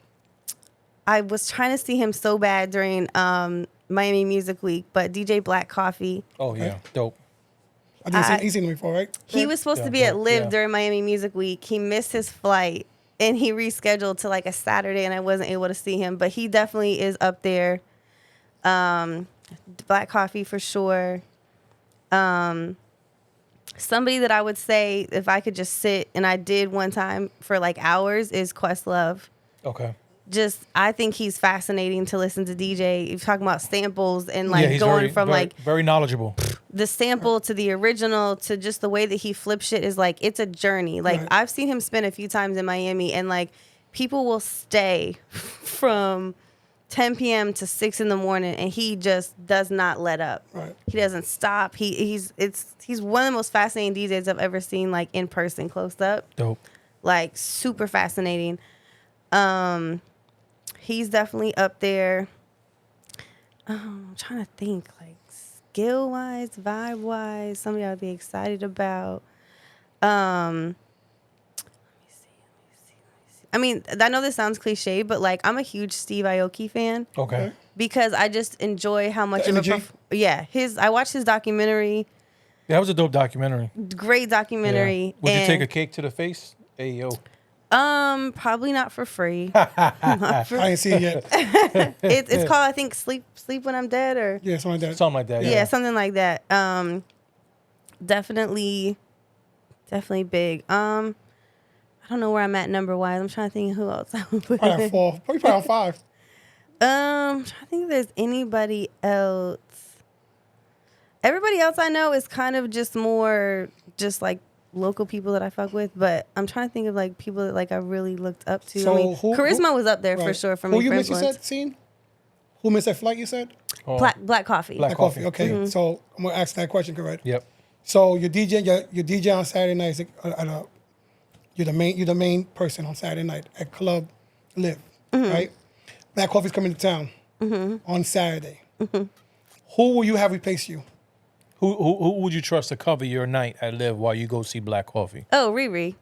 Speaker 3: was trying to see him so bad during Miami Music Week, but DJ Black Coffee.
Speaker 2: Oh yeah, dope.
Speaker 1: I think he's seen him before, right?
Speaker 3: He was supposed to be
Speaker 2: Yeah,
Speaker 3: at Live
Speaker 2: yeah.
Speaker 3: during Miami Music Week. He missed his flight and he rescheduled to like a Saturday, and I wasn't able to see him. But he definitely is up there. Black Coffee for sure. Somebody that I would say if I could just sit, and I did one time for like hours, is Questlove.
Speaker 2: Okay.
Speaker 3: Just I think he's fascinating to listen to DJ. You're talking about samples and
Speaker 2: Yeah,
Speaker 3: like
Speaker 2: he's
Speaker 3: going from
Speaker 2: very,
Speaker 3: like
Speaker 2: very knowledgeable.
Speaker 3: the sample to the original to just the way that he flips shit is like it's a journey. Like
Speaker 1: Right.
Speaker 3: I've seen him spin a few times in Miami, and like people will stay from 10 p.m. to 6 in the morning, and he just does not let up.
Speaker 1: Right.
Speaker 3: He doesn't stop. He's one of the most fascinating DJs I've ever seen, like in person, close up.
Speaker 2: Dope.
Speaker 3: Like super fascinating. He's definitely up there. I'm trying to think, like skill wise, vibe wise, somebody I would be excited about. Let me see. I mean, I know this sounds cliche, but like I'm a huge Steve Aoki fan
Speaker 2: Okay.
Speaker 3: because I just enjoy how much
Speaker 1: The
Speaker 3: of a
Speaker 1: energy?
Speaker 3: I watched his documentary.
Speaker 2: That was a dope documentary.
Speaker 3: Great documentary.
Speaker 2: Would you take
Speaker 3: and-
Speaker 2: a cake to the face? Hey yo.
Speaker 3: Probably not for free.
Speaker 1: I ain't seen it yet.
Speaker 3: It's called, I think, Sleep When I'm Dead, or
Speaker 1: Yeah, something like that.
Speaker 2: Something like that.
Speaker 3: yeah, something like that. Definitely big. I don't know where I'm at number wise. I'm trying to think who else I would put
Speaker 1: Probably
Speaker 3: in.
Speaker 1: at 4. Probably on 5.
Speaker 3: I'm trying to think if there's anybody else. Everybody else I know is kind of just more just like local people that I fuck with, but I'm trying to think of like people that like I really looked up to.
Speaker 1: So
Speaker 3: I mean,
Speaker 1: who-
Speaker 3: Charisma was up there for
Speaker 1: Right.
Speaker 3: sure for
Speaker 1: Who
Speaker 3: me.
Speaker 1: you
Speaker 3: for
Speaker 1: missed, you
Speaker 3: influence.
Speaker 1: said, Scene? Who missed that flight, you said?
Speaker 2: Oh,
Speaker 3: Black Coffee.
Speaker 2: Black
Speaker 1: That coffee.
Speaker 2: Coffee.
Speaker 1: Okay,
Speaker 3: Mm-hmm.
Speaker 1: so I'm going to ask that question, correct?
Speaker 2: Yep.
Speaker 1: So you're DJ on Saturday nights you're the main person on Saturday night at Club Live,
Speaker 3: Mm-hmm.
Speaker 1: right? Black Coffee's coming to town on Saturday. Who will you have replace you?
Speaker 2: Who would you trust to cover your night at Live while you go see Black Coffee?
Speaker 3: Oh, Riri.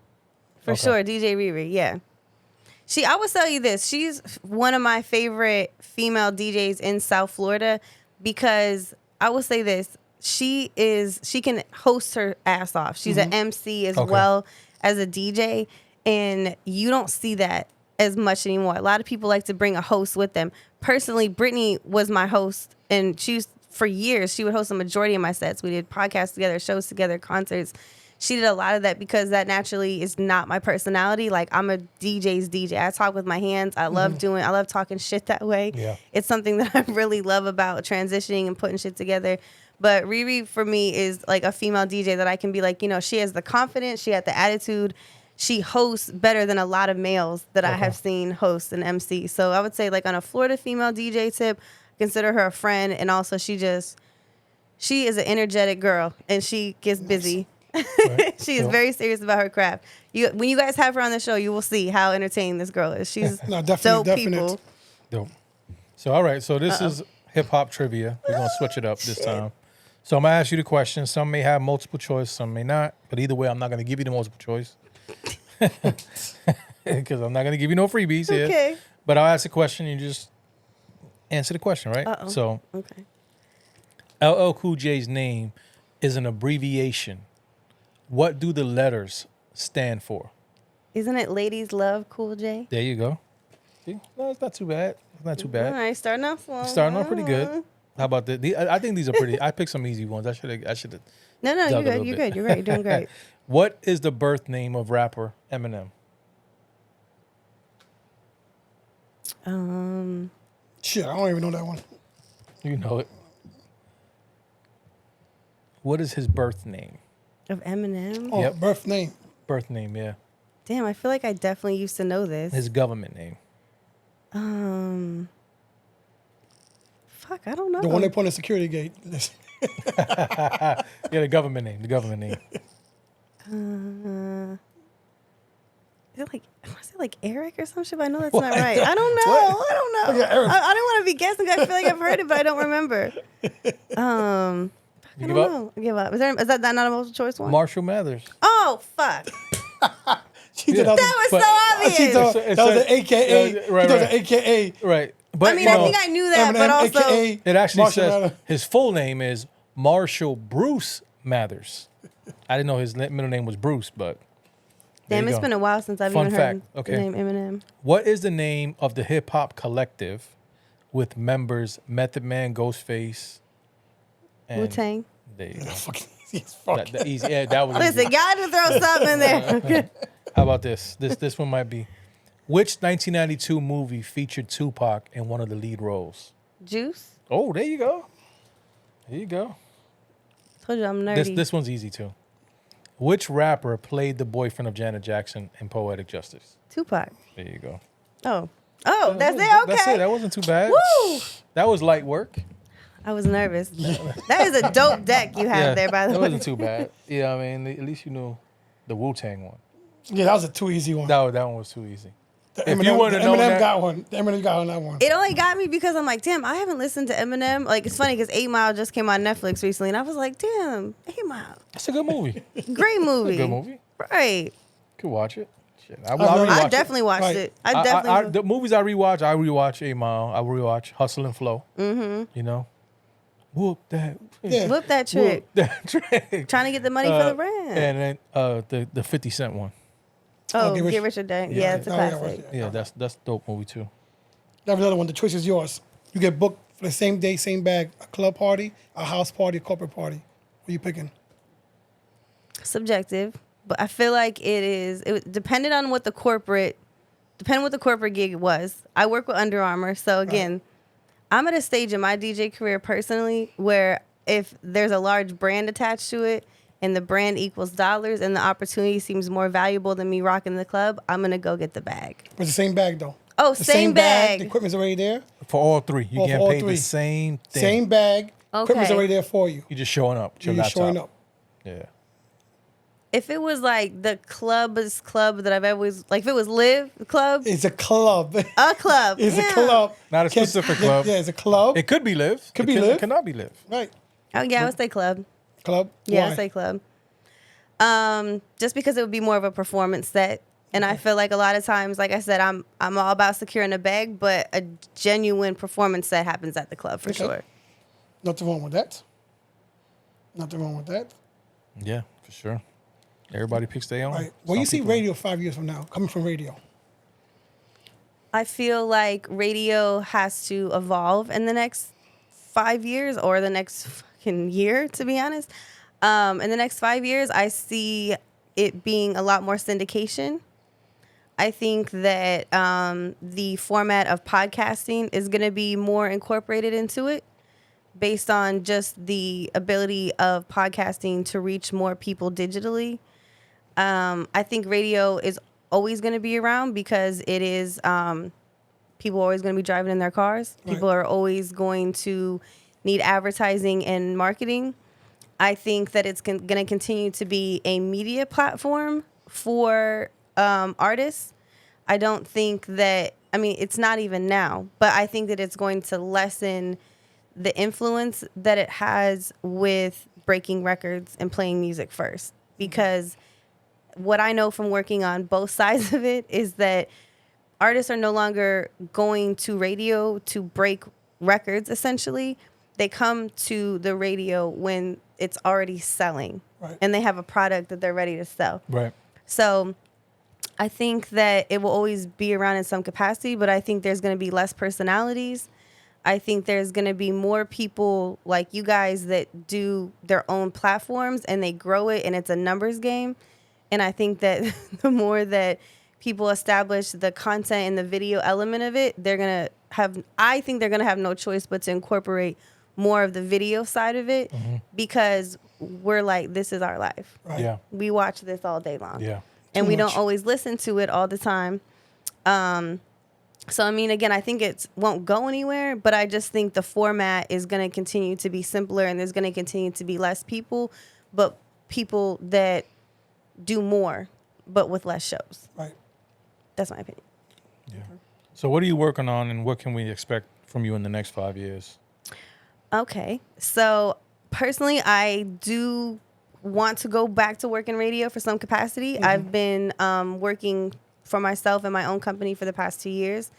Speaker 3: For
Speaker 2: Okay.
Speaker 3: sure. DJ Riri, yeah. I will tell you this. She's one of my favorite female DJs in South Florida because I will say this. She can host her ass off. She's an MC as
Speaker 2: Okay.
Speaker 3: well as a DJ. And you don't see that as much anymore. A lot of people like to bring a host with them. Personally, Brittany was my host and for years, she would host the majority of my sets. We did podcasts together, shows together, concerts. She did a lot of that because that naturally is not my personality. Like I'm a DJ's DJ. I talk with my hands. I love talking shit that way.
Speaker 2: Yeah.
Speaker 3: It's something that I really love about transitioning and putting shit together. But Riri for me is like a female DJ that I can be like, she has the confidence, she has the attitude. She hosts better than a lot of males that I have seen host and MC. So I would say like on a Florida female DJ tip, consider her a friend. And also she is an energetic girl and she gets busy.
Speaker 2: Right.
Speaker 3: She is
Speaker 2: Yep.
Speaker 3: very serious about her craft. When you guys have her on the show, you will see how entertaining this girl is. She's
Speaker 1: No, definitely,
Speaker 3: dope
Speaker 1: definite.
Speaker 3: people.
Speaker 2: Dope. So, all right. So this is hip hop trivia. We're going to switch it up this time. So I'm going to ask you the question. Some may have multiple choice, some may not. But either way, I'm not going to give you the multiple choice. Because I'm not going to give you no freebies here.
Speaker 3: Okay.
Speaker 2: But I'll ask a question. You just answer the question, right?
Speaker 3: Uh-oh.
Speaker 2: So
Speaker 3: Okay.
Speaker 2: LL Cool J's name is an abbreviation. What do the letters stand for?
Speaker 3: Isn't it Ladies Love Cool J?
Speaker 2: There you go. See? No, it's not too bad. It's not too bad.
Speaker 3: All right, starting off slow.
Speaker 2: Starting off pretty good. How about the? I think these are pretty. I picked some easy ones. I should have.
Speaker 3: No,
Speaker 2: dug
Speaker 3: you're
Speaker 2: a
Speaker 3: good.
Speaker 2: little
Speaker 3: You're
Speaker 2: bit.
Speaker 3: good. You're right. You're doing great.
Speaker 2: What is the birth name of rapper Eminem?
Speaker 1: Shit, I don't even know that one.
Speaker 2: You know it. What is his birth name?
Speaker 3: Of Eminem.
Speaker 1: Oh,
Speaker 2: Yep.
Speaker 1: birth name.
Speaker 2: Birth name, yeah.
Speaker 3: Damn, I feel like I definitely used to know this.
Speaker 2: His government name.
Speaker 3: Fuck, I don't know.
Speaker 1: The one they put on the security gate.
Speaker 2: Yeah, the government name. The government name.
Speaker 3: Is it like Eric or some shit? But I know that's not right. I don't know. I don't know.
Speaker 1: Yeah, Eric.
Speaker 3: I don't want to be guessing. 'Cause I feel like I've heard it, but I don't remember. I
Speaker 2: You
Speaker 3: don't
Speaker 2: give up?
Speaker 3: know. I give up. Is that not a multiple choice one?
Speaker 2: Marshall Mathers.
Speaker 3: Oh fuck!
Speaker 1: She thought
Speaker 2: Yeah.
Speaker 3: That was
Speaker 2: But-
Speaker 3: so obvious.
Speaker 1: She thought
Speaker 2: It
Speaker 1: that was
Speaker 2: said-
Speaker 1: an AKA.
Speaker 2: Yeah, right,
Speaker 1: She thought it was
Speaker 2: right.
Speaker 1: an AKA.
Speaker 2: Right. But
Speaker 3: I mean,
Speaker 2: you
Speaker 3: I
Speaker 2: know,
Speaker 3: think I knew that, but
Speaker 1: Eminem,
Speaker 3: also
Speaker 1: AKA
Speaker 2: it actually
Speaker 1: Marshall
Speaker 2: says
Speaker 1: Mathers.
Speaker 2: his full name is Marshall Bruce Mathers. I didn't know his middle name was Bruce, but there
Speaker 3: damn,
Speaker 2: you
Speaker 3: it's
Speaker 2: go.
Speaker 3: been a while since I've
Speaker 2: Fun
Speaker 3: even
Speaker 2: fact,
Speaker 3: heard
Speaker 2: okay.
Speaker 3: the name Eminem.
Speaker 2: What is the name of the hip hop collective with members Method Man, Ghostface, and
Speaker 3: Wu Tang.
Speaker 2: There you go.
Speaker 1: Fucking easy as fuck.
Speaker 2: That easy. Yeah, that was
Speaker 3: Listen,
Speaker 2: easy.
Speaker 3: got to throw something in there.
Speaker 2: How about this? This one might be. Which 1992 movie featured Tupac in one of the lead roles?
Speaker 3: Juice.
Speaker 2: Oh, there you go. There you go.
Speaker 3: Told you I'm nerdy.
Speaker 2: This one's easy too. Which rapper played the boyfriend of Janet Jackson in Poetic Justice?
Speaker 3: Tupac.
Speaker 2: There you go.
Speaker 3: Oh, that's it. Okay.
Speaker 2: That's it. That wasn't too bad.
Speaker 3: Woo!
Speaker 2: That was light work.
Speaker 3: I was nervous. That is a dope deck you have there, by the
Speaker 2: That
Speaker 3: way.
Speaker 2: wasn't too bad. Yeah, I mean, at least you knew the Wu-Tang one.
Speaker 1: Yeah, that was a too easy one.
Speaker 2: That one was too easy.
Speaker 1: The
Speaker 2: if you would've known
Speaker 1: Eminem
Speaker 2: that-
Speaker 1: got one. The Eminem got on that one.
Speaker 3: It only got me because I'm like, damn, I haven't listened to Eminem. Like, it's funny because 8 Mile just came on Netflix recently, and I was like, damn, 8 Mile.
Speaker 2: It's a good movie.
Speaker 3: Great movie.
Speaker 2: Good movie.
Speaker 3: Right.
Speaker 2: Could watch it. Shit,
Speaker 1: I
Speaker 3: I definitely watched
Speaker 1: Right.
Speaker 3: it. I definitely.
Speaker 2: the movies I rewatch 8 Mile. I rewatch Hustle and Flow. Mm-hmm. You know, whoop that.
Speaker 1: Yeah.
Speaker 3: Whoop that trick.
Speaker 2: Whoop that trick.
Speaker 3: Trying to get the money for the rent.
Speaker 2: And then the 50 Cent one.
Speaker 3: Oh,
Speaker 1: Get
Speaker 3: Get
Speaker 1: Rich-
Speaker 3: Rich or Die.
Speaker 1: Yeah,
Speaker 3: Yeah, it's a
Speaker 1: oh, yeah,
Speaker 3: classic.
Speaker 2: Yeah, that's dope movie too.
Speaker 1: That was another one. The choice is yours. You get booked for the same day, same bag. A club party, a house party, a corporate party. What are you picking?
Speaker 3: Subjective. but I feel like it depended on what the corporate gig was. I work with Under Armour, so again, I'm at a stage in my DJ career personally where if there's a large brand attached to it and the brand equals dollars and the opportunity seems more valuable than me rocking the club, I'm gonna go get the bag.
Speaker 1: But it's the same bag though.
Speaker 3: Oh,
Speaker 1: The
Speaker 3: same bag.
Speaker 1: The equipment's already there.
Speaker 2: For all three, you
Speaker 1: Oh,
Speaker 2: get
Speaker 1: for all
Speaker 2: paid
Speaker 1: three.
Speaker 2: the same thing.
Speaker 1: Same bag. Equipment's
Speaker 3: Okay.
Speaker 1: already there for you.
Speaker 2: You're just showing up. With your
Speaker 1: You're just
Speaker 2: laptop.
Speaker 1: showing up.
Speaker 2: Yeah.
Speaker 3: If it was like the club's club that I've always like, if it was Live Club,
Speaker 1: It's a club.
Speaker 3: a club,
Speaker 1: It's
Speaker 3: yeah.
Speaker 1: a club.
Speaker 2: Not a
Speaker 1: Can't-
Speaker 2: specific club.
Speaker 1: Yeah, it's a club.
Speaker 2: It could be live.
Speaker 1: Could be
Speaker 2: It
Speaker 1: live.
Speaker 2: cannot be live.
Speaker 1: Right.
Speaker 3: Oh yeah, I would say club.
Speaker 1: Club.
Speaker 3: Yeah,
Speaker 1: Why?
Speaker 3: I'd say club. Just because it would be more of a performance set. And I feel like a lot of times, like I said, I'm all about securing a bag, but a genuine performance set happens at the club for
Speaker 1: Okay.
Speaker 3: sure.
Speaker 1: Nothing wrong with that. Nothing wrong with that.
Speaker 2: Yeah, for sure. Everybody picks their own.
Speaker 1: Right. Well,
Speaker 2: Some
Speaker 1: you see
Speaker 2: people-
Speaker 1: radio 5 years from now, coming from radio.
Speaker 3: I feel like radio has to evolve in the next 5 years or the next fucking year, to be honest. In the next 5 years, I see it being a lot more syndication. I think that the format of podcasting is going to be more incorporated into it based on just the ability of podcasting to reach more people digitally. I think radio is always going to be around because it is people are always going to be driving in their cars.
Speaker 1: Right.
Speaker 3: People are always going to need advertising and marketing. I think that it's going to continue to be a media platform for artists. I don't think that, I mean, it's not even now, but I think that it's going to lessen the influence that it has with breaking records and playing music first. Because what I know from working on both sides of it is that artists are no longer going to radio to break records, essentially. They come to the radio when it's already selling
Speaker 1: Right.
Speaker 3: and they have a product that they're ready to sell.
Speaker 2: Right.
Speaker 3: So I think that it will always be around in some capacity, but I think there's going to be less personalities. I think there's going to be more people like you guys that do their own platforms and they grow it and it's a numbers game. And I think that the more that people establish the content and the video element of it, I think they're going to have no choice but to incorporate more of the video side of it because we're like, this is our life.
Speaker 1: Right.
Speaker 2: Yeah.
Speaker 3: We watch this all day long.
Speaker 2: Yeah.
Speaker 3: And
Speaker 1: Too
Speaker 3: we
Speaker 1: much.
Speaker 3: don't always listen to it all the time. So, I mean, again, I think it won't go anywhere, but I just think the format is going to continue to be simpler and there's going to continue to be less people, but people that do more, but with less shows.
Speaker 1: Right.
Speaker 3: That's my opinion.
Speaker 2: Yeah. So what are you working on and what can we expect from you in the next 5 years?
Speaker 3: Okay. So, personally, I do want to go back to work in radio for some capacity. I've been working for myself and my own company for the past 2 years.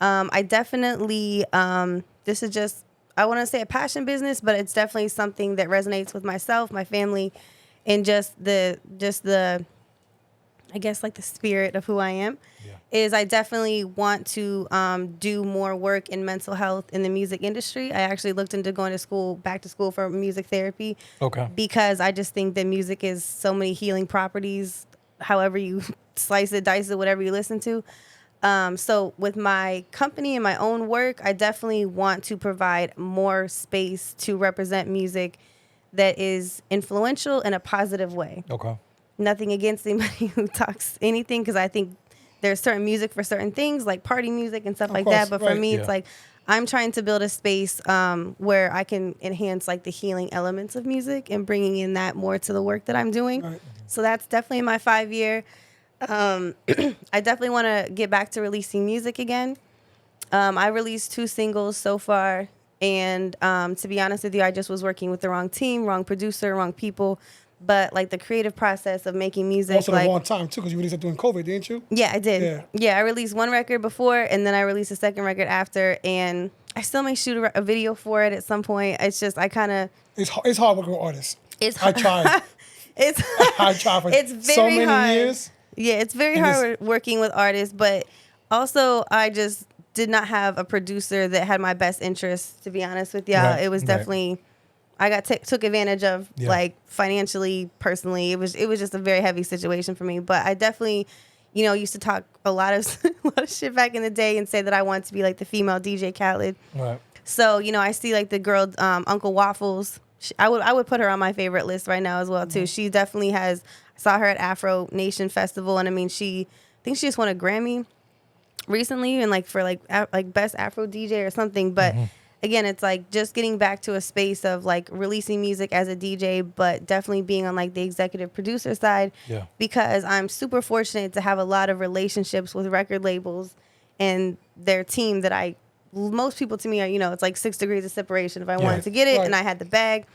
Speaker 3: I definitely, this is just, I want to say a passion business, but it's definitely something that resonates with myself, my family, and just the, I guess like the spirit of who I am.
Speaker 2: Yeah.
Speaker 3: Is I definitely want to do more work in mental health in the music industry. I actually looked into going to back to school for music therapy.
Speaker 2: Okay.
Speaker 3: Because I just think that music is so many healing properties, however you slice it, dice it, whatever you listen to. So with my company and my own work, I definitely want to provide more space to represent music that is influential in a positive way.
Speaker 2: Okay.
Speaker 3: Nothing against anybody who talks anything, because I think there's certain music for certain things, like party music and stuff
Speaker 1: Of
Speaker 3: like
Speaker 1: course,
Speaker 3: that. But for
Speaker 1: right.
Speaker 3: me,
Speaker 2: Yeah.
Speaker 3: it's like I'm trying to build a space where I can enhance like the healing elements of music and bringing in that more to the work that I'm doing.
Speaker 1: Right.
Speaker 3: So that's definitely my 5 year. I definitely want to get back to releasing music again. I released 2 singles so far. And to be honest with you, I just was working with the wrong team, wrong producer, wrong people. But like the creative process of making music,
Speaker 1: Also
Speaker 3: like
Speaker 1: the wrong time too, because you released it during COVID, didn't you?
Speaker 3: yeah, I did.
Speaker 1: Yeah.
Speaker 3: Yeah, I released 1 record before, and then I released a 2nd record after, and I still may shoot a video for it at some point. It's just I kind of
Speaker 1: It's hard working with artists.
Speaker 3: it's
Speaker 1: I tried.
Speaker 3: it's
Speaker 1: I tried for
Speaker 3: it's
Speaker 1: so
Speaker 3: very
Speaker 1: many
Speaker 3: hard.
Speaker 1: years.
Speaker 3: Yeah, it's very
Speaker 1: And
Speaker 3: hard working with artists, but also I just did not have a producer that had my best interests. To be honest with y'all,
Speaker 2: Right,
Speaker 3: it was
Speaker 2: right.
Speaker 3: definitely I got took advantage of,
Speaker 2: Yeah.
Speaker 3: like financially, personally. It was just a very heavy situation for me. But I definitely, used to talk a lot of shit back in the day and say that I wanted to be like the female DJ Khaled.
Speaker 2: Right.
Speaker 3: So I see like the girl Uncle Waffles. I would put her on my favorite list right now as well too. She definitely has. I saw her at Afro Nation Festival, and I mean, I think she just won a Grammy recently, and like for like best Afro DJ or something. But again, it's like just getting back to a space of like releasing music as a DJ, but definitely being on like the executive producer side.
Speaker 2: Yeah.
Speaker 3: Because I'm super fortunate to have a lot of relationships with record labels and their team that most people to me are, it's like 6 degrees of separation. If I wanted to get it and I had the bag.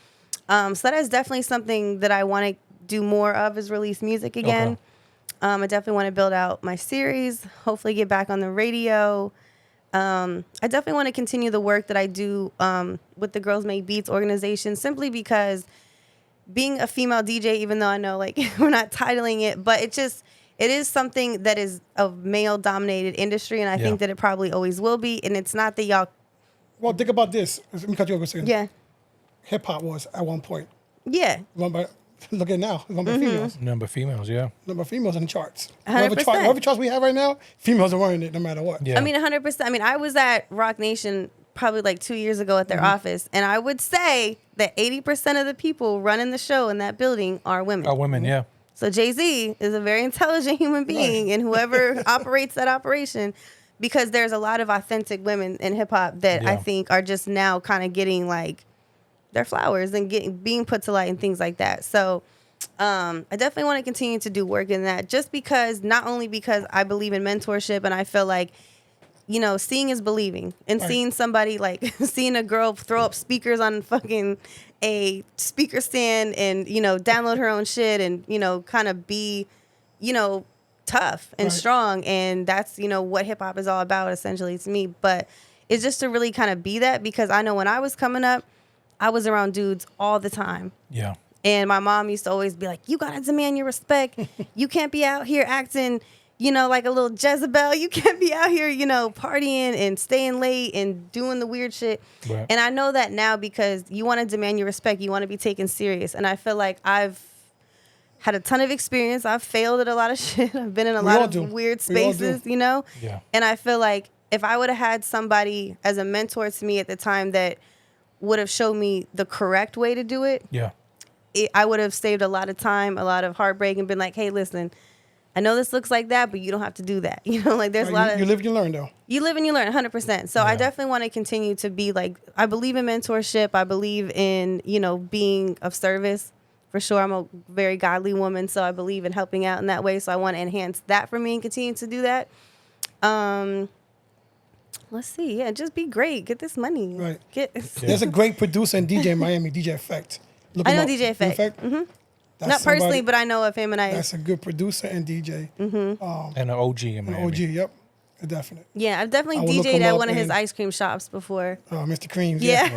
Speaker 3: So that is definitely something that I want to do more of, is release music again.
Speaker 2: Okay.
Speaker 3: I definitely want to build out my series, hopefully get back on the radio. I definitely want to continue the work that I do with the Girls Make Beats organization, simply because being a female DJ, even though I know like we're not titling it, but it is something that is a male-dominated industry, and I think that it probably always will be. And it's not that y'all...
Speaker 1: Well, think about this. Let me cut you over a second.
Speaker 3: Yeah.
Speaker 1: Hip-hop was at one point.
Speaker 3: Yeah.
Speaker 1: Look at it now. Number females.
Speaker 2: Number females, yeah.
Speaker 1: Number females in the charts.
Speaker 3: 100%.
Speaker 1: Whatever charts we have right now, females are running it no matter what.
Speaker 2: Yeah.
Speaker 3: I mean, 100%. I mean, I was at Rock Nation probably like 2 years ago at their office, and I would say that 80% of the people running the show in that building are women.
Speaker 2: Are women, yeah.
Speaker 3: So Jay-Z is a very intelligent human being, and whoever operates that operation, because there's a lot of authentic women in hip-hop that I think are just now kind of getting like their flowers and being put to light and things like that. So I definitely want to continue to do work in that, just because, not only because I believe in mentorship, and I feel like, seeing is believing, and seeing somebody like seeing a girl throw up speakers on fucking a speaker stand and, download her own shit and, kind of be, tough and strong. And that's, what hip hop is all about essentially to me. But it's just to really kind of be that, because I know when I was coming up, I was around dudes all the time.
Speaker 2: Yeah.
Speaker 3: And my mom used to always be like, you got to demand your respect. You can't be out here acting, like a little Jezebel. You can't be out here, partying and staying late and doing the weird shit.
Speaker 2: Right.
Speaker 3: And I know that now, because you want to demand your respect. You want to be taken serious. And I feel like I've had a ton of experience. I've failed at a lot of shit. I've been in a lot of weird spaces,
Speaker 2: Yeah.
Speaker 3: And I feel like if I would have had somebody as a mentor to me at the time that would have showed me the correct way to do it,
Speaker 2: Yeah.
Speaker 3: I would have saved a lot of time, a lot of heartbreak, and been like, hey, listen, I know this looks like that, but you don't have to do that. Like there's a lot of...
Speaker 1: You live, you learn, though.
Speaker 3: You live and you learn, 100%. So I definitely want to continue to be like, I believe in mentorship. I believe in, being of service. For sure, I'm a very godly woman, so I believe in helping out in that way. So I want to enhance that for me and continue to do that. Let's see. Yeah, just be great. Get this money.
Speaker 1: Right.
Speaker 3: There's
Speaker 1: a great producer in DJ in Miami, DJ Effect. Look
Speaker 3: I
Speaker 1: him
Speaker 3: know
Speaker 1: up.
Speaker 3: DJ Effect. Mm-hmm. Not
Speaker 1: somebody-
Speaker 3: personally, but I know of him, and
Speaker 1: That's a good producer and DJ.
Speaker 2: And an OG in Miami.
Speaker 1: OG, yep. A definite.
Speaker 3: Yeah, I've definitely
Speaker 1: I will look
Speaker 3: DJ'd
Speaker 1: him
Speaker 3: at
Speaker 1: up
Speaker 3: one of his
Speaker 1: and-
Speaker 3: ice cream shops before.
Speaker 1: Mr. Creams.
Speaker 3: Yeah,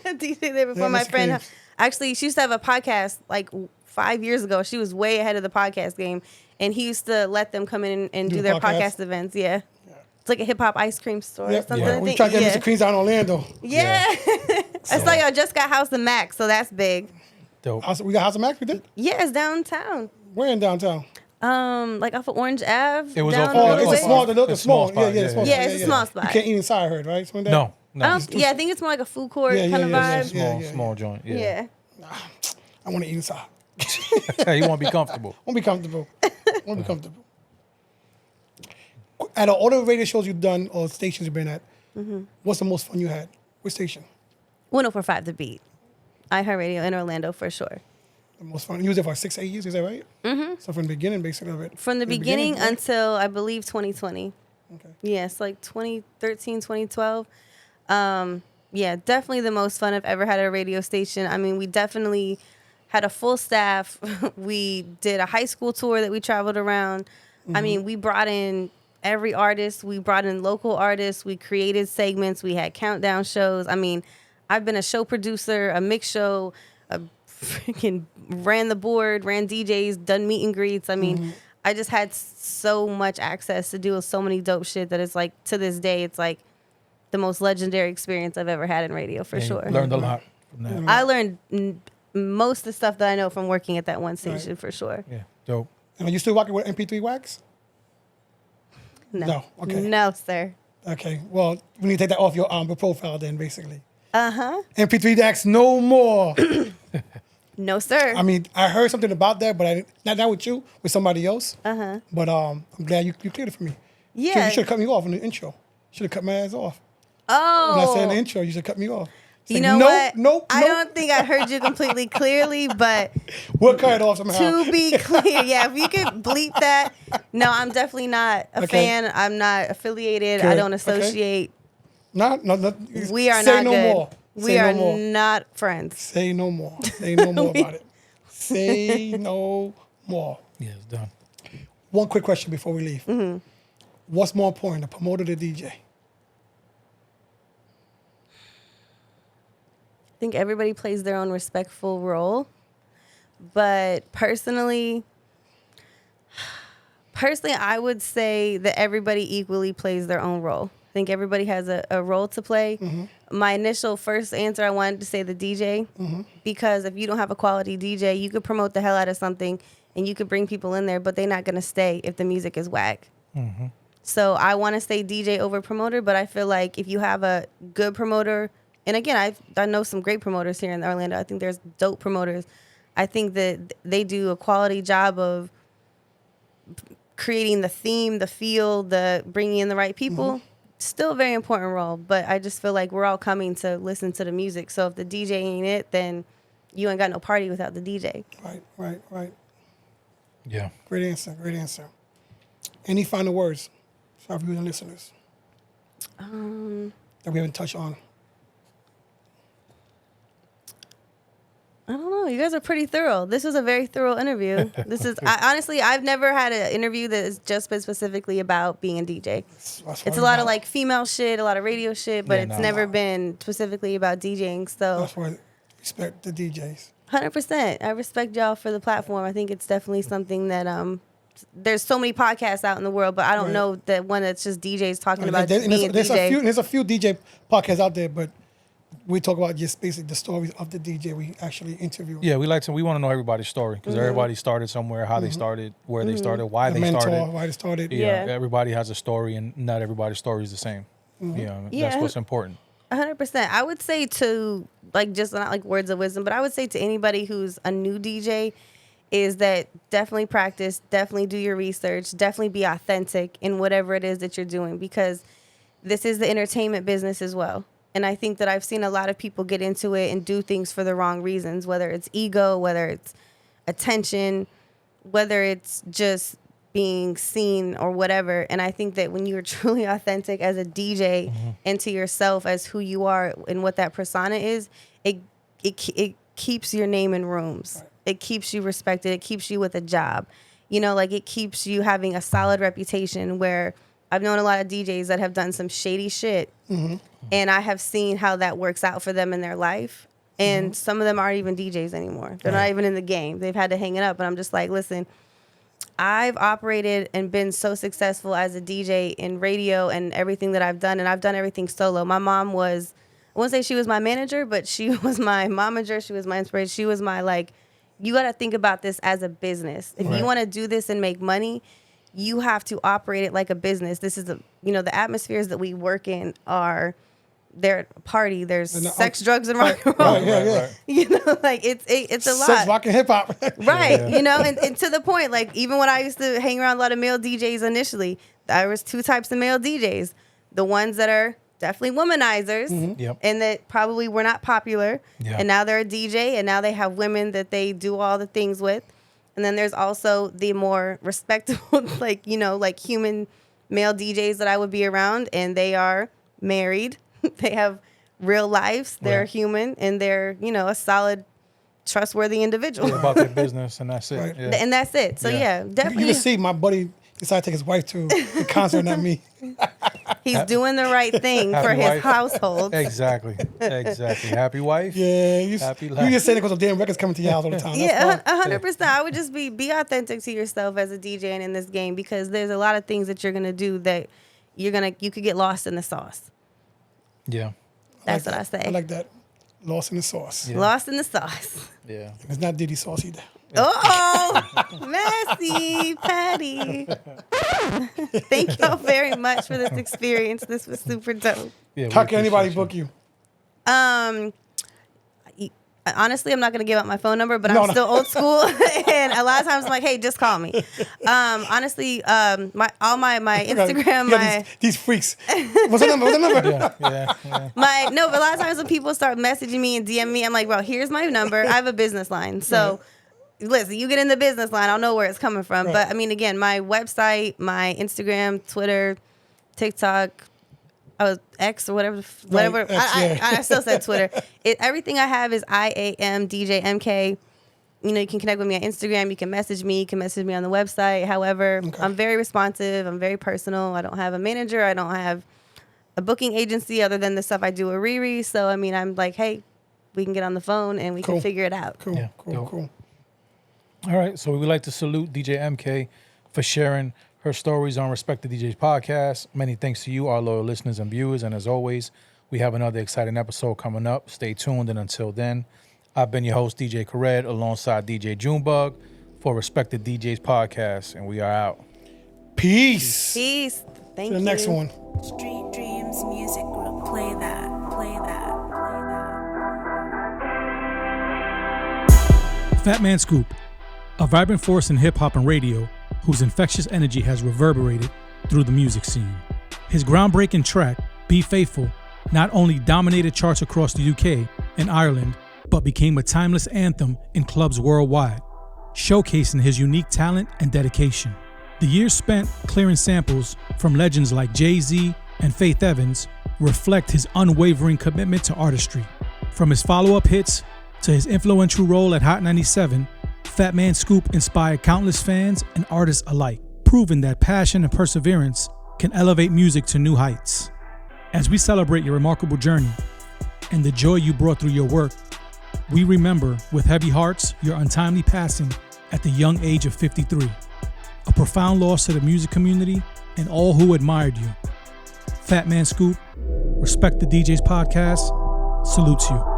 Speaker 3: DJ there before
Speaker 1: Yeah,
Speaker 3: my
Speaker 1: Mr.
Speaker 3: friend.
Speaker 1: Creams.
Speaker 3: Actually, she used to have a podcast like 5 years ago. She was way ahead of the podcast game, and he used to let them come in and do
Speaker 1: the
Speaker 3: their
Speaker 1: podcast?
Speaker 3: podcast events. Yeah. It's like a hip hop ice cream store or
Speaker 1: Yep.
Speaker 3: something.
Speaker 2: Yeah.
Speaker 3: I
Speaker 1: We
Speaker 3: think.
Speaker 1: tried to get
Speaker 3: Yeah.
Speaker 1: Mr. Creams out in Orlando.
Speaker 3: Yeah. I saw y'all just got House of Max, so that's big.
Speaker 2: Dope.
Speaker 1: We got House of Max, we did?
Speaker 3: Yeah, it's downtown.
Speaker 1: We're in downtown.
Speaker 3: Like off of Orange Ave.
Speaker 2: It was
Speaker 3: down
Speaker 2: off
Speaker 3: a
Speaker 2: of-
Speaker 3: little
Speaker 1: It's a
Speaker 3: bit.
Speaker 1: small, the
Speaker 2: It's
Speaker 1: small.
Speaker 2: small spot,
Speaker 1: Yeah, small
Speaker 2: yeah.
Speaker 1: spot.
Speaker 3: Yeah, it's a small spot.
Speaker 1: You can't eat inside, I heard, right? Something like that?
Speaker 2: No.
Speaker 3: Yeah, I think it's more like a food court
Speaker 1: Yeah,
Speaker 3: kind of
Speaker 1: yeah,
Speaker 3: vibe.
Speaker 1: yeah.
Speaker 2: Small joint. Yeah.
Speaker 3: Yeah.
Speaker 1: I want to eat inside.
Speaker 2: You want to be comfortable.
Speaker 1: I want to be comfortable. Out of all the radio shows you've done or stations you've been at, what's the most fun you had? Which station?
Speaker 3: 104.5 The Beat. iHeartRadio in Orlando for sure.
Speaker 1: The most fun. You was there for 6, 8 years, is that right? Mm-hmm. So from the beginning, basically, of it.
Speaker 3: From the beginning
Speaker 1: right?
Speaker 3: until I believe 2020.
Speaker 1: Okay.
Speaker 3: Yes, like 2013, 2012. Yeah, definitely the most fun I've ever had at a radio station. I mean, we definitely had a full staff. We did a high school tour that we traveled around. I mean, we brought in every artist. We brought in local artists. We created segments. We had countdown shows. I mean, I've been a show producer, a mix show, a freaking ran the board, ran DJs, done meet and greets. I mean, I just had so much access to do so many dope shit that it's like, to this day, it's like the most legendary experience I've ever had in radio for
Speaker 2: And
Speaker 3: sure.
Speaker 2: Learned a lot. from that.
Speaker 3: I learned most of the stuff that I know from working at that one station for sure.
Speaker 2: Yeah, dope.
Speaker 1: And are you still rocking with MP3 wax?
Speaker 3: No.
Speaker 1: No, okay.
Speaker 3: No, sir.
Speaker 1: Okay. Well, we need to take that off your profile then, basically.
Speaker 3: Uh-huh.
Speaker 1: MP3 wax, no more.
Speaker 3: No, sir.
Speaker 1: I mean, I heard something about that, but not with you, with somebody else.
Speaker 3: Uh-huh.
Speaker 1: But I'm glad you cleared it for me.
Speaker 3: Yeah.
Speaker 1: You should have cut me off in the intro. Should have cut my ass off.
Speaker 3: Oh.
Speaker 1: When I said in the intro, you should cut me off. It's
Speaker 3: You
Speaker 1: like,
Speaker 3: know
Speaker 1: nope,
Speaker 3: what?
Speaker 1: Nope.
Speaker 3: I don't think I heard you completely clearly, but
Speaker 1: We'll cut it off somehow.
Speaker 3: to be clear, yeah, if you could bleep that. No, I'm definitely not a
Speaker 1: Okay.
Speaker 3: fan. I'm not affiliated.
Speaker 1: Good.
Speaker 3: I don't
Speaker 1: Okay.
Speaker 3: associate.
Speaker 1: No.
Speaker 3: We are
Speaker 1: say
Speaker 3: not
Speaker 1: no
Speaker 3: good.
Speaker 1: more.
Speaker 3: We
Speaker 1: Say
Speaker 3: are
Speaker 1: no more.
Speaker 3: not friends.
Speaker 1: Say no more. Say no more about it. Say no more.
Speaker 2: Yeah, it's done.
Speaker 1: One quick question before we leave.
Speaker 3: Mm-hmm.
Speaker 1: What's more important, the promoter or the DJ?
Speaker 3: I think everybody plays their own respectful role. But personally, I would say that everybody equally plays their own role. I think everybody has a role to play. My initial first answer, I wanted to say the DJ, because if you don't have a quality DJ, you could promote the hell out of something and you could bring people in there, but they're not going to stay if the music is whack. So I want to say DJ over promoter, but I feel like if you have a good promoter, and again, I know some great promoters here in Orlando. I think there's dope promoters. I think that they do a quality job of creating the theme, the feel, the bringing in the right people. Still a very important role, but I just feel like we're all coming to listen to the music. So if the DJ ain't it, then you ain't got no party without the DJ.
Speaker 1: Right.
Speaker 2: Yeah.
Speaker 1: Great answer. Any final words for our viewers and listeners that we haven't touched on?
Speaker 3: I don't know. You guys are pretty thorough. This was a very thorough interview. Honestly, I've never had an interview that has just been specifically about being a DJ. It's a lot of like female shit, a lot of radio shit, but it's never been specifically about DJing. So
Speaker 1: That's why I respect the DJs.
Speaker 3: 100%. I respect y'all for the platform. I think it's definitely something that there's so many podcasts out in the world, but I don't know that one that's just DJs talking about being a DJ.
Speaker 1: There's a few DJ podcasts out there, but we talk about just basically the stories of the DJ we actually interview.
Speaker 2: Yeah, we want to know everybody's story because everybody started somewhere, how they started, where they started, why
Speaker 1: The
Speaker 2: they
Speaker 1: mentor,
Speaker 2: started.
Speaker 1: why they started.
Speaker 3: Yeah.
Speaker 2: Everybody has a story, and not everybody's story is the same.
Speaker 3: Yeah.
Speaker 2: That's what's important.
Speaker 3: 100%. I would say to, like, just not like words of wisdom, but I would say to anybody who's a new DJ is that definitely practice, definitely do your research, definitely be authentic in whatever it is that you're doing, because this is the entertainment business as well. And I think that I've seen a lot of people get into it and do things for the wrong reasons, whether it's ego, whether it's attention, whether it's just being seen or whatever. And I think that when you're truly authentic as a DJ and to yourself as who you are and what that persona is, it keeps your name in rooms. Right. It keeps you respected. It keeps you with a job. You know, like it keeps you having a solid reputation, where I've known a lot of DJs that have done some shady shit, and I have seen how that works out for them in their life. And some of them aren't even DJs anymore. They're not even in the game. They've had to hang it up. And I'm just like, listen, I've operated and been so successful as a DJ in radio and everything that I've done, and I've done everything solo. My mom was, I won't say she was my manager, but she was my momager. She was my inspiration. She was my, like, you got to think about this as a business. If you want to do this and make money, you have to operate it like a business. This is the atmospheres that we work in are, they're a party. There's sex, drugs, and rock and roll.
Speaker 1: Right.
Speaker 3: You know, like it's a lot.
Speaker 1: Sex, rock, and hip hop.
Speaker 3: Right. You know, and to the point, like even when I used to hang around a lot of male DJs initially, there was two types of male DJs. The ones that are definitely womanizers and that probably were not popular. Yeah. And now they're a DJ, and now they have women that they do all the things with. And then there's also the more respectable, like, you know, like human male DJs that I would be around, and they are married. They have real lives. They're human, and they're, you know, a solid, trustworthy individual.
Speaker 2: Yeah, about their business, and that's it.
Speaker 1: Right.
Speaker 2: Yeah.
Speaker 3: And that's it. So, definitely.
Speaker 1: You can see my buddy decided to take his wife to the concert, not me.
Speaker 3: He's doing the right thing for his
Speaker 2: wife.
Speaker 3: household.
Speaker 2: Exactly. Happy wife.
Speaker 1: Yeah,
Speaker 2: Happy
Speaker 1: you
Speaker 2: life.
Speaker 1: just saying it because the damn records coming to your house all the time.
Speaker 3: Yeah, 100%. I would just be authentic to yourself as a DJ and in this game, because there's a lot of things that you're gonna do that you could get lost in the sauce.
Speaker 2: Yeah.
Speaker 3: That's what I say.
Speaker 1: I like that. Lost in the sauce.
Speaker 2: Yeah.
Speaker 3: Lost in the sauce.
Speaker 2: Yeah.
Speaker 1: It's not Diddy sauce either.
Speaker 3: Oh, messy Patty. Thank y'all very much for this experience. This was super dope.
Speaker 2: Yeah.
Speaker 1: How can anybody book you?
Speaker 3: Honestly, I'm not gonna give out my phone number, but
Speaker 1: No,
Speaker 3: I'm
Speaker 1: no.
Speaker 3: still old school, and a lot of times I'm like, "Hey, just call me." Honestly, my Instagram,
Speaker 1: Yeah, these freaks. What's the number?
Speaker 2: Yeah.
Speaker 3: but a lot of times when people start messaging me and DM me, I'm like, "Bro, here's my number. I have a business line, so." Listen, you get in the business line, I'll know where it's coming from.
Speaker 1: Right.
Speaker 3: But I mean, again, my website, my Instagram, Twitter, TikTok, X or whatever.
Speaker 1: X, yeah.
Speaker 3: I still said Twitter. Everything I have is IAMDJMK. You know, you can connect with me on Instagram. You can message me. You can message me on the website. However, I'm very responsive. I'm very personal. I don't have a manager. I don't have a booking agency other than the stuff I do with Riri. So, I mean, I'm like, hey, we can get on the phone and we can figure it out.
Speaker 1: Cool,
Speaker 2: Yeah,
Speaker 1: cool,
Speaker 2: dope.
Speaker 1: cool.
Speaker 2: All right, so we would like to salute DJ MK for sharing her stories on Respect the DJs podcast. Many thanks to you, our loyal listeners and viewers. And as always, we have another exciting episode coming up. Stay tuned. And until then, I've been your host, DJ Khaled, alongside DJ Junebug for Respect the DJs podcast. And we are out.
Speaker 1: Peace.
Speaker 3: Peace. Thank
Speaker 1: To
Speaker 3: you.
Speaker 1: the next one.
Speaker 5: Street Dreams Music Group. Play that. Play that. Play that.
Speaker 6: Fat Man Scoop, a vibrant force in hip-hop and radio whose infectious energy has reverberated through the music scene. His groundbreaking track, Be Faithful, not only dominated charts across the UK and Ireland, but became a timeless anthem in clubs worldwide, showcasing his unique talent and dedication. The years spent clearing samples from legends like Jay-Z and Faith Evans reflect his unwavering commitment to artistry. From his follow-up hits to his influential role at Hot 97, Fat Man Scoop inspired countless fans and artists alike, proving that passion and perseverance can elevate music to new heights. As we celebrate your remarkable journey and the joy you brought through your work, we remember with heavy hearts your untimely passing at the young age of 53, a profound loss to the music community and all who admired you. Fat Man Scoop, Respect the DJs podcast, salutes you.